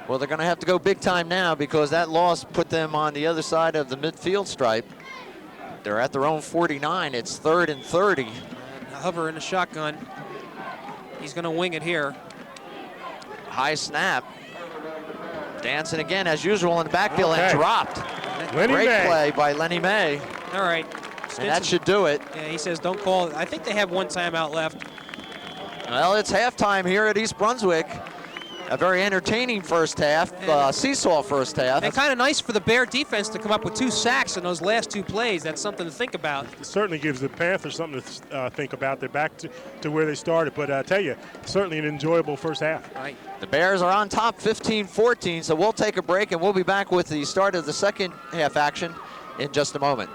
Speaker 1: Well, they're going to have to go big time now because that loss put them on the other side of the midfield stripe. They're at their own 49. It's 3rd and 30.
Speaker 2: And Hover in a shotgun. He's going to wing it here.
Speaker 1: High snap. Dancing again, as usual, in the backfield and dropped.
Speaker 3: Lenny
Speaker 1: Great
Speaker 3: May.
Speaker 1: play by Lenny May.
Speaker 2: All right.
Speaker 1: And that should do it.
Speaker 2: Yeah, he says don't call it. I think they have one timeout left.
Speaker 1: Well, it's halftime here at East Brunswick. A very entertaining first half, seesaw first half.
Speaker 2: And kind of nice for the Bear defense to come up with 2 sacks in those last 2 plays. That's something to think about.
Speaker 3: It certainly gives the Panthers something to think about. They're back to where they started. But I tell you, certainly an enjoyable first half.
Speaker 2: Right.
Speaker 1: The Bears are on top 15-14, so we'll take a break and we'll be back with the start of the second half action in just a moment.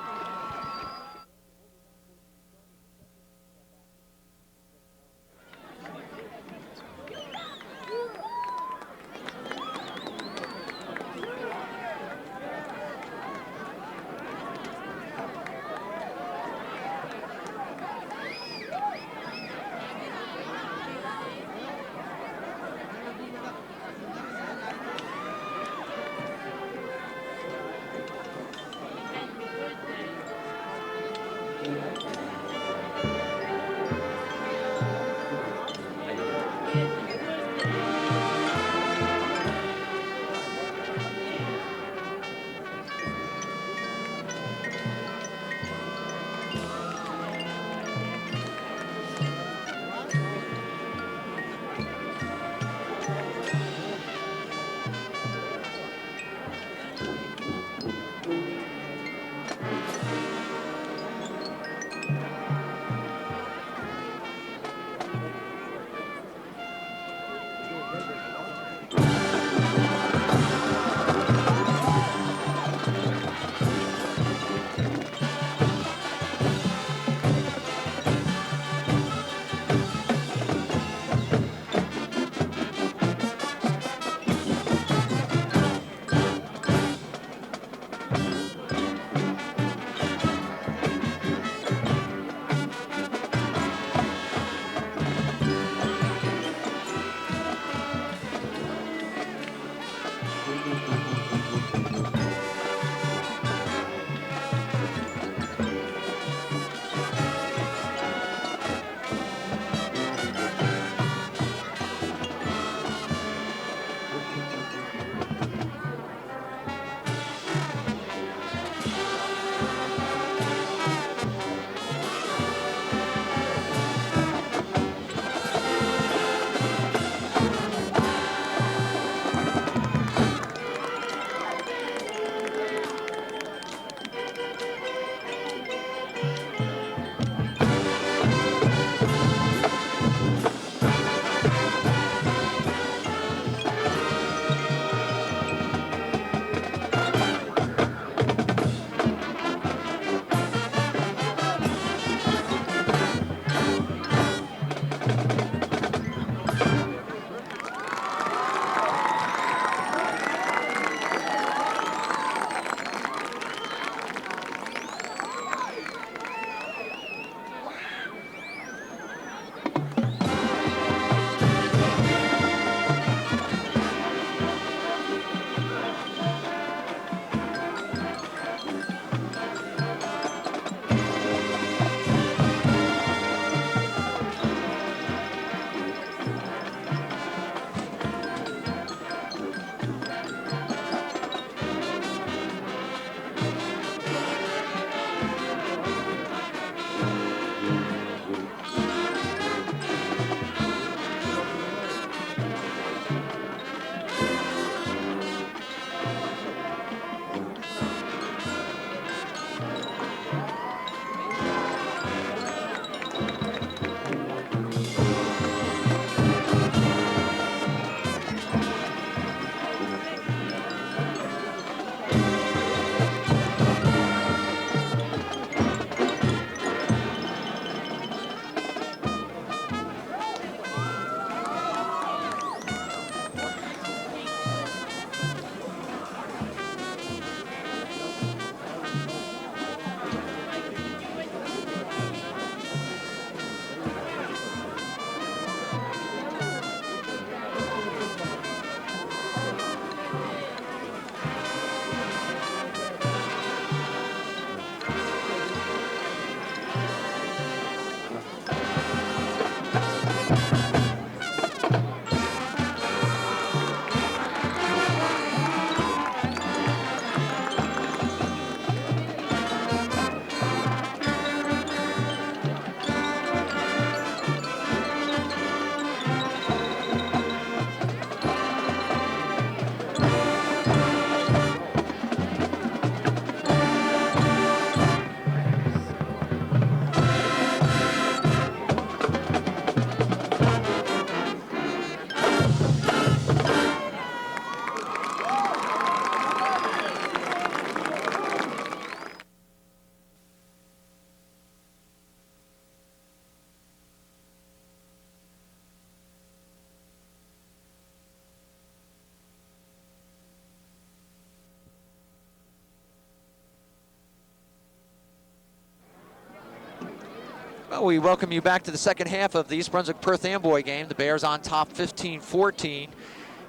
Speaker 1: Well, we welcome you back to the second half of the East Brunswick Perth Amboy game. The Bears on top 15-14.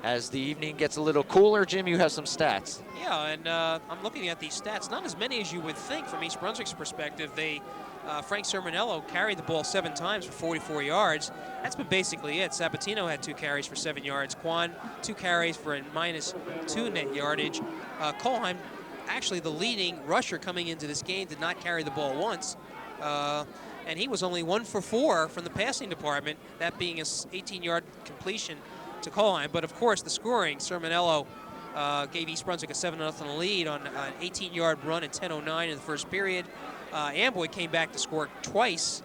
Speaker 1: As the evening gets a little cooler, Jim, you have some stats.
Speaker 2: Yeah, and I'm looking at these stats. Not as many as you would think from East Brunswick's perspective. Frank Sermonello carried the ball 7 times for 44 yards. That's been basically it. Sabatino had 2 carries for 7 yards. Quan, 2 carries for a -2 net yardage. Colheim, actually the leading rusher coming into this game, did not carry the ball once. And he was only 1 for 4 from the passing department, that being a 18-yard completion to Colheim. But of course, the scoring, Sermonello gave East Brunswick a 7-0 lead on an 18-yard run at 10:09 in the first period. Amboy came back to score twice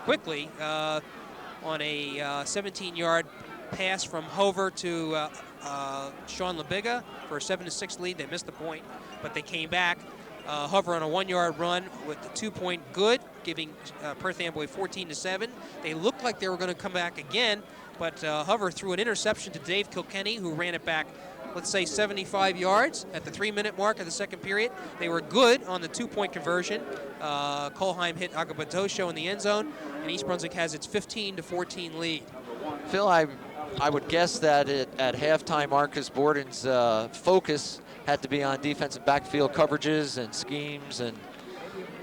Speaker 2: quickly on a 17-yard pass from Hover to Sean Labiga for a 7-6 lead. They missed the point, but they came back. Hover on a 1-yard run with the 2-point good, giving Perth Amboy 14-7. They looked like they were going to come back again, but Hover threw an interception to Dave Kilkenny, who ran it back, let's say, 75 yards at the 3-minute mark of the second period. They were good on the 2-point conversion. Colheim hit Agabadosho in the end zone, and East Brunswick has its 15-14 lead.
Speaker 1: Phil, I would guess that at halftime, Marcus Borden's focus had to be on defensive backfield coverages and schemes and.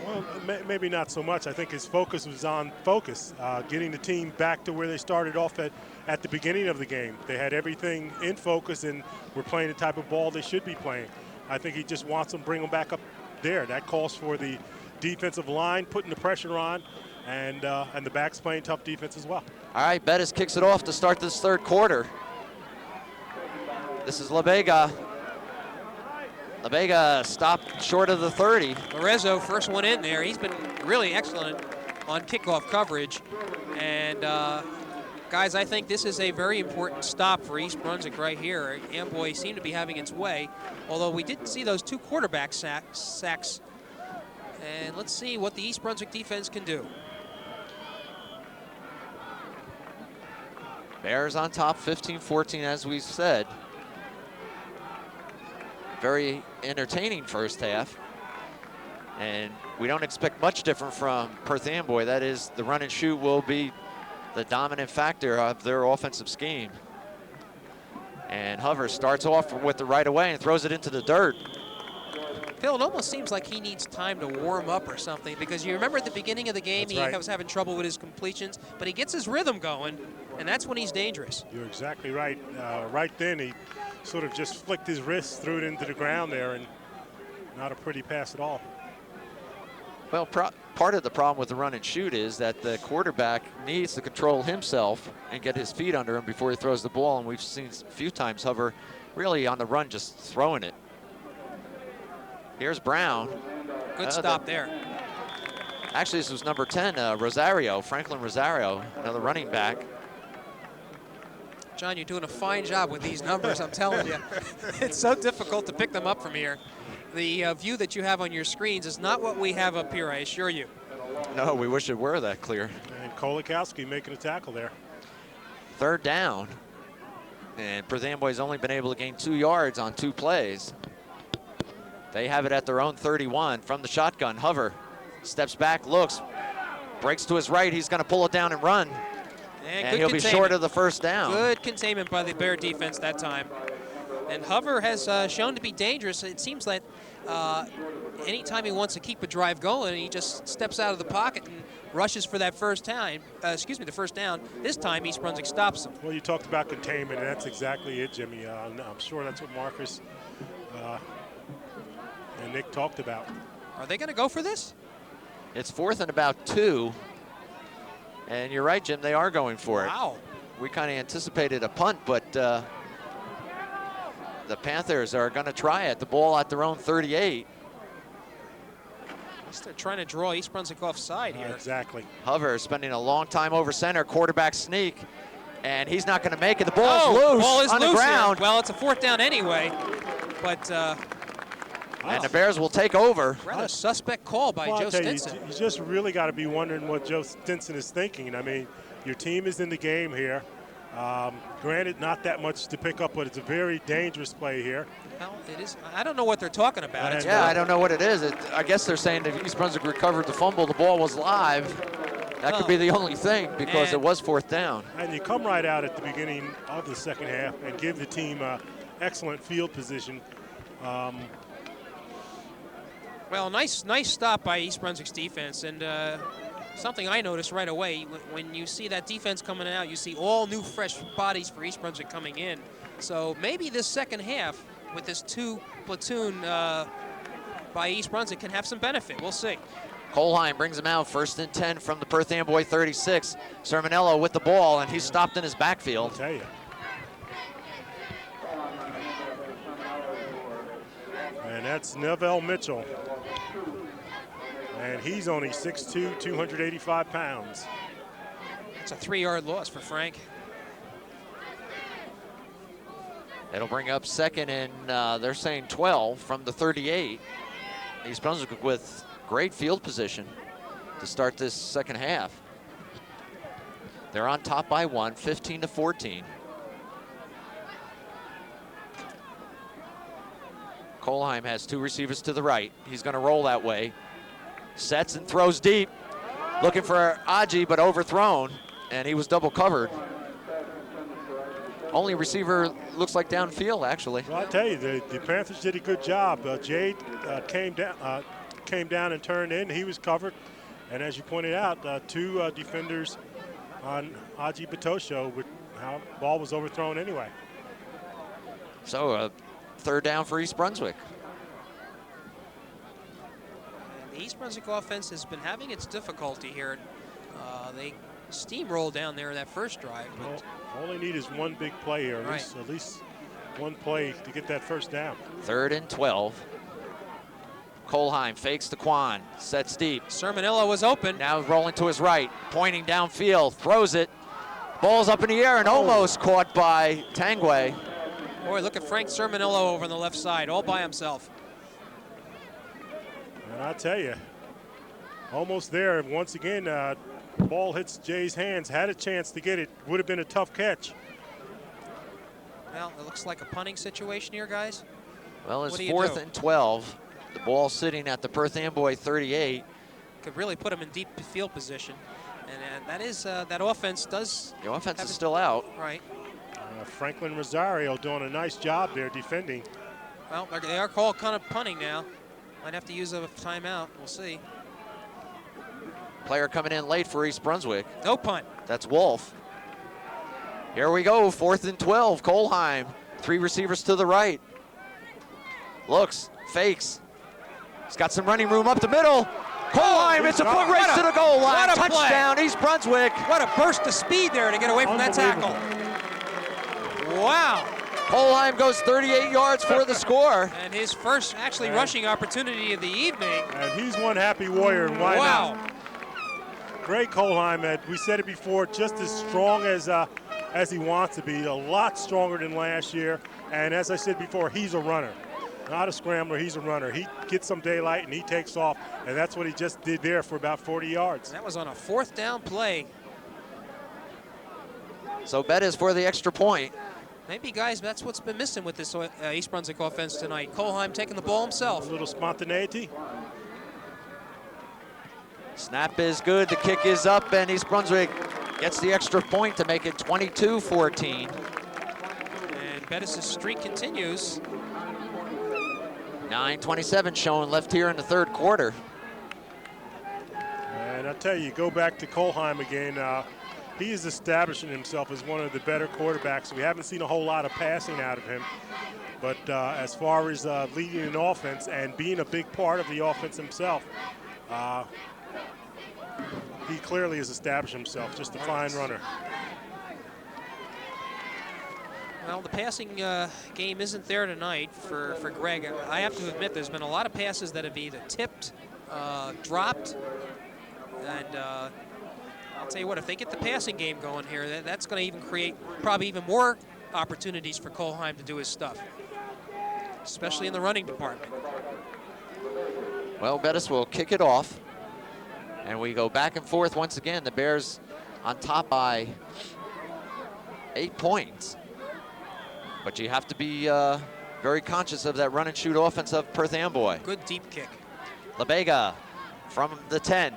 Speaker 3: Well, maybe not so much. I think his focus was on getting the team back to where they started off at the beginning of the game. They had everything in focus and were playing the type of ball they should be playing. I think he just wants them, bring them back up there. That calls for the defensive line putting the pressure on, and the backs playing tough defense as well.
Speaker 1: All right, Bettis kicks it off to start this third quarter. This is Labega. Labega stopped short of the 30.
Speaker 2: Lorenzo, first one in there. He's been really excellent on kickoff coverage. And guys, I think this is a very important stop for East Brunswick right here. Amboy seemed to be having its way, although we didn't see those 2 quarterback sacks. And let's see what the East Brunswick defense can do.
Speaker 1: Bears on top 15-14, as we said. Very entertaining first half. And we don't expect much different from Perth Amboy. That is, the run and shoot will be the dominant factor of their offensive scheme. And Hover starts off with the right away and throws it into the dirt.
Speaker 2: Phil, it almost seems like he needs time to warm up or something, because you remember at the beginning of the game, he was having trouble with his completions, but he gets his rhythm going, and that's when he's dangerous.
Speaker 3: You're exactly right. Right then, he sort of just flicked his wrist, threw it into the ground there, and not a pretty pass at all.
Speaker 1: Well, part of the problem with the run and shoot is that the quarterback needs to control himself and get his feet under him before he throws the ball, and we've seen a few times Hover really on the run just throwing it. Here's Brown.
Speaker 2: Good stop there.
Speaker 1: Actually, this was number 10, Rosario, Franklin Rosario, another running back.
Speaker 2: John, you're doing a fine job with these numbers, I'm telling you. It's so difficult to pick them up from here. The view that you have on your screens is not what we have up here, I assure you.
Speaker 1: No, we wish it were that clear.
Speaker 3: And Kolakowski making a tackle there.
Speaker 1: Third down. And Perth Amboy's only been able to gain 2 yards on 2 plays. They have it at their own 31 from the shotgun. Hover steps back, looks, breaks to his right. He's going to pull it down and run. And he'll be short of the first down.
Speaker 2: Good containment by the Bear defense that time. And Hover has shown to be dangerous. It seems like anytime he wants to keep a drive going, he just steps out of the pocket and rushes for that first down. The first down. This time, East Brunswick stops him.
Speaker 3: Well, you talked about containment, and that's exactly it, Jimmy. I'm sure that's what Marcus and Nick talked about.
Speaker 2: Are they going to go for this?
Speaker 1: It's 4th and about 2. And you're right, Jim, they are going for it.
Speaker 2: Wow.
Speaker 1: We kind of anticipated a punt, but the Panthers are going to try it. The ball at their own 38.
Speaker 2: They're trying to draw East Brunswick offside here.
Speaker 3: Exactly.
Speaker 1: Hover spending a long time over center, quarterback sneak, and he's not going to make it. The ball's loose
Speaker 2: ball is
Speaker 1: on
Speaker 2: loose
Speaker 1: the ground.
Speaker 2: Here. Well, it's a 4th down anyway, but
Speaker 1: and the Bears will take over.
Speaker 2: Rather suspect call by Joe Stinson.
Speaker 3: You just really got to be wondering what Joe Stinson is thinking. I mean, your team is in the game here. Granted, not that much to pick up, but it's a very dangerous play here.
Speaker 2: Well, it is. I don't know what they're talking about.
Speaker 1: I don't know what it is. I guess they're saying that East Brunswick recovered the fumble. The ball was live. That could be the only thing because it was 4th down.
Speaker 3: And you come right out at the beginning of the second half and give the team excellent field position.
Speaker 2: Well, nice stop by East Brunswick's defense, and something I noticed right away, when you see that defense coming out, you see all new fresh bodies for East Brunswick coming in. So maybe this second half with this 2 platoon by East Brunswick can have some benefit. We'll see.
Speaker 1: Colheim brings him out, 1st and 10 from the Perth Amboy 36. Sermonello with the ball, and he's stopped in his backfield.
Speaker 3: I'll tell you. And that's Neville Mitchell. And he's only 6'2", 285 pounds.
Speaker 2: It's a 3-yard loss for Frank.
Speaker 1: It'll bring up 2nd and they're saying 12 from the 38. East Brunswick with great field position to start this second half. They're on top by 1, 15-14. Colheim has 2 receivers to the right. He's going to roll that way. Sets and throws deep. Looking for Aji, but overthrown, and he was double covered. Only receiver looks like downfield, actually.
Speaker 3: Well, I tell you, the Panthers did a good job. Jade came down and turned in. He was covered. And as you pointed out, 2 defenders on Aji Batosho, how the ball was overthrown anyway.
Speaker 1: So 3rd down for East Brunswick.
Speaker 2: And the East Brunswick offense has been having its difficulty here. They steamrolled down there in that first drive. But
Speaker 3: all they need is one big play here, at least one play to get that 1st down.
Speaker 1: 3rd and 12. Colheim fakes the Quan, sets deep.
Speaker 2: Sermonello was open.
Speaker 1: Now rolling to his right, pointing downfield, throws it. Ball's up in the air and almost caught by Tangway.
Speaker 2: Boy, look at Frank Sermonello over on the left side, all by himself.
Speaker 3: And I tell you, almost there. Once again, the ball hits Jay's hands. Had a chance to get it. Would have been a tough catch.
Speaker 2: Well, it looks like a punting situation here, guys.
Speaker 1: Well, it's 4th and 12. The ball sitting at the Perth Amboy 38.
Speaker 2: Could really put him in deep field position. And that is, that offense does.
Speaker 1: The offense is still out.
Speaker 2: Right.
Speaker 3: Franklin Rosario doing a nice job there defending.
Speaker 2: Well, they are called kind of punting now. Might have to use a timeout. We'll see.
Speaker 1: Player coming in late for East Brunswick.
Speaker 2: No punt.
Speaker 1: That's Wolf. Here we go, 4th and 12. Colheim, 3 receivers to the right. Looks, fakes. He's got some running room up the middle. Colheim, it's a foot race to the goal line. Touchdown, East Brunswick.
Speaker 2: What a burst of speed there to get away from that tackle. Wow.
Speaker 1: Colheim goes 38 yards for the score.
Speaker 2: And his first actually rushing opportunity of the evening.
Speaker 3: And he's one happy warrior, and why not? Great Colheim, we said it before, just as strong as he wants to be, a lot stronger than last year. And as I said before, he's a runner. Not a scrambler, he's a runner. He gets some daylight and he takes off, and that's what he just did there for about 40 yards.
Speaker 2: That was on a 4th down play.
Speaker 1: So Bettis for the extra point.
Speaker 2: Maybe, guys, that's what's been missing with this East Brunswick offense tonight. Colheim taking the ball himself.
Speaker 3: A little spontaneity.
Speaker 1: Snap is good, the kick is up, and East Brunswick gets the extra point to make it 22-14.
Speaker 2: And Bettis' streak continues.
Speaker 1: 9:27 showing left here in the 3rd quarter.
Speaker 3: And I tell you, go back to Colheim again. He is establishing himself as one of the better quarterbacks. We haven't seen a whole lot of passing out of him. But as far as leading an offense and being a big part of the offense himself, he clearly has established himself, just a fine runner.
Speaker 2: Well, the passing game isn't there tonight for Greg. I have to admit there's been a lot of passes that have either tipped, dropped, and I'll tell you what, if they get the passing game going here, that's going to even create probably even more opportunities for Colheim to do his stuff, especially in the running department.
Speaker 1: Well, Bettis will kick it off, and we go back and forth once again. The Bears on top by 8 points. But you have to be very conscious of that run and shoot offense of Perth Amboy.
Speaker 2: Good deep kick.
Speaker 1: LaBega from the 10.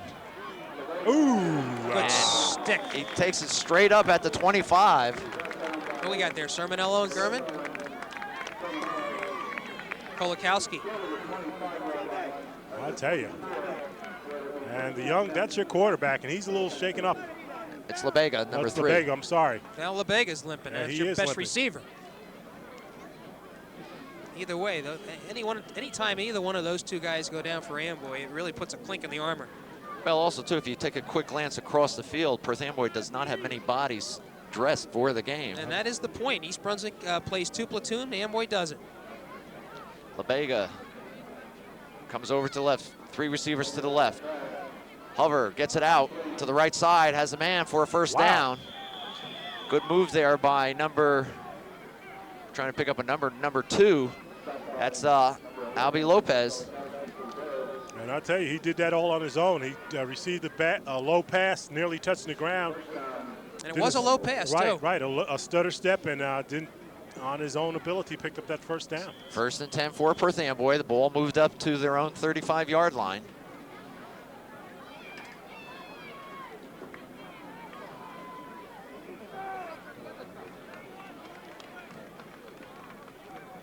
Speaker 3: Ooh.
Speaker 2: Good stick.
Speaker 1: He takes it straight up at the 25.
Speaker 2: What do we got there? Sermonello and Gurman? Kolakowski.
Speaker 3: I'll tell you. And that's your quarterback, and he's a little shaken up.
Speaker 1: It's LaBega, number
Speaker 3: That's
Speaker 1: 3.
Speaker 3: LaBega, I'm sorry.
Speaker 2: Now LeBega's limping.
Speaker 3: Yeah,
Speaker 2: That's
Speaker 3: he
Speaker 2: your
Speaker 3: is
Speaker 2: best
Speaker 3: limping.
Speaker 2: receiver. Either way, though, anytime either one of those two guys go down for Amboy, it really puts a clink in the armor.
Speaker 1: Well, also, too, if you take a quick glance across the field, Perth Amboy does not have many bodies dressed for the game.
Speaker 2: And that is the point. East Brunswick plays 2 platoon, Amboy doesn't.
Speaker 1: LaBega comes over to the left. 3 receivers to the left. Hover gets it out to the right side, has a man for a first down. Good move there by trying to pick up a number 2. That's Albie Lopez.
Speaker 3: And I'll tell you, he did that all on his own. He received a low pass, nearly touching the ground.
Speaker 2: And it was a low pass, too.
Speaker 3: Right, a stutter step, and didn't, on his own ability, picked up that first down.
Speaker 1: 1st and 10 for Perth Amboy. The ball moved up to their own 35-yard line.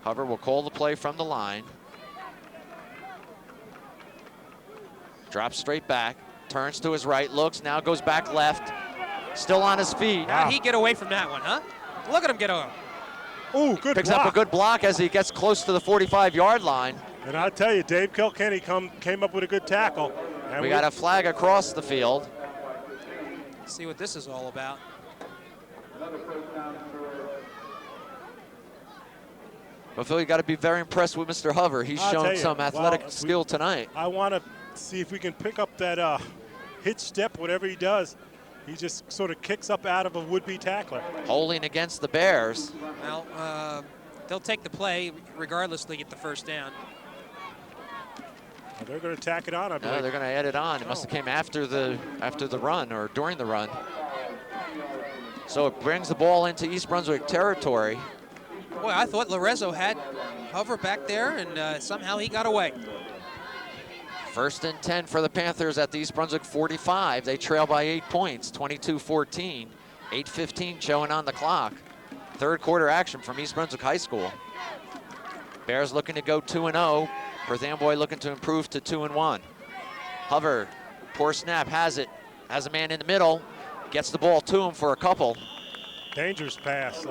Speaker 1: Hover will call the play from the line. Drops straight back, turns to his right, looks, now goes back left. Still on his feet.
Speaker 2: How did he get away from that one, huh? Look at him get away.
Speaker 3: Ooh, good
Speaker 1: Picks
Speaker 3: block.
Speaker 1: up a good block as he gets close to the 45-yard line.
Speaker 3: And I'll tell you, Dave Kilkenny came up with a good tackle. And
Speaker 1: We got a flag across the field.
Speaker 2: Let's see what this is all about.
Speaker 1: But Phil, you got to be very impressed with Mr. Hover. He's
Speaker 3: I'll tell
Speaker 1: shown
Speaker 3: you,
Speaker 1: some athletic
Speaker 3: well,
Speaker 1: skill tonight.
Speaker 3: I want to see if we can pick up that hitch step, whatever he does. He just sort of kicks up out of a would-be tackler.
Speaker 1: Holding against the Bears.
Speaker 2: Well, they'll take the play regardless they get the first down.
Speaker 3: Well, they're going to tack it on, I believe.
Speaker 1: No, they're going to add it on. It must have came after the run or during the run. So it brings the ball into East Brunswick territory.
Speaker 2: Boy, I thought Lorenzo had Hover back there, and somehow he got away.
Speaker 1: 1st and 10 for the Panthers at the East Brunswick 45. They trail by 8 points, 22-14. 8:15 showing on the clock. 3rd quarter action from East Brunswick High School. Bears looking to go 2-0. Perth Amboy looking to improve to 2-1. Hover, poor snap, has it. Has a man in the middle. Gets the ball to him for a couple.
Speaker 3: Dangerous pass.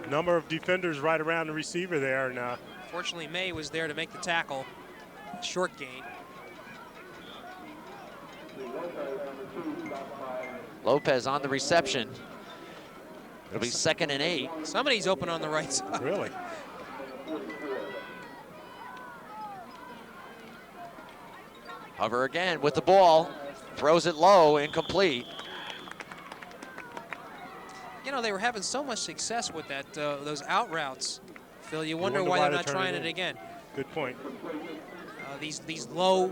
Speaker 3: Number of defenders right around the receiver there. And
Speaker 2: Fortunately, May was there to make the tackle. Short gain.
Speaker 1: Lopez on the reception. It'll be 2nd and 8.
Speaker 2: Somebody's open on the right side.
Speaker 3: really?
Speaker 1: Hover again with the ball. Throws it low, incomplete.
Speaker 2: You know, they were having so much success with that those out routes, Phil. You wonder why they're not trying it again.
Speaker 3: Good point.
Speaker 2: These low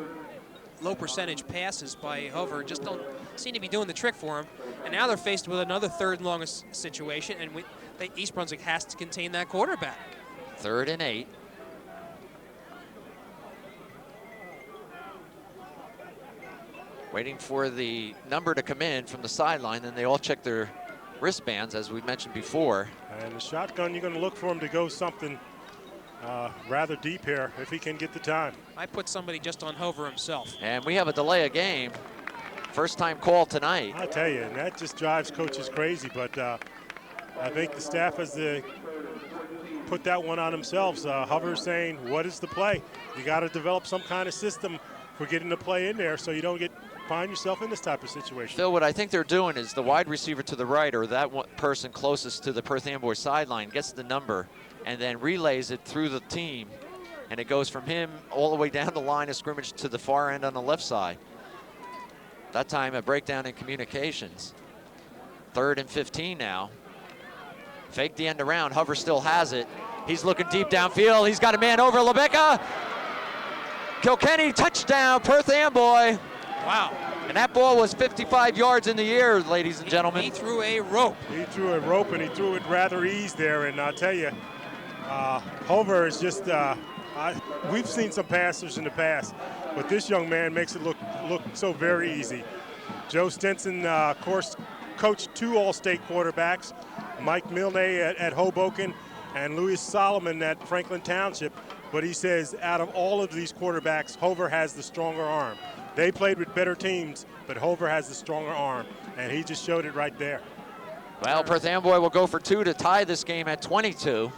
Speaker 2: percentage passes by Hover just don't seem to be doing the trick for him. And now they're faced with another 3rd and longest situation, and East Brunswick has to contain that quarterback.
Speaker 1: 3rd and 8. Waiting for the number to come in from the sideline, then they all check their wristbands, as we mentioned before.
Speaker 3: And the shotgun, you're going to look for him to go something rather deep here if he can get the time.
Speaker 2: I put somebody just on Hover himself.
Speaker 1: And we have a delay of game. First time call tonight.
Speaker 3: I'll tell you, and that just drives coaches crazy, but I think the staff has put that one on themselves. Hover's saying, what is the play? You got to develop some kind of system for getting the play in there so you don't find yourself in this type of situation.
Speaker 1: Phil, what I think they're doing is the wide receiver to the right, or that one person closest to the Perth Amboy sideline, gets the number and then relays it through the team, and it goes from him all the way down the line of scrimmage to the far end on the left side. That time a breakdown in communications. 3rd and 15 now. Fake the end around. Hover still has it. He's looking deep downfield. He's got a man over LaBecca. Kilkenny, touchdown, Perth Amboy.
Speaker 2: Wow.
Speaker 1: And that ball was 55 yards in the air, ladies and gentlemen.
Speaker 2: He threw a rope.
Speaker 3: He threw a rope, and he threw it rather easy there. And I'll tell you, Hover is just, we've seen some passers in the past, but this young man makes it look so very easy. Joe Stinson, of course, coached 2 All-State quarterbacks, Mike Milne at Hoboken and Louis Solomon at Franklin Township. But he says out of all of these quarterbacks, Hover has the stronger arm. They played with better teams, but Hover has the stronger arm, and he just showed it right there.
Speaker 1: Well, Perth Amboy will go for 2 to tie this game at 22.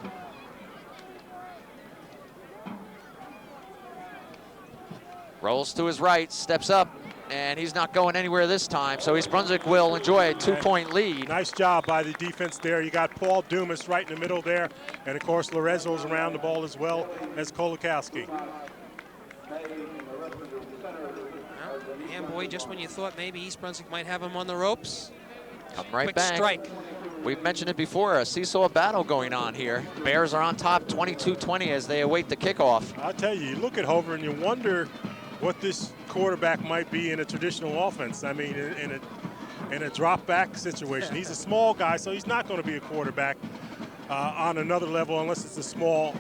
Speaker 1: Rolls to his right, steps up, and he's not going anywhere this time. So East Brunswick will enjoy a 2-point lead.
Speaker 3: Nice job by the defense there. You got Paul Dumas right in the middle there. And, of course, Lorenzo's around the ball as well as Kolakowski.
Speaker 2: Amboy, just when you thought maybe East Brunswick might have him on the ropes,
Speaker 1: Come right
Speaker 2: quick
Speaker 1: back.
Speaker 2: strike.
Speaker 1: We've mentioned it before, a seesaw battle going on here. Bears are on top 22-20 as they await the kickoff.
Speaker 3: I'll tell you, you look at Hover and you wonder what this quarterback might be in a traditional offense. I mean, in a drop back situation. He's a small guy, so he's not going to be a quarterback on another level unless it's a small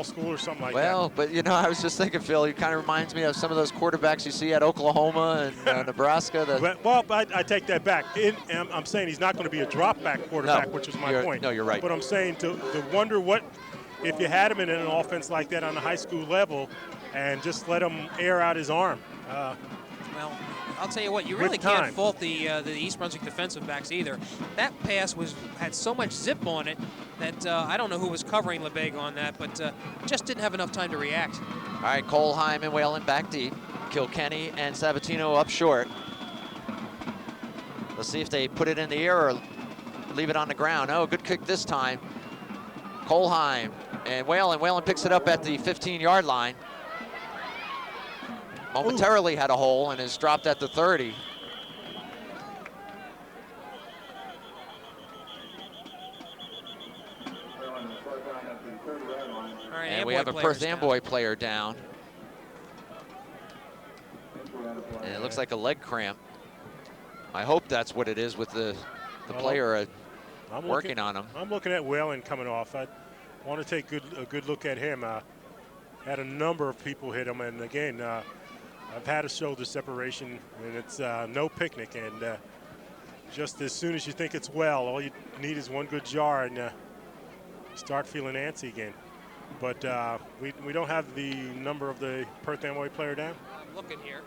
Speaker 3: school or something like that.
Speaker 1: Well, but you know, I was just thinking, Phil, he kind of reminds me of some of those quarterbacks you see at Oklahoma and Nebraska.
Speaker 3: Well, I take that back. I'm saying he's not going to be a drop back quarterback, which is my point.
Speaker 1: No, you're right.
Speaker 3: But I'm saying to wonder what if you had him in an offense like that on the high school level and just let him air out his arm.
Speaker 2: Well, I'll tell you what, you really can't fault the East Brunswick defensive backs either. That pass had so much zip on it that I don't know who was covering LeBeg on that, but just didn't have enough time to react.
Speaker 1: All right, Colheim and Whalen back deep. Kilkenny and Sabatino up short. Let's see if they put it in the air or leave it on the ground. Oh, good kick this time. Colheim and Whalen. Whalen picks it up at the 15-yard line. Momentarily had a hole and is dropped at the 30.
Speaker 2: All right,
Speaker 1: and we have a Perth Amboy player down. And it looks like a leg cramp. I hope that's what it is with the player working on him.
Speaker 3: I'm looking at Whalen coming off. I want to take a good look at him. Had a number of people hit him, and again, I've had a shoulder separation, and it's no picnic. And just as soon as you think it's well, all you need is one good jar, and start feeling antsy again. But we don't have the number of the Perth Amboy player down.
Speaker 2: I'm looking here.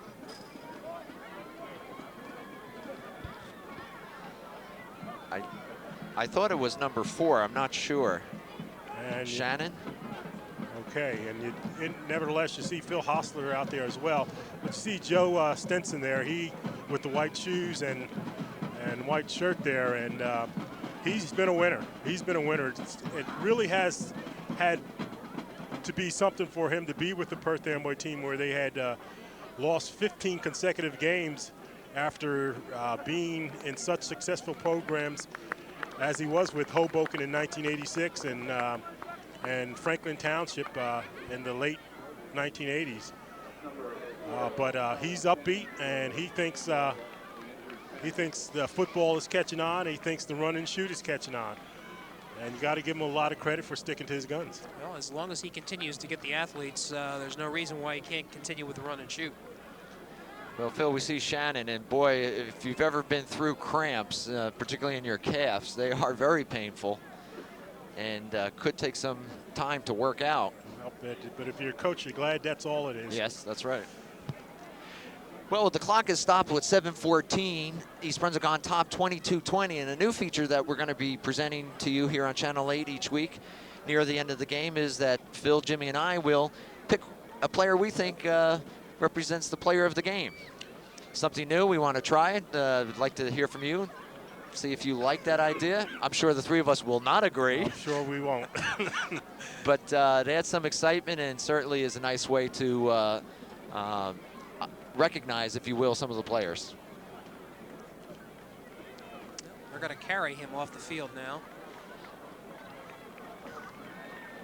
Speaker 1: I thought it was number 4. I'm not sure.
Speaker 3: And
Speaker 1: Shannon?
Speaker 3: Okay, and nevertheless, you see Phil Hostler out there as well. But you see Joe Stinson there, he with the white shoes and white shirt there, and he's been a winner. He's been a winner. It really has had to be something for him to be with the Perth Amboy team where they had lost 15 consecutive games after being in such successful programs as he was with Hoboken in 1986 and Franklin Township in the late 1980s. But he's upbeat, and he thinks the football is catching on. He thinks the run and shoot is catching on. And you got to give him a lot of credit for sticking to his guns.
Speaker 2: Well, as long as he continues to get the athletes, there's no reason why he can't continue with the run and shoot.
Speaker 1: Well, Phil, we see Shannon, and boy, if you've ever been through cramps, particularly in your calves, they are very painful and could take some time to work out.
Speaker 3: But if you're a coach, you're glad that's all it is.
Speaker 1: Yes, that's right. Well, the clock is stopped with 7:14. East Brunswick on top 22-20, and a new feature that we're going to be presenting to you here on Channel 8 each week near the end of the game is that Phil, Jimmy, and I will pick a player we think represents the player of the game. Something new, we want to try it. We'd like to hear from you, see if you like that idea. I'm sure the three of us will not agree.
Speaker 3: I'm sure we won't.
Speaker 1: But it adds some excitement and certainly is a nice way to recognize, if you will, some of the players.
Speaker 2: They're going to carry him off the field now.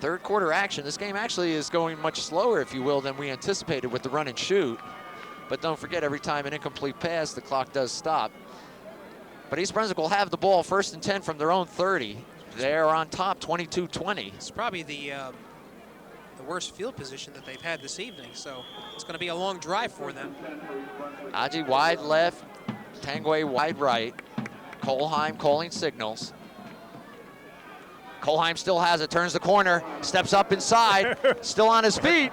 Speaker 1: Third quarter action. This game actually is going much slower, if you will, than we anticipated with the run and shoot. But don't forget, every time an incomplete pass, the clock does stop. But East Brunswick will have the ball 1st and 10 from their own 30. They're on top 22-20.
Speaker 2: It's probably the the worst field position that they've had this evening. So it's going to be a long drive for them.
Speaker 1: Aji wide left, Tangway wide right. Kolheim calling signals. Kolheim still has it, turns the corner, steps up inside, still on his feet.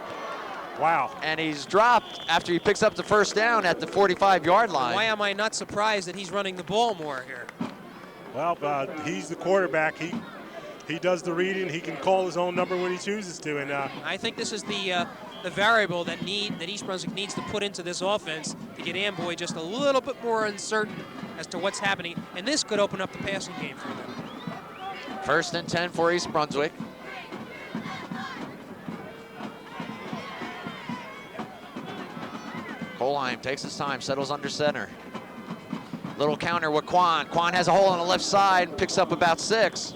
Speaker 3: Wow.
Speaker 1: And he's dropped after he picks up the first down at the 45-yard line.
Speaker 2: Why am I not surprised that he's running the ball more here?
Speaker 3: Well, he's the quarterback. He does the reading. He can call his own number when he chooses to. And
Speaker 2: I think this is the variable that East Brunswick needs to put into this offense to get Amboy just a little bit more uncertain as to what's happening. And this could open up the passing game for them.
Speaker 1: 1st and 10 for East Brunswick. Kolheim takes his time, settles under center. Little counter with Quan. Quan has a hole on the left side and picks up about 6.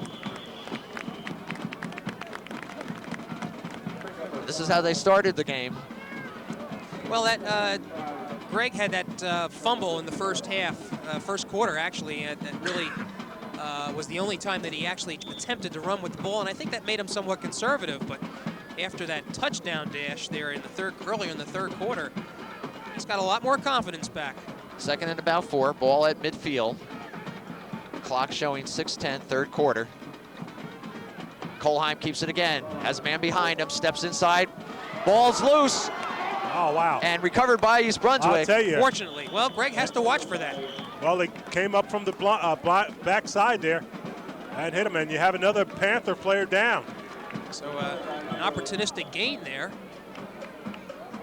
Speaker 1: This is how they started the game.
Speaker 2: Well, that Greg had that fumble in the first half, first quarter actually, that really was the only time that he actually attempted to run with the ball, and I think that made him somewhat conservative. But after that touchdown dash there in the earlier in the third quarter, he's got a lot more confidence back. 2nd
Speaker 1: and about 4, ball at midfield. Clock showing 6:10, third quarter. Kolheim keeps it again, has a man behind him, steps inside, ball's loose.
Speaker 3: Oh, wow.
Speaker 1: And recovered by East Brunswick.
Speaker 3: I'll tell you.
Speaker 2: Fortunately. Well, Greg has to watch for that.
Speaker 3: Well, they came up from the backside there and hit him, and you have another Panther player down.
Speaker 2: So an opportunistic gain there.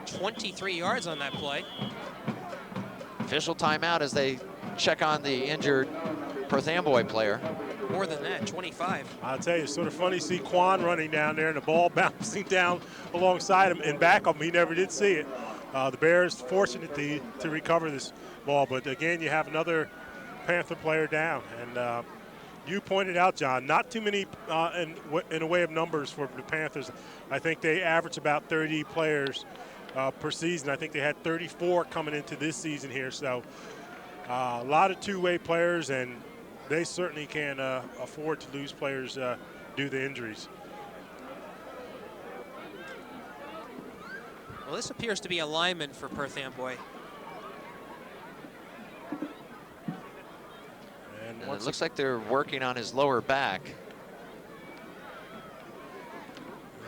Speaker 2: 23 yards on that play.
Speaker 1: Official timeout as they check on the injured Perth Amboy player.
Speaker 2: More than that, 25.
Speaker 3: I'll tell you, it's sort of funny to see Quan running down there and the ball bouncing down alongside him and back of him. He never did see it. The Bears fortunate to recover this ball, but again, you have another Panther player down. And you pointed out, John, not too many in a way of numbers for the Panthers. I think they average about 30 players per season. I think they had 34 coming into this season here. So a lot of two-way players, and they certainly can afford to lose players due to injuries.
Speaker 2: Well, this appears to be a lineman for Perth Amboy.
Speaker 1: And it looks like they're working on his lower back.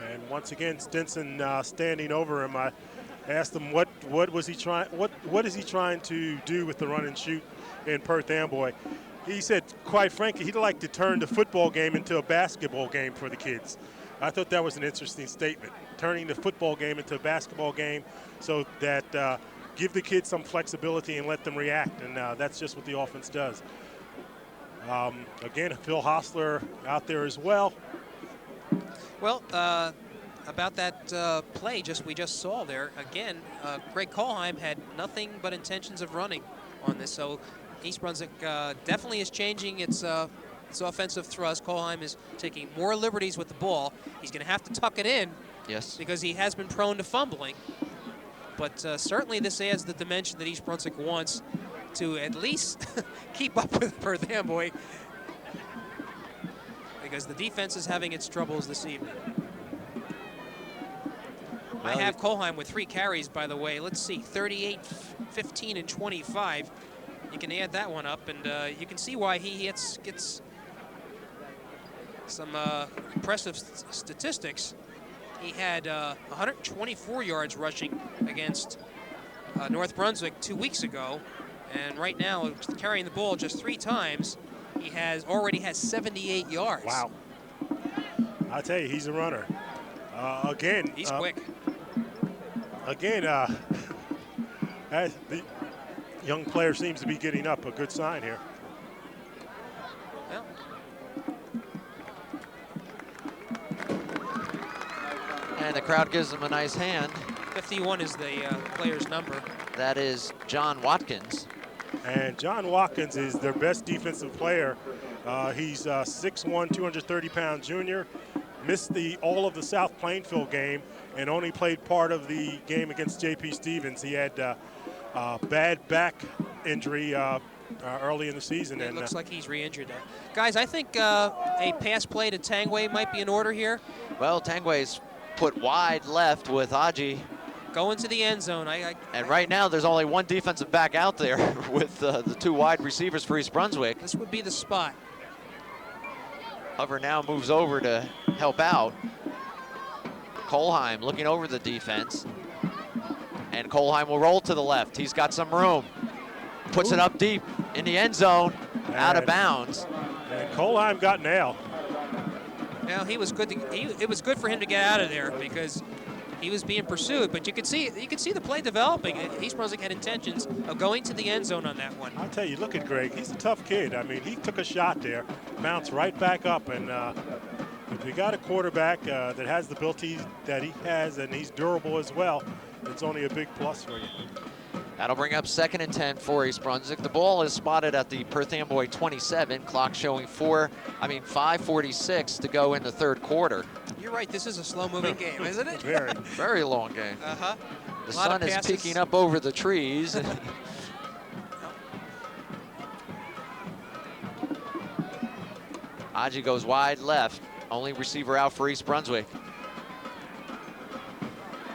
Speaker 3: And once again, Stinson standing over him. I asked him what is he trying to do with the run and shoot in Perth Amboy. He said, quite frankly, he'd like to turn the football game into a basketball game for the kids. I thought that was an interesting statement, turning the football game into a basketball game so that give the kids some flexibility and let them react, and that's just what the offense does. Again, Phil Hostler out there as well.
Speaker 2: Well, about that play we just saw there, again, Greg Kolheim had nothing but intentions of running on this, so East Brunswick definitely is changing its offensive thrust. Kolheim is taking more liberties with the ball. He's going to have to tuck it in.
Speaker 1: Yes.
Speaker 2: Because he has been prone to fumbling. But certainly this adds the dimension that East Brunswick wants to at least keep up with Perth Amboy, because the defense is having its troubles this evening. I have Kolheim with 3 carries, by the way. Let's see, 38, 15, and 25. You can add that one up, and you can see why he gets some impressive statistics. He had 124 yards rushing against North Brunswick 2 weeks ago, and right now, carrying the ball just 3 times, he already has 78 yards.
Speaker 3: Wow. I tell you, he's a runner. Again,
Speaker 2: he's quick.
Speaker 3: Again, the young player seems to be getting up. A good sign here.
Speaker 2: Well.
Speaker 1: And the crowd gives him a nice hand.
Speaker 3: 51 is the player's number.
Speaker 1: That is John Watkins.
Speaker 3: And John Watkins is their best defensive player. He's 6'1", 230-pound junior. Missed all of the South Plainfield game and only played part of the game against J.P. Stevens. He had bad back injury early in the season.
Speaker 2: It looks like he's re-injured there. Guys, I think a pass play to Tangway might be in order here.
Speaker 1: Well, Tangway's put wide left with Aji.
Speaker 2: Going to the end zone.
Speaker 1: And right now, there's only one defensive back out there with the 2 wide receivers for East Brunswick.
Speaker 2: This would be the spot.
Speaker 1: Hover now moves over to help out. Kohlheim looking over the defense. And Kohlheim will roll to the left. He's got some room. Puts it up deep in the end zone, out of bounds.
Speaker 3: And Kohlheim got nailed.
Speaker 2: Now he was good. It was good for him to get out of there because he was being pursued. But you could see the play developing. East Brunswick had intentions of going to the end zone on that one.
Speaker 3: I'll tell you, look at Greg. He's a tough kid. I mean, he took a shot there, bounced right back up, and if you got a quarterback that has the ability that he has, and he's durable as well, it's only a big plus for you.
Speaker 1: That'll bring up 2nd and 10 for East Brunswick. The ball is spotted at the Perth Amboy 27. Clock showing 5:46 to go in the 3rd quarter.
Speaker 2: You're right. This is a slow-moving game, isn't it?
Speaker 3: Very.
Speaker 1: Very long game.
Speaker 2: Uh-huh.
Speaker 1: The sun is peeking up over the trees. Aji goes wide left. Only receiver out for East Brunswick.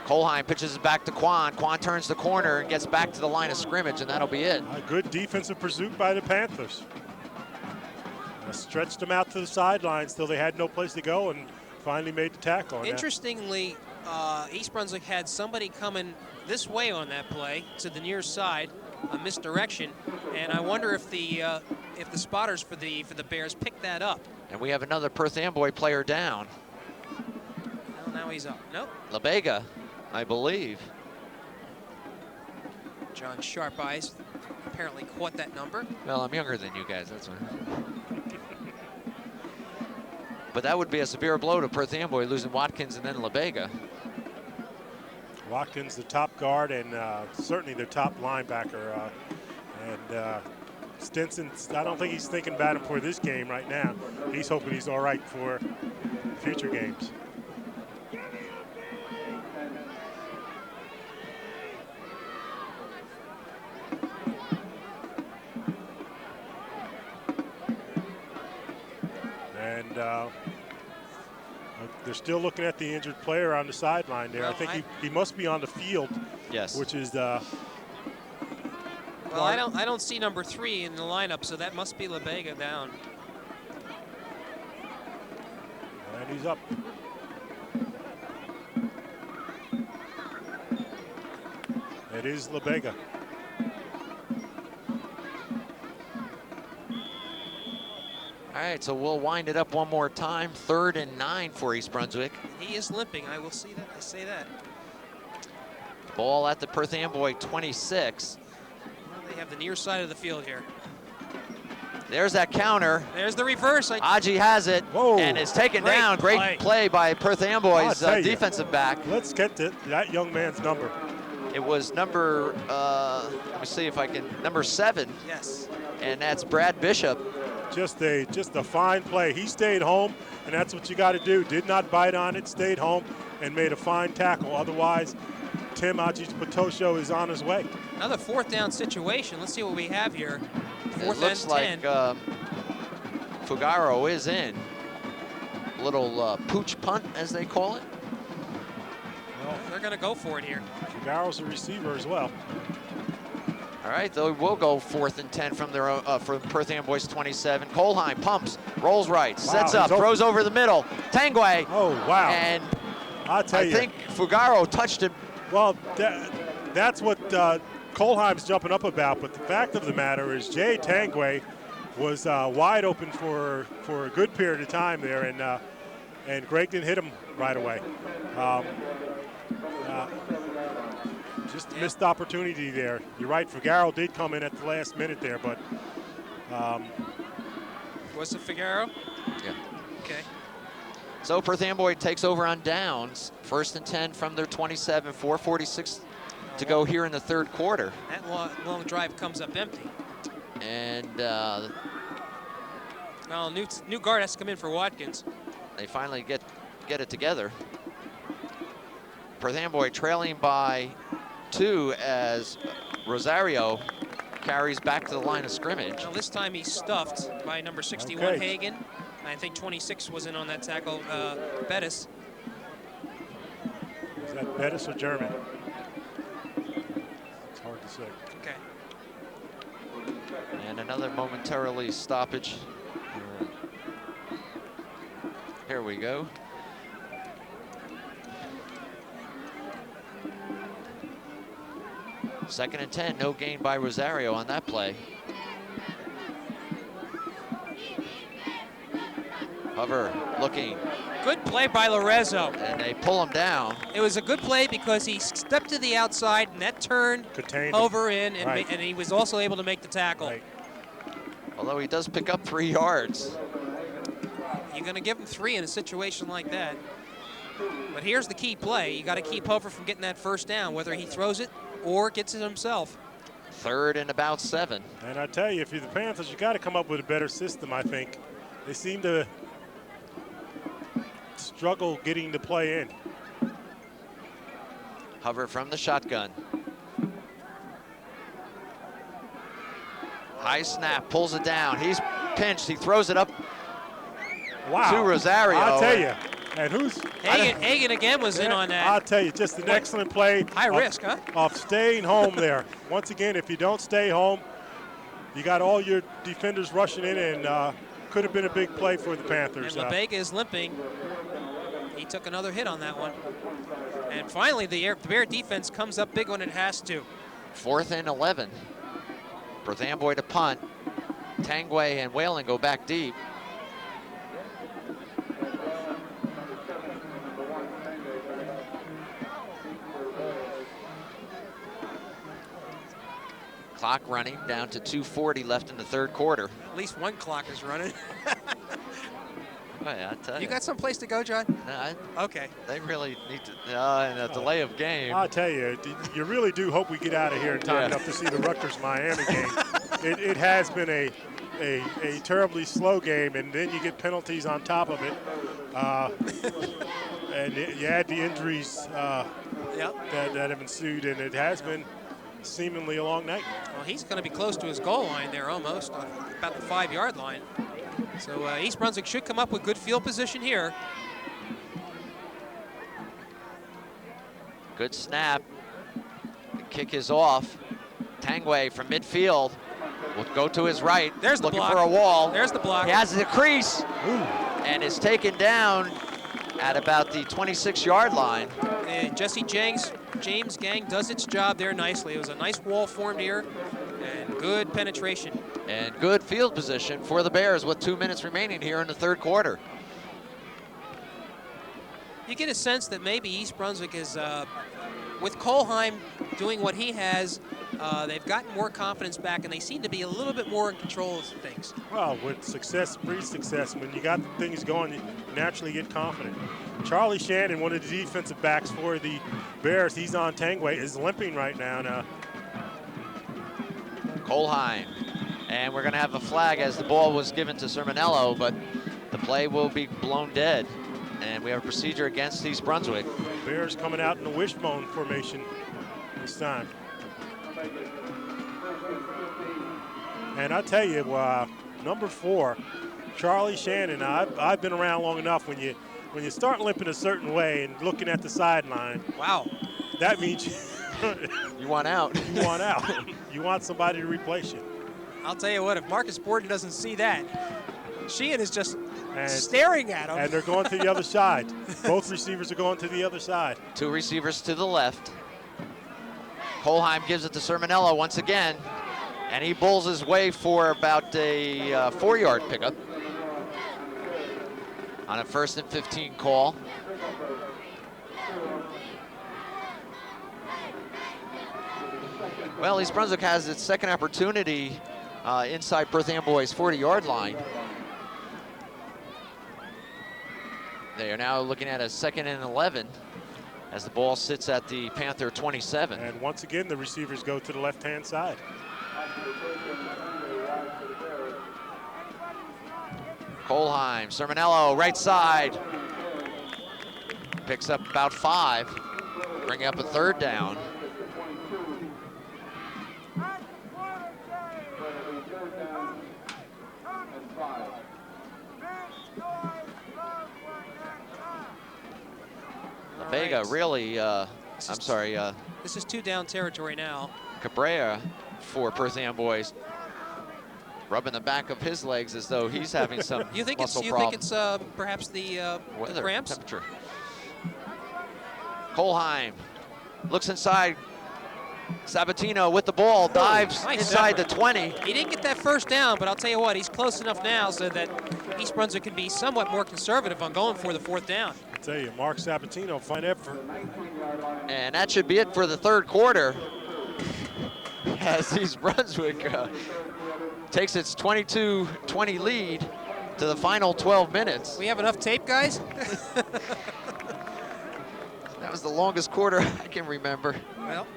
Speaker 1: Kohlheim pitches it back to Quan. Quan turns the corner and gets back to the line of scrimmage, and that'll be it.
Speaker 3: A good defensive pursuit by the Panthers. Stretched them out to the sidelines till they had no place to go and finally made the tackle.
Speaker 2: Interestingly, East Brunswick had somebody coming this way on that play to the near side, a misdirection, and I wonder if the spotters for the Bears picked that up.
Speaker 1: And we have another Perth Amboy player down.
Speaker 2: Well, now he's up. Nope.
Speaker 1: LaBega, I believe.
Speaker 2: John Sharp Eyes apparently caught that number.
Speaker 1: Well, I'm younger than you guys, that's why. But that would be a severe blow to Perth Amboy, losing Watkins and then LaBega.
Speaker 3: Watkins, the top guard, and certainly the top linebacker. Stinson, I don't think he's thinking about him for this game right now. He's hoping he's all right for future games. And they're still looking at the injured player on the sideline there.
Speaker 2: Well,
Speaker 3: I think he must be on the field.
Speaker 1: Yes.
Speaker 3: Which is
Speaker 2: well, I don't see number 3 in the lineup, so that must be LaBega down.
Speaker 3: And he's up. It is LaBega.
Speaker 1: All right, so we'll wind it up one more time. 3rd and 9 for East Brunswick.
Speaker 2: He is limping. I will see that. I say that.
Speaker 1: Ball at the Perth Amboy 26.
Speaker 2: Well, they have the near side of the field here.
Speaker 1: There's that counter.
Speaker 2: There's the reverse.
Speaker 1: Aji has it.
Speaker 3: Whoa.
Speaker 1: And it's taken down. Great play by Perth Amboy's defensive back.
Speaker 3: Let's get to that young man's number.
Speaker 1: It was number, let me see if I can, number 7.
Speaker 2: Yes.
Speaker 1: And that's Brad Bishop.
Speaker 3: Just a fine play. He stayed home, and that's what you got to do. Did not bite on it, stayed home, and made a fine tackle. Otherwise, Tim Aji-Patosho is on his way.
Speaker 2: Another 4th down situation. Let's see what we have here. 4th
Speaker 1: It looks
Speaker 2: and 10.
Speaker 1: like Fugaro is in. Little pooch punt, as they call it.
Speaker 2: Well, they're going to go for it here.
Speaker 3: Fugaro's a receiver as well.
Speaker 1: All right, they will go 4th and 10 from their from Perth Amboy's 27. Kohlheim pumps, rolls right, sets up, throws over the middle. Tangway.
Speaker 3: Oh, wow.
Speaker 1: And
Speaker 3: I
Speaker 1: think Fugaro touched it.
Speaker 3: Well, that's what Kohlheim's jumping up about. But the fact of the matter is Jay Tangway was wide open for a good period of time there, and Greg didn't hit him right away. Just missed opportunity there. You're right, Fugaro did come in at the last minute there, but...
Speaker 2: Was it Fugaro?
Speaker 1: Yeah.
Speaker 2: Okay.
Speaker 1: So Perth Amboy takes over on downs. 1st and 10 from their 27, 4:46 to go here in the 3rd quarter.
Speaker 2: That long drive comes up empty.
Speaker 1: And
Speaker 2: well, new guard has to come in for Watkins.
Speaker 1: they finally get it together. Perth Amboy trailing by 2 as Rosario carries back to the line of scrimmage.
Speaker 2: Well, this time he's stuffed by number 61, Hagen. I think 26 was in on that tackle, Bettis.
Speaker 3: Is that Bettis or German? It's hard to say.
Speaker 2: Okay.
Speaker 1: And another momentarily stoppage. Here we go. Second and 10, no gain by Rosario on that play. Hover looking.
Speaker 2: Good play by Lorenzo.
Speaker 1: And they pull him down.
Speaker 2: It was a good play because he stepped to the outside and that turned
Speaker 3: Contained
Speaker 2: over in, and,
Speaker 3: right.
Speaker 2: and he was also able to make the tackle.
Speaker 3: Right.
Speaker 1: Although he does pick up 3 yards.
Speaker 2: You're going to give him 3 in a situation like that. But here's the key play. You got to keep Hover from getting that first down, whether he throws it or gets it himself.
Speaker 1: 3rd and about 7.
Speaker 3: And I tell you, if you're the Panthers, you got to come up with a better system, I think. They seem to struggle getting the play in.
Speaker 1: Hover from the shotgun. High snap, pulls it down. He's pinched, he throws it up
Speaker 3: Wow.
Speaker 1: to Rosario.
Speaker 3: I'll tell you. And who's?
Speaker 2: Hagan again was in on that.
Speaker 3: I'll tell you, just an excellent play.
Speaker 2: High risk, huh?
Speaker 3: Of staying home there. Once again, if you don't stay home, you got all your defenders rushing in, and could have been a big play for the Panthers.
Speaker 2: And LeBega is limping. He took another hit on that one. And finally, the Bear defense comes up big when it has to.
Speaker 1: 4th and 11. Perth Amboy to punt. Tangway and Whalen go back deep. Clock running down to 2:40 left in the 3rd quarter.
Speaker 2: At least one clock is running.
Speaker 1: Oh, yeah, I tell you.
Speaker 2: You got some place to go, John?
Speaker 1: No,
Speaker 2: Okay.
Speaker 1: they really need to. And a delay of game.
Speaker 3: I'll tell you, you really do hope we get out of here in time enough to see the Rutgers-Miami game. It has been a terribly slow game, and then you get penalties on top of it. And you add the injuries that have ensued, and it has been seemingly a long night.
Speaker 2: Well, he's going to be close to his goal line there almost, about the 5-yard line. So East Brunswick should come up with good field position here.
Speaker 1: Good snap. The kick is off. Tangway from midfield will go to his right.
Speaker 2: There's the
Speaker 1: looking
Speaker 2: block.
Speaker 1: for a wall.
Speaker 2: There's the block.
Speaker 1: He has the crease.
Speaker 3: Ooh.
Speaker 1: And is taken down at about the 26-yard line.
Speaker 2: And Jesse James Gang does its job there nicely. It was a nice wall formed here and good penetration.
Speaker 1: And good field position for the Bears with 2 minutes remaining here in the 3rd quarter.
Speaker 2: You get a sense that maybe East Brunswick is, with Kohlheim doing what he has, they've gotten more confidence back, and they seem to be a little bit more in control of things.
Speaker 3: Well, with success breeds success. When you got things going, you naturally get confident. Charlie Shannon, one of the defensive backs for the Bears, he's on Tangway, is limping right now.
Speaker 1: Kohlheim. And we're going to have a flag as the ball was given to Sermonello, but the play will be blown dead. And we have a procedure against East Brunswick.
Speaker 3: Bears coming out in the wishbone formation this time. And I tell you, number 4, Charlie Shannon. I've been around long enough. When you start limping a certain way and looking at the sideline,
Speaker 2: wow,
Speaker 3: that means
Speaker 1: you want out.
Speaker 3: You want out. You want somebody to replace you.
Speaker 2: I'll tell you what, if Marcus Borden doesn't see that, Sheehan is just staring at him.
Speaker 3: And they're going to the other side. Both receivers are going to the other side.
Speaker 1: 2 receivers to the left. Kohlheim gives it to Sermonello once again, and he bowls his way for about a 4-yard pickup on a 1st and 15 call. Well, East Brunswick has its second opportunity inside Perth Amboy's 40-yard line. They are now looking at a 2nd and 11 as the ball sits at the Panther 27.
Speaker 3: And once again, the receivers go to the left-hand side.
Speaker 1: Kohlheim, Sermonello, right side. Picks up about 5, bringing up a 3rd down. Vega
Speaker 2: right.
Speaker 1: really,
Speaker 2: This is 2 down territory now.
Speaker 1: Cabrera for Perth Amboy, rubbing the back of his legs as though he's having some
Speaker 2: You think
Speaker 1: muscle
Speaker 2: it's perhaps the
Speaker 1: weather,
Speaker 2: cramps?
Speaker 1: temperature. Kolheim looks inside. Sabatino with the ball, dives
Speaker 2: Nice
Speaker 1: inside
Speaker 2: effort.
Speaker 1: the 20.
Speaker 2: He didn't get that first down, but I'll tell you what, he's close enough now so that East Brunswick can be somewhat more conservative on going for the 4th down.
Speaker 3: I tell you, Mark Sabatino, fine effort.
Speaker 1: And that should be it for the 3rd quarter. As East Brunswick takes its 22-20 lead to the final 12 minutes.
Speaker 2: We have enough tape, guys?
Speaker 1: That was the longest quarter I can remember.
Speaker 2: Well,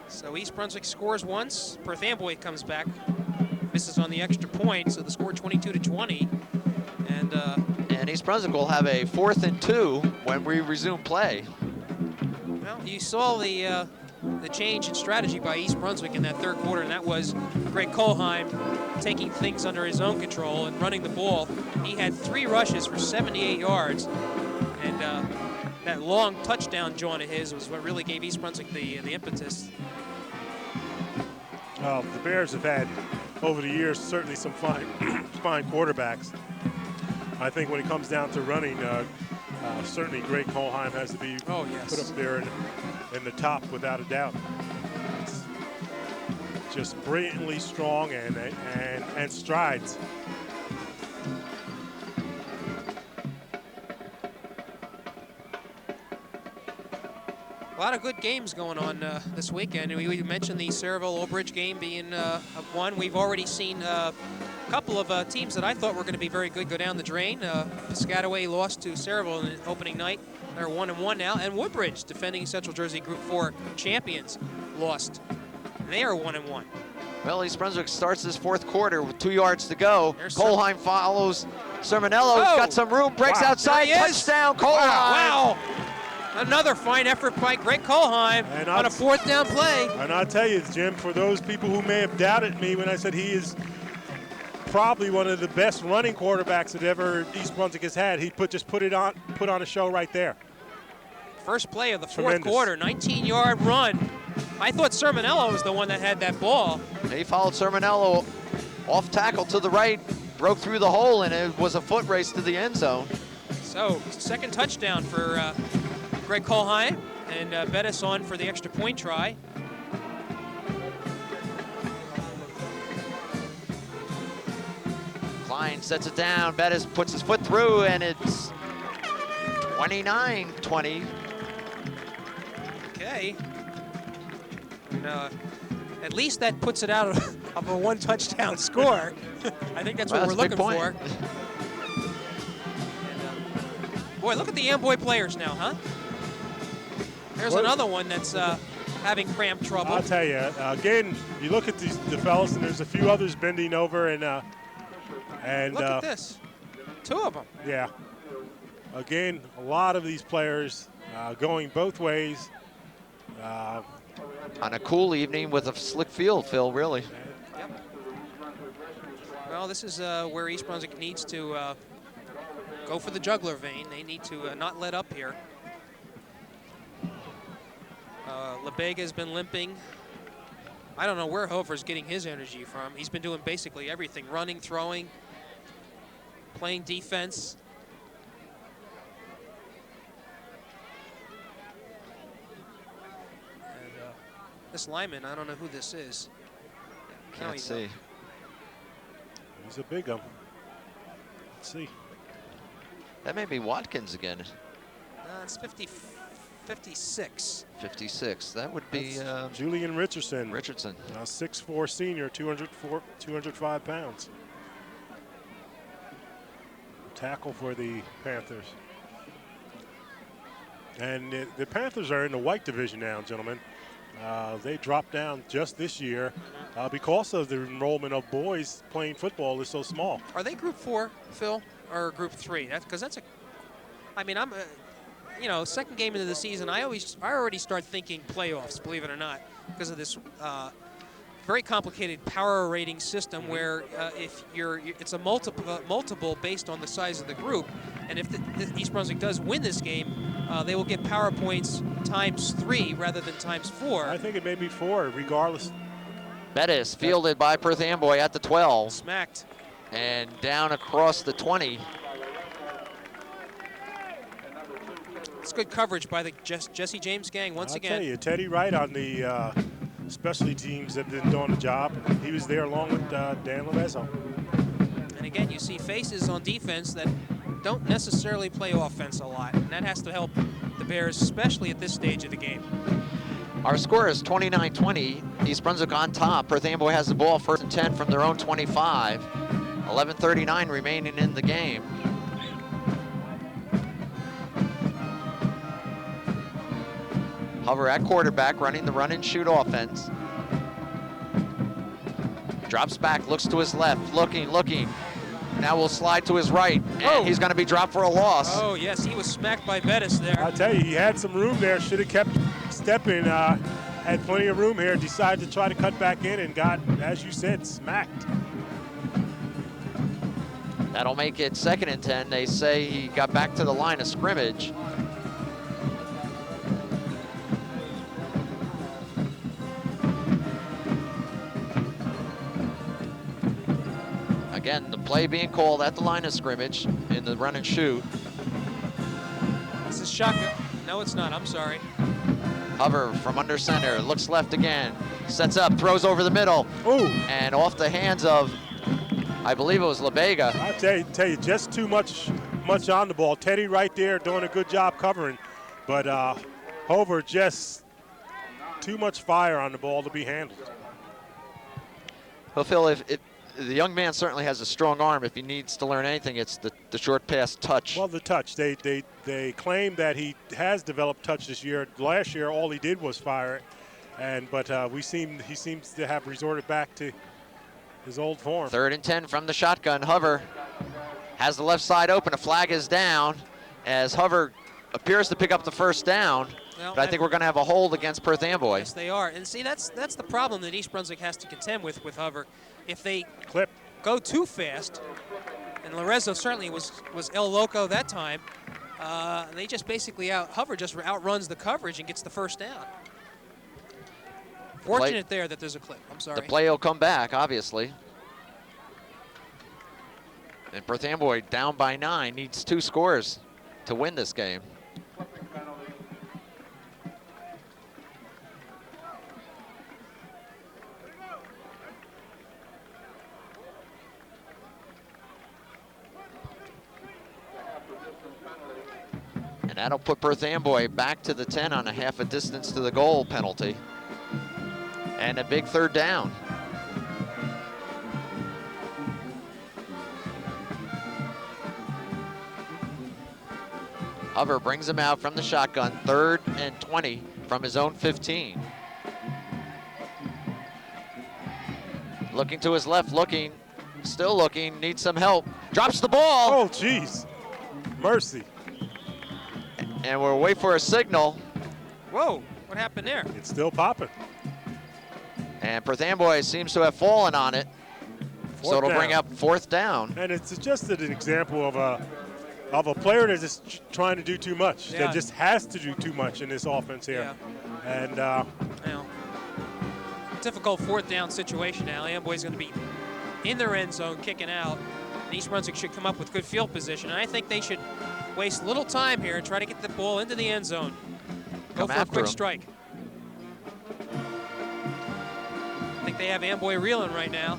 Speaker 2: so East Brunswick scores once. Perth Amboy comes back, misses on the extra point, so the score 22-20.
Speaker 1: And East Brunswick will have a 4th and 2 when we resume play.
Speaker 2: Well, you saw the change in strategy by East Brunswick in that 3rd quarter, and that was Greg Kolheim taking things under his own control and running the ball. He had 3 rushes for 78 yards, and that long touchdown jaunt of his was what really gave East Brunswick the impetus.
Speaker 3: Well, the Bears have had, over the years, certainly some fine quarterbacks. I think when it comes down to running, certainly Greg Kolheim has to be put up there in the top without a doubt. It's just brilliantly strong and strides.
Speaker 2: A lot of good games going on this weekend. We mentioned the Saraville-Old Bridge game being one. We've already seen a couple of teams that I thought were going to be very good go down the drain. Piscataway lost to Saraville in the opening night. They're 1-1 now. And Woodbridge, defending Central Jersey Group 4 champions, lost. They are 1-1.
Speaker 1: Well, East Brunswick starts this 4th quarter with 2 yards to go.
Speaker 2: There's
Speaker 1: Kolheim follows. Sermonello got some room, breaks outside, touchdown, Kolheim.
Speaker 2: Wow. Another fine effort by Greg Kolheim on a 4th down play.
Speaker 3: And I'll tell you, Jim, for those people who may have doubted me when I said he is probably one of the best running quarterbacks that ever East Brunswick has had, he put on a show right there.
Speaker 2: First play of the 4th quarter, 19-yard run. I thought Sermonello was the one that had that ball.
Speaker 1: He followed Sermonello off tackle to the right, broke through the hole, and it was a foot race to the end zone.
Speaker 2: So, 2nd touchdown for Greg Kolheim, and Bettis on for the extra point try.
Speaker 1: Klein sets it down, Bettis puts his foot through, and it's 29-20.
Speaker 2: Okay. And, at least that puts it out of a 1 touchdown score. I think that's what we're looking for. And, boy, look at the Amboy players now, huh? There's another one that's having cramp trouble.
Speaker 3: I'll tell you, again, you look at the fellas, and there's a few others bending over, and
Speaker 2: look at this, 2 of them.
Speaker 3: Yeah. Again, a lot of these players going both ways.
Speaker 1: On a cool evening with a slick field, Phil, really.
Speaker 2: Yep. Well, this is where East Brunswick needs to go for the jugular vein. They need to not let up here. LeBega has been limping. I don't know where Hofer's getting his energy from. He's been doing basically everything, running, throwing, playing defense. And this lineman, I don't know who this is.
Speaker 1: Can't see.
Speaker 3: He's a big one. Let's see.
Speaker 1: That may be Watkins again.
Speaker 2: It's 56.
Speaker 1: 56. That would be
Speaker 3: Julian Richardson.
Speaker 1: 6'4"
Speaker 3: senior, 205 pounds. Tackle for the Panthers. And the Panthers are in the white division now, gentlemen. They dropped down just this year because of the enrollment of boys playing football is so small.
Speaker 2: Are they Group 4, Phil, or Group 3? Because that's a. I mean, I'm. You know, 2nd game into the season, I already start thinking playoffs, believe it or not, because of this very complicated power rating system where if it's a multiple based on the size of the group, and if East Brunswick does win this game, they will get power points ×3 rather than ×4.
Speaker 3: I think it may be 4, regardless.
Speaker 1: Bettis fielded by Perth Amboy at the 12.
Speaker 2: Smacked.
Speaker 1: And down across the 20.
Speaker 2: It's good coverage by the Jesse James gang once again.
Speaker 3: I'll tell you, Teddy Wright on the specialty teams have been doing the job. He was there along with Dan Lovezzo.
Speaker 2: And again, you see faces on defense that don't necessarily play offense a lot, and that has to help the Bears, especially at this stage of the game.
Speaker 1: Our score is 29-20. East Brunswick on top. Perth Amboy has the ball, 1st and 10 from their own 25. 11:39 remaining in the game. Hover at quarterback, running the run and shoot offense. Drops back, looks to his left, looking. Now will slide to his right, and he's going to be dropped for a loss.
Speaker 2: Oh, yes, he was smacked by Bettis there.
Speaker 3: I'll tell you, he had some room there, should have kept stepping, had plenty of room here, decided to try to cut back in and got, as you said, smacked.
Speaker 1: That'll make it 2nd and 10. They say he got back to the line of scrimmage. Again, the play being called at the line of scrimmage in the run and shoot.
Speaker 2: This is shotgun. No, it's not. I'm sorry.
Speaker 1: Hover from under center, looks left again, sets up, throws over the middle.
Speaker 3: Ooh.
Speaker 1: And off the hands of, I believe it was LaBega.
Speaker 3: I'll tell you, just too much on the ball. Teddy right there doing a good job covering, but Hover just too much fire on the ball to be handled.
Speaker 1: Well, Phil, if the young man certainly has a strong arm. If he needs to learn anything, it's the short pass touch.
Speaker 3: Well, the touch. They claim that he has developed touch this year. Last year, all he did was fire it, but he seems to have resorted back to his old form.
Speaker 1: 3rd and 10 from the shotgun. Hover has the left side open. A flag is down as Hover appears to pick up the 1st down.
Speaker 2: Well,
Speaker 1: but I think we're going to have a hold against Perth Amboy.
Speaker 2: Yes, they are. And see, that's the problem that East Brunswick has to contend with Hover. If they go too fast, and Lorenzo certainly was El Loco that time, they just basically Hover just outruns the coverage and gets the 1st down. Fortunate there that there's a clip. I'm sorry.
Speaker 1: The play will come back, obviously. And Perth Amboy down by 9, needs 2 scores to win this game. And that'll put Perth Amboy back to the 10 on a half a distance to the goal penalty. And a big 3rd down. Hover brings him out from the shotgun, 3rd and 20 from his own 15. Looking to his left, still looking, needs some help. Drops the ball.
Speaker 3: Oh, jeez. Mercy.
Speaker 1: And we'll wait for a signal.
Speaker 2: Whoa, what happened there?
Speaker 3: It's still popping.
Speaker 1: And Perth Amboy seems to have fallen on it. So it'll bring up 4th down.
Speaker 3: And it's just an example of a player that's just trying to do too much.
Speaker 2: Yeah.
Speaker 3: That just has to do too much in this offense here.
Speaker 2: Yeah.
Speaker 3: And
Speaker 2: now, difficult 4th down situation now. Amboy's going to be in their end zone, kicking out. And East Brunswick should come up with good field position. And I think they should waste little time here and try to get the ball into the end zone. Go for a quick strike. I think they have Amboy reeling right now.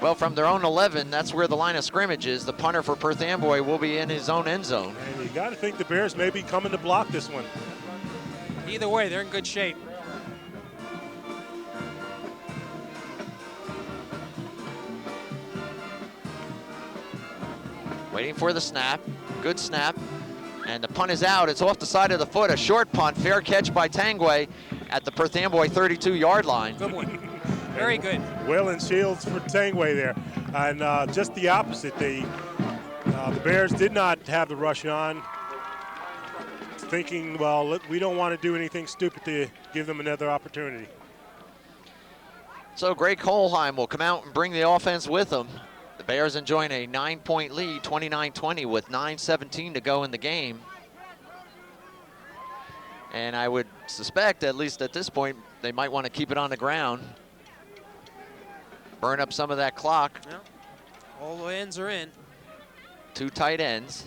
Speaker 1: Well, from their own 11, that's where the line of scrimmage is. The punter for Perth Amboy will be in his own end zone.
Speaker 3: And you got to think the Bears may be coming to block this one.
Speaker 2: Either way, they're in good shape.
Speaker 1: Waiting for the snap. Good snap. And the punt is out. It's off the side of the foot. A short punt. Fair catch by Tangway at the Perth Amboy 32-yard line.
Speaker 2: Good one. Very good.
Speaker 3: Well in shields for Tangway there. And just the opposite. The Bears did not have the rush on. Thinking, well, we don't want to do anything stupid to give them another opportunity.
Speaker 1: So Greg Kohlheim will come out and bring the offense with him. The Bears enjoying a 9-point lead, 29-20 with 9:17 to go in the game. And I would suspect, at least at this point, they might want to keep it on the ground. Burn up some of that clock.
Speaker 2: Yeah. All the ends are in.
Speaker 1: 2 tight ends.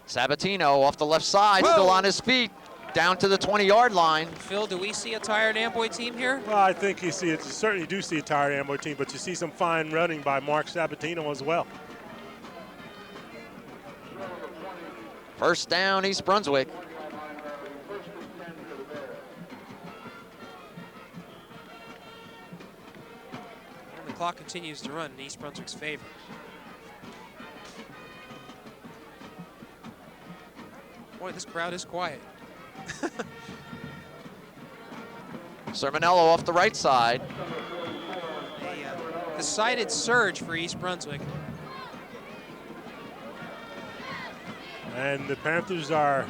Speaker 1: Sabatino off the left side,
Speaker 2: Whoa.
Speaker 1: still on his feet, down to the 20-yard line.
Speaker 2: Phil, do we see a tired Amboy team here?
Speaker 3: Well, I think you see it. You certainly do see a tired Amboy team, but you see some fine running by Mark Sabatino as well.
Speaker 1: First down, East Brunswick.
Speaker 2: And the clock continues to run in East Brunswick's favor. Boy, this crowd is quiet.
Speaker 1: Sermonello off the right side.
Speaker 2: A decided surge for East Brunswick.
Speaker 3: And the Panthers are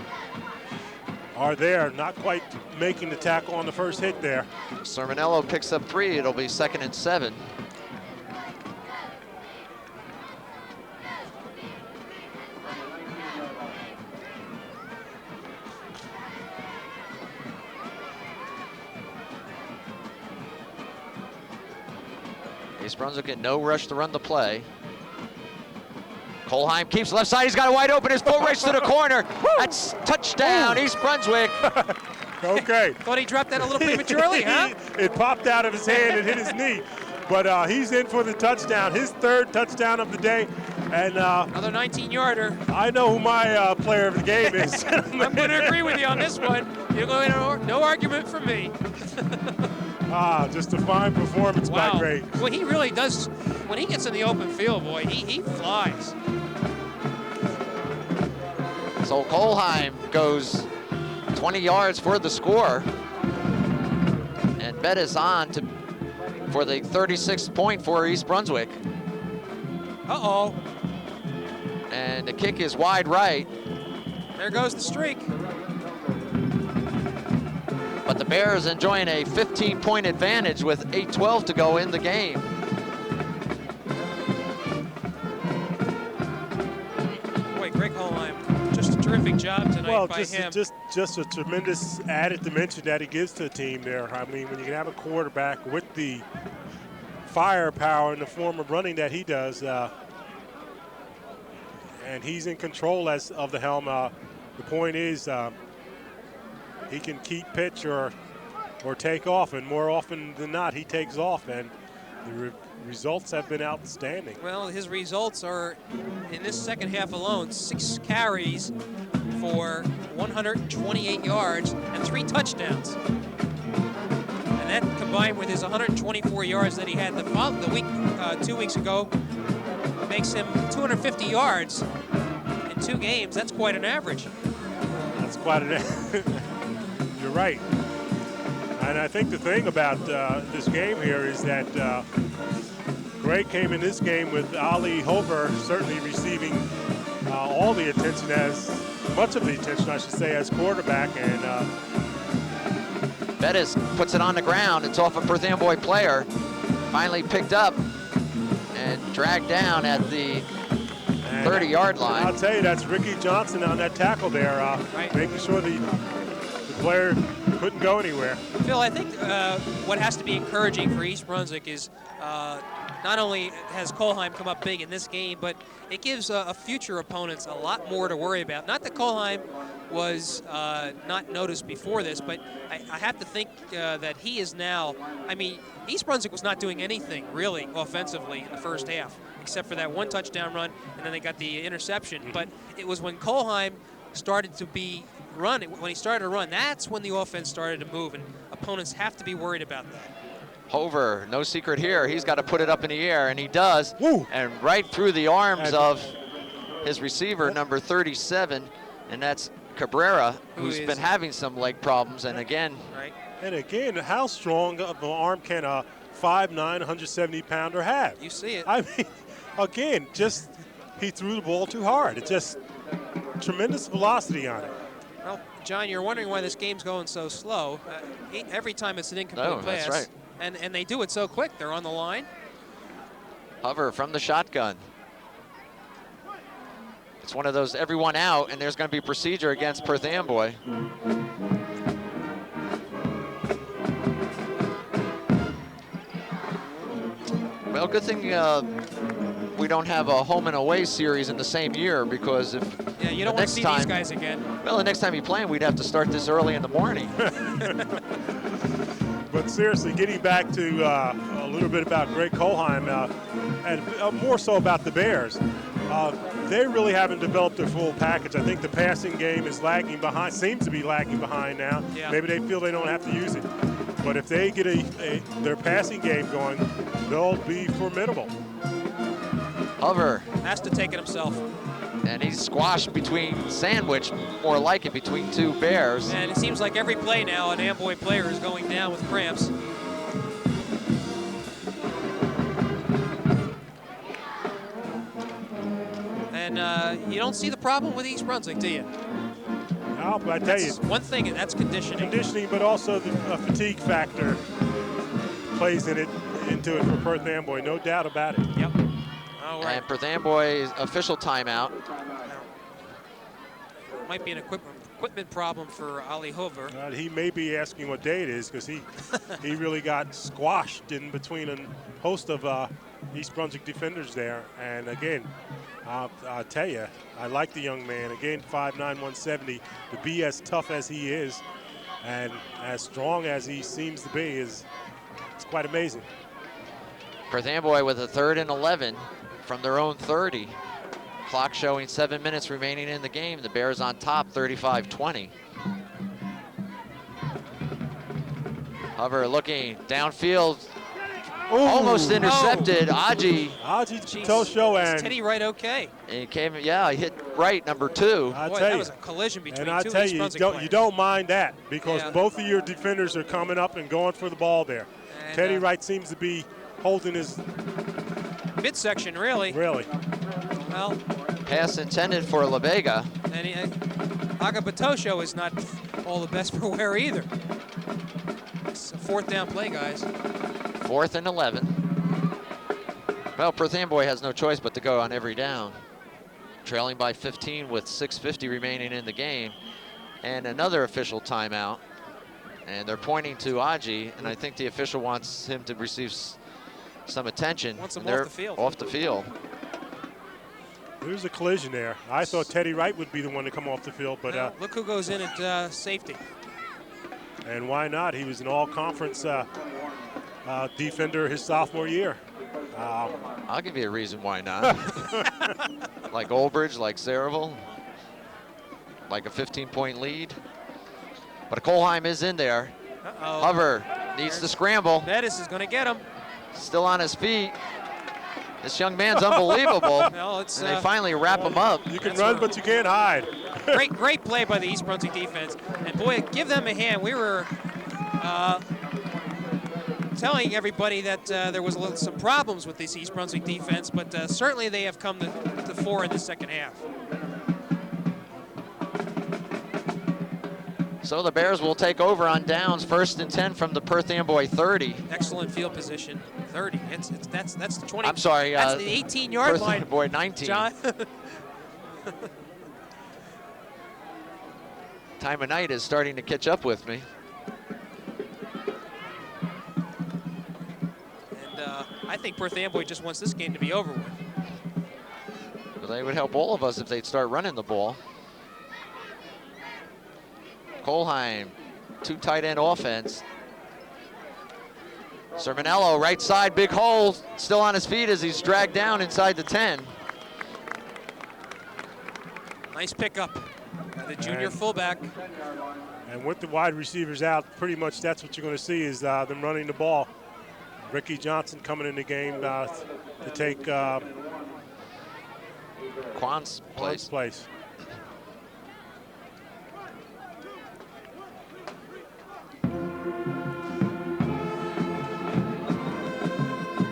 Speaker 3: there, not quite making the tackle on the first hit there.
Speaker 1: Sermonello picks up 3. It'll be 2nd and 7. East Brunswick in no rush to run the play. Kolheim keeps left side. He's got it wide open. His full race to the corner. That's touchdown, East Brunswick.
Speaker 3: Okay.
Speaker 2: Thought he dropped that a little prematurely, huh?
Speaker 3: It popped out of his hand and hit his knee. But he's in for the touchdown, his 3rd touchdown of the day. And
Speaker 2: another 19-yarder.
Speaker 3: I know who my player of the game is.
Speaker 2: I'm going to agree with you on this one. You're going to no argument from me.
Speaker 3: Just a fine performance by Gray.
Speaker 2: Well, he really does. When he gets in the open field, boy, he flies.
Speaker 1: So Kolheim goes 20 yards for the score. And bet is on for the 36th point for East Brunswick.
Speaker 2: Uh-oh.
Speaker 1: And the kick is wide right.
Speaker 2: There goes the streak.
Speaker 1: But the Bears enjoying a 15-point advantage with 8:12 to go in the game.
Speaker 2: Boy, Greg Holheim, just a terrific job tonight by him.
Speaker 3: Just a tremendous added dimension that he gives to the team there. I mean, when you can have a quarterback with the firepower in the form of running that he does, and he's in control of the helm. The point is, he can keep pitch or take off, and more often than not, he takes off, and the results have been outstanding.
Speaker 2: Well, his results are, in this second half alone, 6 carries for 128 yards and 3 touchdowns. And that combined with his 124 yards that he had the week 2 weeks ago makes him 250 yards in 2 games. That's quite an average.
Speaker 3: That's quite an You're right. And I think the thing about this game here is that Greg came in this game with Ali Hover certainly receiving all the attention, as much of the attention, I should say, as quarterback. And
Speaker 1: Bettis puts it on the ground. It's off a Perth Amboy player. Finally picked up and dragged down at the 30-yard line.
Speaker 3: I'll tell you, that's Ricky Johnson on that tackle there, making sure the player couldn't go anywhere.
Speaker 2: Phil, I think what has to be encouraging for East Brunswick is not only has Kolheim come up big in this game, but it gives future opponents a lot more to worry about. Not that Kolheim was not noticed before this, but I have to think that he is now, I mean, East Brunswick was not doing anything really offensively in the first half, except for that 1 touchdown run, and then they got the interception. But it was when Kolheim started to when he started to run, that's when the offense started to move, and opponents have to be worried about that.
Speaker 1: Hover, no secret here. He's got to put it up in the air, and he does.
Speaker 3: Woo.
Speaker 1: And right through the arms of his receiver, number 37, and that's Cabrera, who's been having some leg problems. And again,
Speaker 3: and again, how strong of an arm can a 5'9", 170-pounder have?
Speaker 2: You see it.
Speaker 3: I mean, again, just he threw the ball too hard. It's just tremendous velocity on it.
Speaker 2: Well, John, you're wondering why this game's going so slow. Every time it's an incomplete pass.
Speaker 1: That's right.
Speaker 2: And they do it so quick. They're on the line.
Speaker 1: Hover from the shotgun. It's one of those everyone out, and there's going to be procedure against Perth Amboy. Well, good thing we don't have a home and away series in the same year, because if
Speaker 2: yeah, you don't want to see these guys again.
Speaker 1: Well, the next time you play them, we'd have to start this early in the morning.
Speaker 3: But seriously, getting back to a little bit about Greg Kohlheim, and more so about the Bears, they really haven't developed their full package. I think the passing game is lagging behind, seems to be lagging behind now.
Speaker 2: Yeah.
Speaker 3: Maybe they feel they don't have to use it. But if they get their passing game going, they'll be formidable.
Speaker 1: Hover.
Speaker 2: Has to take it himself.
Speaker 1: And he's squashed sandwiched, more like it, between two Bears.
Speaker 2: And it seems like every play now, an Amboy player is going down with cramps. And you don't see the problem with East Brunswick, do you?
Speaker 3: No, but I tell you,
Speaker 2: one thing, and that's conditioning.
Speaker 3: Conditioning, but also the fatigue factor plays into it for Perth Amboy, no doubt about it.
Speaker 2: Yep. All right.
Speaker 1: And Perth Amboy's official timeout.
Speaker 2: Might be an equipment problem for Ali Hover.
Speaker 3: He may be asking what day it is, because he really got squashed in between a host of East Brunswick defenders there. And again, I'll tell you, I like the young man. Again, 5'9", 170. To be as tough as he is and as strong as he seems to be it's quite amazing.
Speaker 1: Perth Amboy with a 3rd and 11 from their own 30. Clock showing 7 minutes remaining in the game. The Bears on top, 35-20. Hover looking downfield.
Speaker 3: Ooh.
Speaker 1: Almost intercepted. Aji
Speaker 3: Patosho, and
Speaker 2: Teddy Wright okay.
Speaker 1: And he came, yeah, he hit right, number 2.
Speaker 2: Boy, that was a collision between
Speaker 3: and
Speaker 2: two
Speaker 3: tell
Speaker 2: East
Speaker 3: you,
Speaker 2: Brunswick players.
Speaker 3: you don't mind that, because
Speaker 2: Yeah.
Speaker 3: both of your defenders are coming up and going for the ball there.
Speaker 2: And,
Speaker 3: Teddy Wright seems to be holding his
Speaker 2: midsection, really. Well,
Speaker 1: pass intended for LaVega.
Speaker 2: and Agapatosho is not all the best for wear either. It's a 4th down play, guys.
Speaker 1: 4th and 11. Well, Perth Amboy has no choice but to go on every down. Trailing by 15 with 6:50 remaining in the game. And another official timeout. And they're pointing to Aji, and I think the official wants him to receive some attention.
Speaker 2: Wants him
Speaker 1: And they're
Speaker 2: off the field.
Speaker 1: Off the field.
Speaker 3: There's a collision there. I thought Teddy Wright would be the one to come off the field, but
Speaker 2: Now, look who goes in at safety.
Speaker 3: and why not? He was an all-conference defender his sophomore year.
Speaker 1: I'll give you a reason why not. Like Oldbridge, like Saraville, like a 15-point lead. But Kohlheim is in there.
Speaker 2: Uh-oh.
Speaker 1: Hover needs to scramble.
Speaker 2: Bettis is going to get him.
Speaker 1: Still on his feet. This young man's unbelievable.
Speaker 2: Well, it's,
Speaker 1: and they finally wrap him up.
Speaker 3: You can run, but you can't hide.
Speaker 2: Great play by the East Brunswick defense. And boy, give them a hand. We were telling everybody that there was some problems with this East Brunswick defense, but certainly they have come to fore in the second half.
Speaker 1: So the Bears will take over on downs, 1st and 10 from the Perth Amboy 30.
Speaker 2: Excellent field position, 30. That's the 20.
Speaker 1: I'm sorry.
Speaker 2: That's the 18-yard
Speaker 1: Perth
Speaker 2: line.
Speaker 1: Amboy 19.
Speaker 2: John.
Speaker 1: Time of night is starting to catch up with me.
Speaker 2: And I think Perth Amboy just wants this game to be over with.
Speaker 1: But they would help all of us if they'd start running the ball. Kohlheim, 2 tight end offense. Sermonello, right side, big hole, still on his feet as he's dragged down inside the 10.
Speaker 2: Nice pickup by the junior fullback.
Speaker 3: And with the wide receivers out, pretty much that's what you're going to see is them running the ball. Ricky Johnson coming in the game to take
Speaker 1: Quan's place.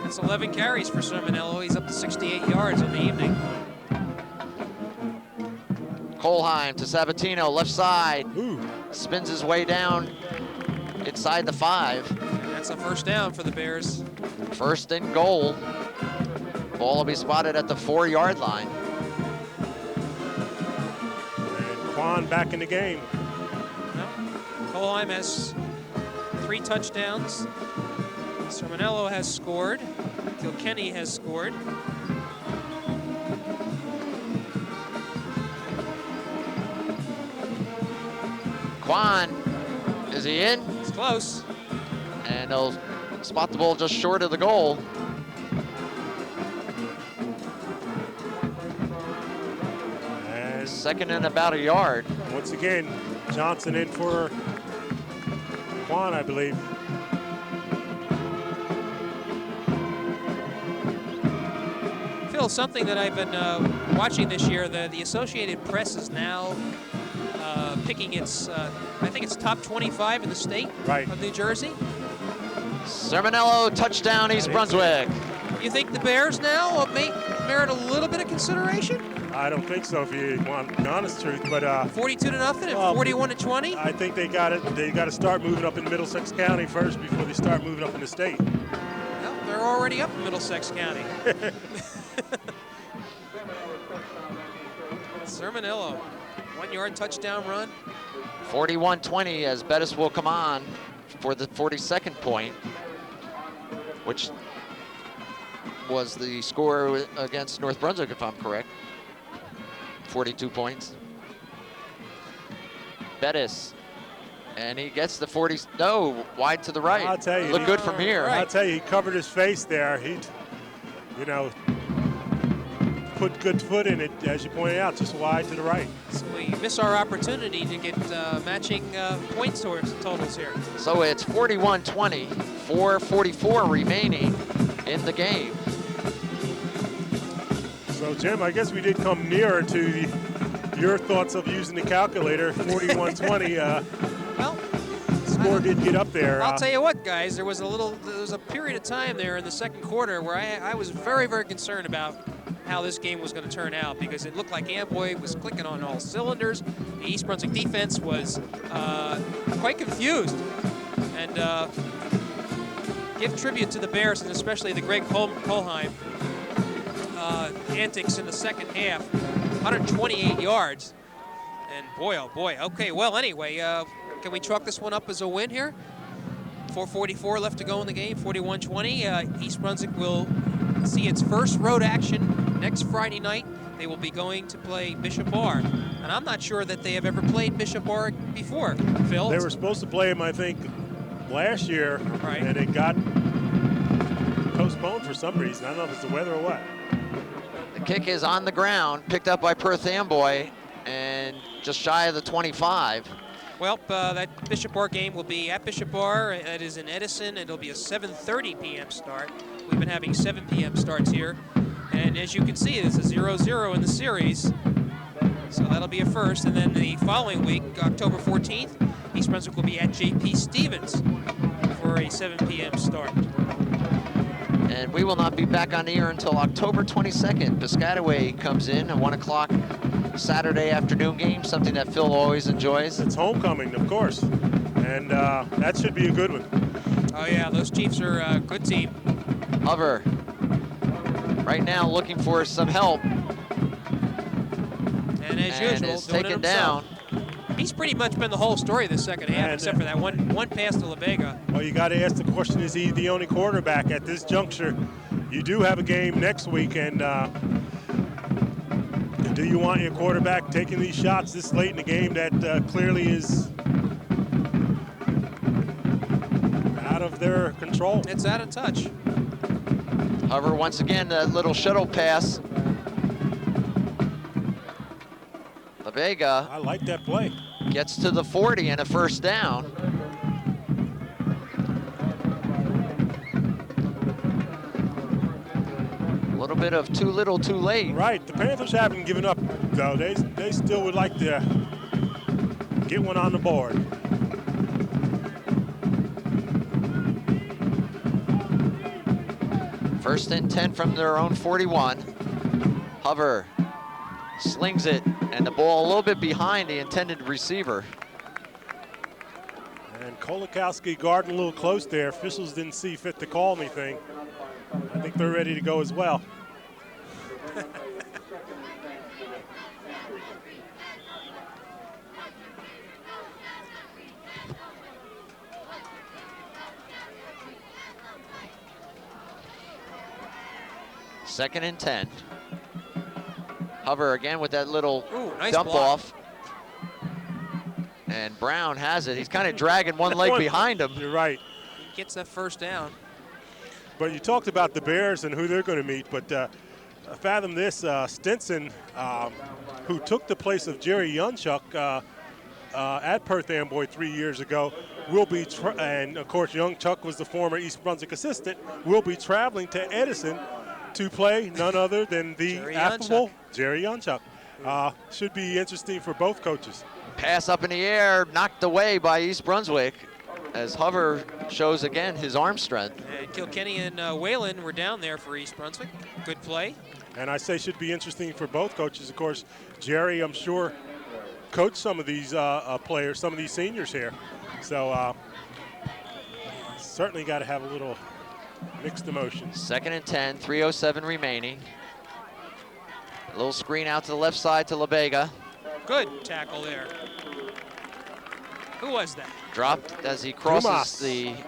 Speaker 2: That's 11 carries for Sermonello. He's up to 68 yards on the evening.
Speaker 1: Kohlheim to Sabatino, left side.
Speaker 3: Ooh.
Speaker 1: Spins his way down inside the 5.
Speaker 2: And that's a 1st down for the Bears.
Speaker 1: 1st and goal. Ball will be spotted at the 4-yard line.
Speaker 3: Quan back in the game.
Speaker 2: No. Colheim has 3 touchdowns. Sermonello has scored. Kilkenny has scored.
Speaker 1: Quan, is he in?
Speaker 2: It's close.
Speaker 1: And he'll spot the ball just short of the goal.
Speaker 3: And
Speaker 1: second and about a yard.
Speaker 3: Once again, Johnson in for Quan, I believe.
Speaker 2: Phil, something that I've been watching this year, the Associated Press is now picking its, I think it's top 25 in the state of New Jersey.
Speaker 1: Sermonello, touchdown, East Brunswick.
Speaker 2: You think the Bears now may merit a little bit of consideration?
Speaker 3: I don't think so, if you want the honest truth, but
Speaker 2: 42-0 and 41-20.
Speaker 3: I think they got to start moving up in Middlesex County first before they start moving up in the state.
Speaker 2: Well, they're already up in Middlesex County. Sermonello, 1-yard touchdown run.
Speaker 1: 41-20 as Bettis will come on for the 42nd point, which was the score against North Brunswick, if I'm correct. 42 points. Bettis, and he gets the 40, no, wide to the right.
Speaker 3: I'll tell you.
Speaker 1: Look good from here.
Speaker 3: I'll tell you, he covered his face there. He, you know, put good foot in it, as you pointed out, just wide to the right.
Speaker 2: So we miss our opportunity to get matching point totals here.
Speaker 1: So it's 41-20, 4:44 remaining in the game.
Speaker 3: So, Jim, I guess we did come nearer to your thoughts of using the calculator. 41-20.
Speaker 2: Well,
Speaker 3: score did get up there.
Speaker 2: I'll tell you what, guys. There was a period of time there in the second quarter where I was very, very concerned about how this game was going to turn out, because it looked like Amboy was clicking on all cylinders. The East Brunswick defense was quite confused. And give tribute to the Bears, and especially the Greg Colheim antics in the second half. 128 yards. And boy, oh boy. Okay, well, anyway, can we chalk this one up as a win here? 4:44 left to go in the game, 41-20. East Brunswick will see its first road action next Friday night. They will be going to play Bishop Bar. And I'm not sure that they have ever played Bishop Bar before, Phil.
Speaker 3: They were supposed to play him, I think, last year, and it got postponed for some reason. I don't know if it's the weather or what.
Speaker 1: The kick is on the ground, picked up by Perth Amboy, and just shy of the 25.
Speaker 2: Well, that Bishop Bar game will be at Bishop Bar. It is in Edison. It'll be a 7:30 p.m. start. We've been having 7 p.m. starts here. And as you can see, it's a 0-0 in the series. So that'll be a first. And then the following week, October 14th, East Brunswick will be at J.P. Stevens for a 7 p.m. start.
Speaker 1: And we will not be back on the air until October 22nd. Piscataway comes in at 1 o'clock Saturday afternoon game, something that Phil always enjoys.
Speaker 3: It's homecoming, of course. And that should be a good one.
Speaker 2: Oh, yeah, those Chiefs are a good team.
Speaker 1: Hover, right now looking for some help.
Speaker 2: And as usual,
Speaker 1: is
Speaker 2: doing
Speaker 1: taken
Speaker 2: it himself.
Speaker 1: down.
Speaker 2: He's pretty much been the whole story this second half, except for that one pass to La Vega.
Speaker 3: Well, you got to ask the question, is he the only quarterback at this juncture? You do have a game next week, and do you want your quarterback taking these shots this late in the game that clearly is out of their control?
Speaker 2: It's out of touch.
Speaker 1: Hover, once again, that little shuttle pass. La Vega.
Speaker 3: I like that play.
Speaker 1: Gets to the 40 and a first down. A little bit of too little, too late.
Speaker 3: Right, the Panthers haven't given up, though. They still would like to get one on the board.
Speaker 1: First and 10 from their own 41. Hover slings it, and the ball a little bit behind the intended receiver.
Speaker 3: And Kolakowski guarding a little close there. Officials didn't see fit to call anything. I think they're ready to go as well.
Speaker 1: Second and 10. Hover again with that little
Speaker 2: nice
Speaker 1: dump
Speaker 2: block.
Speaker 1: off. And Brown has it. He's kind of dragging one leg behind him.
Speaker 3: You're right.
Speaker 2: He gets that first down.
Speaker 3: But you talked about the Bears and who they're going to meet, but fathom this, Stinson, who took the place of Jerry Youngchuck at Perth Amboy 3 years ago, will be, and of course Youngchuck was the former East Brunswick assistant, will be traveling to Edison to play none other than the affable Jerry Youngchuck. Should be interesting for both coaches.
Speaker 1: Pass up in the air, knocked away by East Brunswick, as Hover shows again his arm strength.
Speaker 2: And Kilkenny and Whalen were down there for East Brunswick. Good play.
Speaker 3: And I say should be interesting for both coaches. Of course, Jerry, I'm sure, coached some of these players, some of these seniors here. So certainly got to have a little mixed emotions.
Speaker 1: Second and 10, 3:07 remaining. A little screen out to the left side to LaBega.
Speaker 2: Good tackle there. Who was that?
Speaker 1: Dropped as he crosses
Speaker 3: Dumas.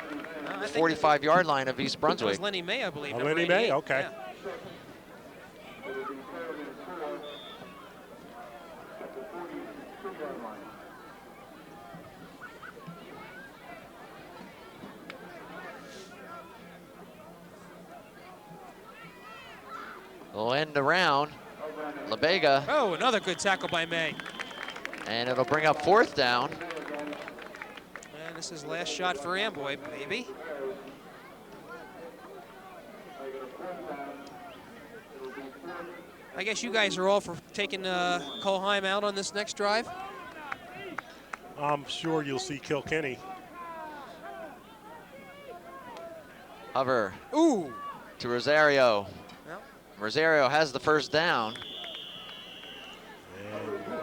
Speaker 1: the 45-yard line of East
Speaker 2: It
Speaker 1: Brunswick.
Speaker 2: was Lenny May, I believe.
Speaker 3: Oh,
Speaker 2: number
Speaker 3: Lenny May?
Speaker 2: 88.
Speaker 3: Okay.
Speaker 2: Yeah.
Speaker 1: We'll end around. LaBega,
Speaker 2: Oh, another good tackle by May.
Speaker 1: and it'll bring up fourth down.
Speaker 2: And this is last shot for Amboy, maybe. I guess you guys are all for taking Colheim out on this next drive.
Speaker 3: I'm sure you'll see Kilkenny.
Speaker 1: Hover
Speaker 2: Ooh.
Speaker 1: to Rosario.
Speaker 2: Well,
Speaker 1: Rosario has the first down.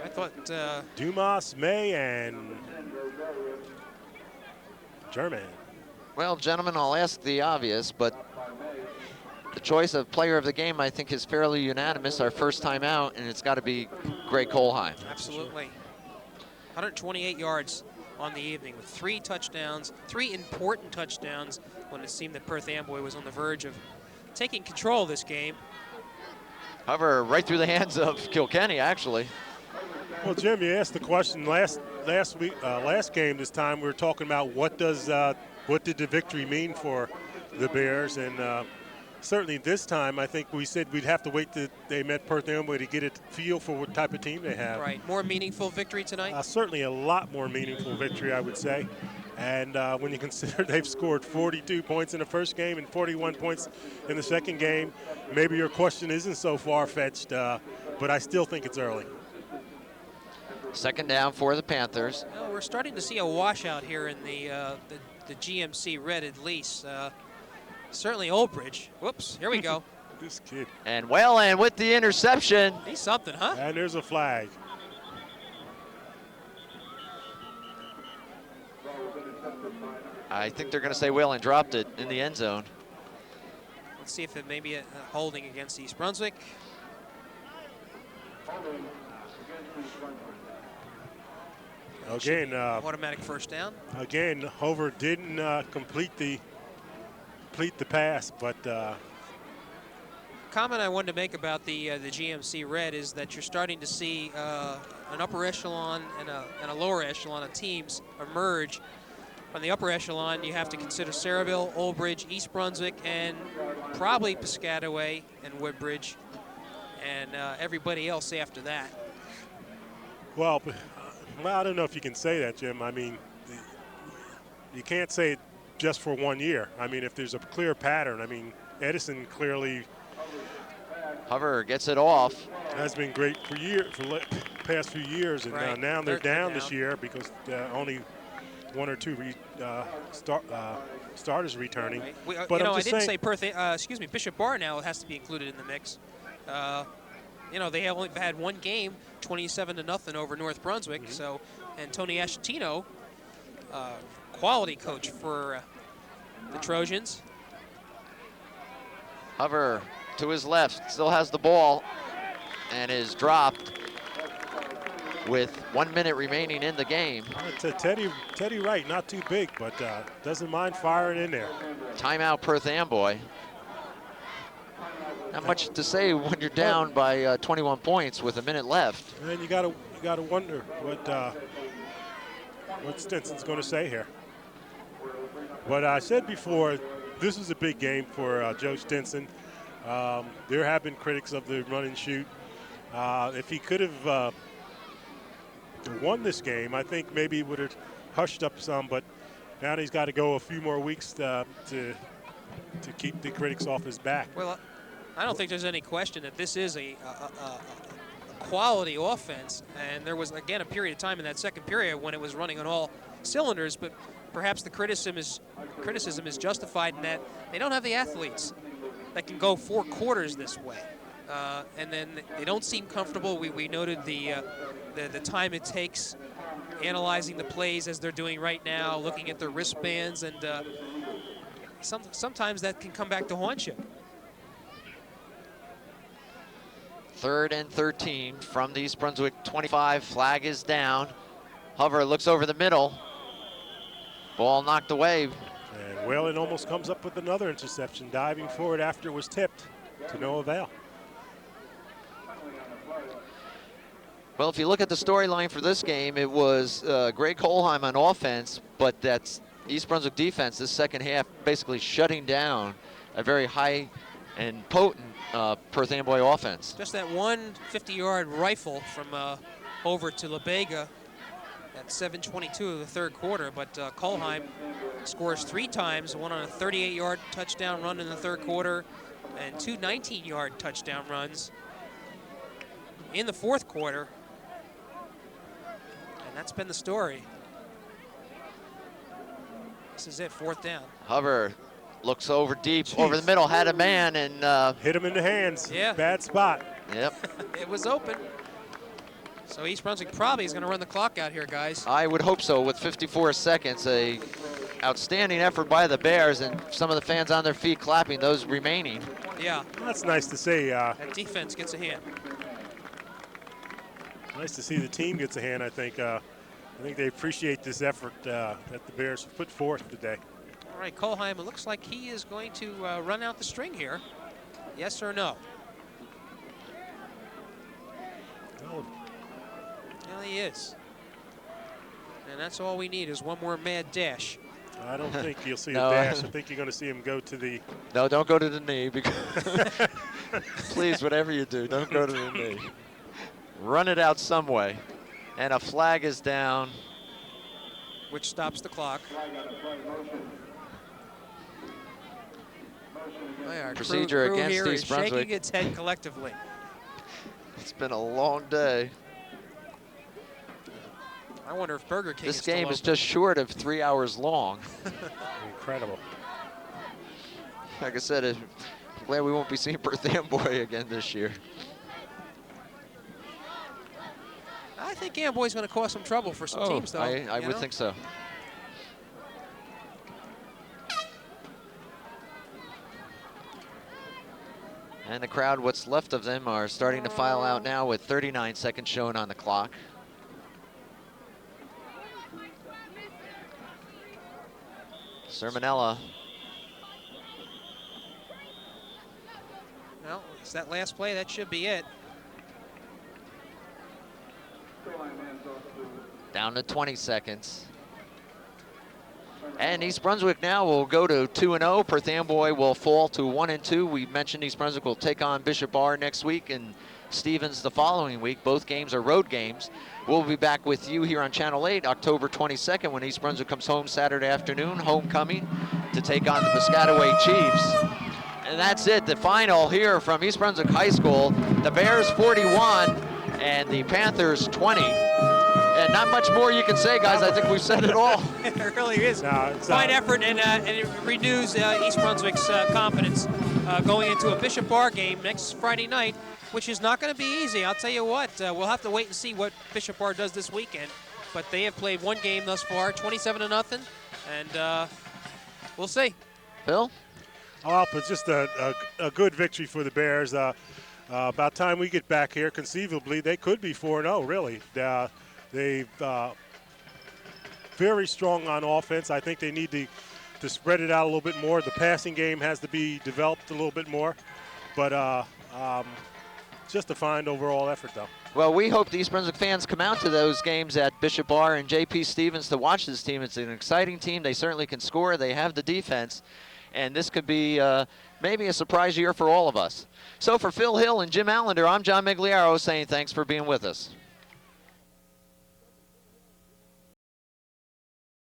Speaker 2: I thought
Speaker 3: Dumas, May, and German.
Speaker 1: Well, gentlemen, I'll ask the obvious, but the choice of player of the game, I think, is fairly unanimous. Our first time out, and it's got to be Greg Colheim.
Speaker 2: absolutely. 128 yards on the evening with 3 touchdowns, 3 important touchdowns when it seemed that Perth Amboy was on the verge of taking control of this game.
Speaker 3: However,
Speaker 1: Right through the hands of Kilkenny, actually.
Speaker 3: well, Jim, you asked the question last game. This time we were talking about what did the victory mean for the Bears, and certainly this time I think we said we'd have to wait till they met Perth Amboy to get a feel for what type of team they have.
Speaker 2: Right, more meaningful victory tonight.
Speaker 3: Certainly a lot more meaningful victory, I would say. And when you consider they've scored 42 points in the first game and 41 points in the second game, maybe your question isn't so far-fetched, but I still think it's early.
Speaker 1: Second down for the Panthers.
Speaker 2: Well, we're starting to see a washout here in the GMC red at least. Certainly Oldbridge. Whoops, here we go.
Speaker 3: This kid.
Speaker 1: And Whalen with the interception.
Speaker 2: He's something, huh?
Speaker 3: And there's a flag.
Speaker 1: I think they're going to say Whalen dropped it in the end zone.
Speaker 2: Let's see if it may be a holding against East Brunswick.
Speaker 3: Again,
Speaker 2: Automatic first down.
Speaker 3: again, Hover didn't complete the pass, but
Speaker 2: Comment I wanted to make about the GMC red is that you're starting to see an upper echelon and a lower echelon of teams emerge. On the upper echelon, you have to consider Saraville, Oldbridge, East Brunswick, and probably Piscataway and Woodbridge, and everybody else after that.
Speaker 3: well, I don't know if you can say that, Jim. I mean, you can't say it just for 1 year. I mean, if there's a clear pattern, I mean, Edison clearly
Speaker 1: Hover gets it off.
Speaker 3: has been great for the past few years, and
Speaker 2: Right.
Speaker 3: now they're down this
Speaker 2: down.
Speaker 3: year because only 1 or 2 starters returning.
Speaker 2: Right.
Speaker 3: But
Speaker 2: you know,
Speaker 3: I'm
Speaker 2: I
Speaker 3: just
Speaker 2: didn't
Speaker 3: saying,
Speaker 2: say Bishop Bar now has to be included in the mix. You know, they have only had 1 game, 27-0 over North Brunswick. So, and Tony Ashatino, quality coach for the Trojans.
Speaker 1: Hover to his left, still has the ball and is dropped. with 1 minute remaining in the game.
Speaker 3: It's a Teddy Wright, not too big, but doesn't mind firing in there.
Speaker 1: Timeout Perth Amboy. Not much to say when you're down by 21 points with a minute left.
Speaker 3: And you gotta wonder what Stinson's going to say here. But I said before, this is a big game for Joe Stinson. There have been critics of the run and shoot. If he could have won this game, I think maybe he would have hushed up some, but now he's got to go a few more weeks to keep the critics off his back.
Speaker 2: Well, I don't think there's any question that this is a quality offense, and there was, again, a period of time in that second period when it was running on all cylinders, but perhaps the criticism is justified in that they don't have the athletes that can go 4 quarters this way. And then they don't seem comfortable. We noted the time it takes analyzing the plays as they're doing right now, looking at their wristbands, and sometimes that can come back to haunt you.
Speaker 1: 3rd and 13 from the East Brunswick 25. Flag is down. Hover looks over the middle. Ball knocked away.
Speaker 3: And Whalen almost comes up with another interception, diving forward after it was tipped, to no avail.
Speaker 1: Well, if you look at the storyline for this game, it was Greg Holheim on offense, but that's East Brunswick defense this second half basically shutting down a very high and potent Perth Amboy offense.
Speaker 2: Just that one 50-yard rifle from over to LaBega at 7:22 of the third quarter, but Kolheim scores 3 times, one on a 38-yard touchdown run in the third quarter and 2 19-yard touchdown runs in the fourth quarter. And that's been the story. This is it, 4th down.
Speaker 1: Hover looks over deep, over the middle, had a man, and
Speaker 3: hit him in the hands.
Speaker 2: Yeah.
Speaker 3: Bad spot.
Speaker 1: Yep.
Speaker 2: It was open. So East Brunswick probably is going to run the clock out here, guys.
Speaker 1: I would hope so with 54 seconds. A outstanding effort by the Bears, and some of the fans on their feet clapping, those remaining.
Speaker 2: Yeah.
Speaker 3: That's nice to see.
Speaker 2: That defense gets a hand.
Speaker 3: Nice to see the team gets a hand, I think. I think they appreciate this effort that the Bears put forth today.
Speaker 2: All right, Kolheim, it looks like he is going to run out the string here. Yes or no?
Speaker 3: Oh.
Speaker 2: Well, he is. And that's all we need is one more mad dash.
Speaker 3: I don't think you'll see
Speaker 1: No.
Speaker 3: a dash. I think you're going to see him go to the...
Speaker 1: No, don't go to the knee. Because please, whatever you do, don't go to the knee. Run it out some way. And a flag is down.
Speaker 2: Which stops the clock. Our
Speaker 1: Procedure
Speaker 2: crew
Speaker 1: against
Speaker 2: here
Speaker 1: East
Speaker 2: is
Speaker 1: Brunswick.
Speaker 2: shaking its head collectively.
Speaker 1: It's been a long day.
Speaker 2: I wonder if Burger King
Speaker 1: This
Speaker 2: is still
Speaker 1: game is
Speaker 2: open.
Speaker 1: just short of 3 hours long.
Speaker 3: Incredible.
Speaker 1: Like I said, I'm glad we won't be seeing Perth Amboy again this year.
Speaker 2: I think Amboy's going to cause some trouble for some teams, though.
Speaker 1: I
Speaker 2: you
Speaker 1: would
Speaker 2: know?
Speaker 1: think so. And the crowd, what's left of them, are starting to file out now with 39 seconds showing on the clock. Sermonella.
Speaker 2: Well, it's that last play. That should be it.
Speaker 1: Down to 20 seconds. And East Brunswick now will go to 2-0. Perth Amboy will fall to 1-2. We mentioned East Brunswick will take on Bishop Bar next week and Stevens the following week. Both games are road games. We'll be back with you here on Channel 8 October 22nd when East Brunswick comes home Saturday afternoon, homecoming, to take on the Piscataway Chiefs. And that's it, the final here from East Brunswick High School. The Bears 41 and the Panthers 20. And not much more you can say, guys. I think we've said it all.
Speaker 2: It really is.
Speaker 3: No,
Speaker 2: Fine effort, and it renews East Brunswick's confidence going into a Bishop Bar game next Friday night, which is not going to be easy. I'll tell you what, we'll have to wait and see what Bishop Bar does this weekend. But they have played one game thus far, 27-0, and we'll see.
Speaker 1: Bill?
Speaker 3: Oh, but just a good victory for the Bears. About time we get back here, conceivably, they could be 4-0, really. They've very strong on offense. I think they need to spread it out a little bit more. The passing game has to be developed a little bit more. But just a fine overall effort, though.
Speaker 1: Well, we hope the East Brunswick fans come out to those games at Bishop Bar and J.P. Stevens to watch this team. It's an exciting team. They certainly can score. They have the defense. And this could be maybe a surprise year for all of us. So for Phil Hill and Jim Allinder, I'm John Meggiolaro saying thanks for being with us.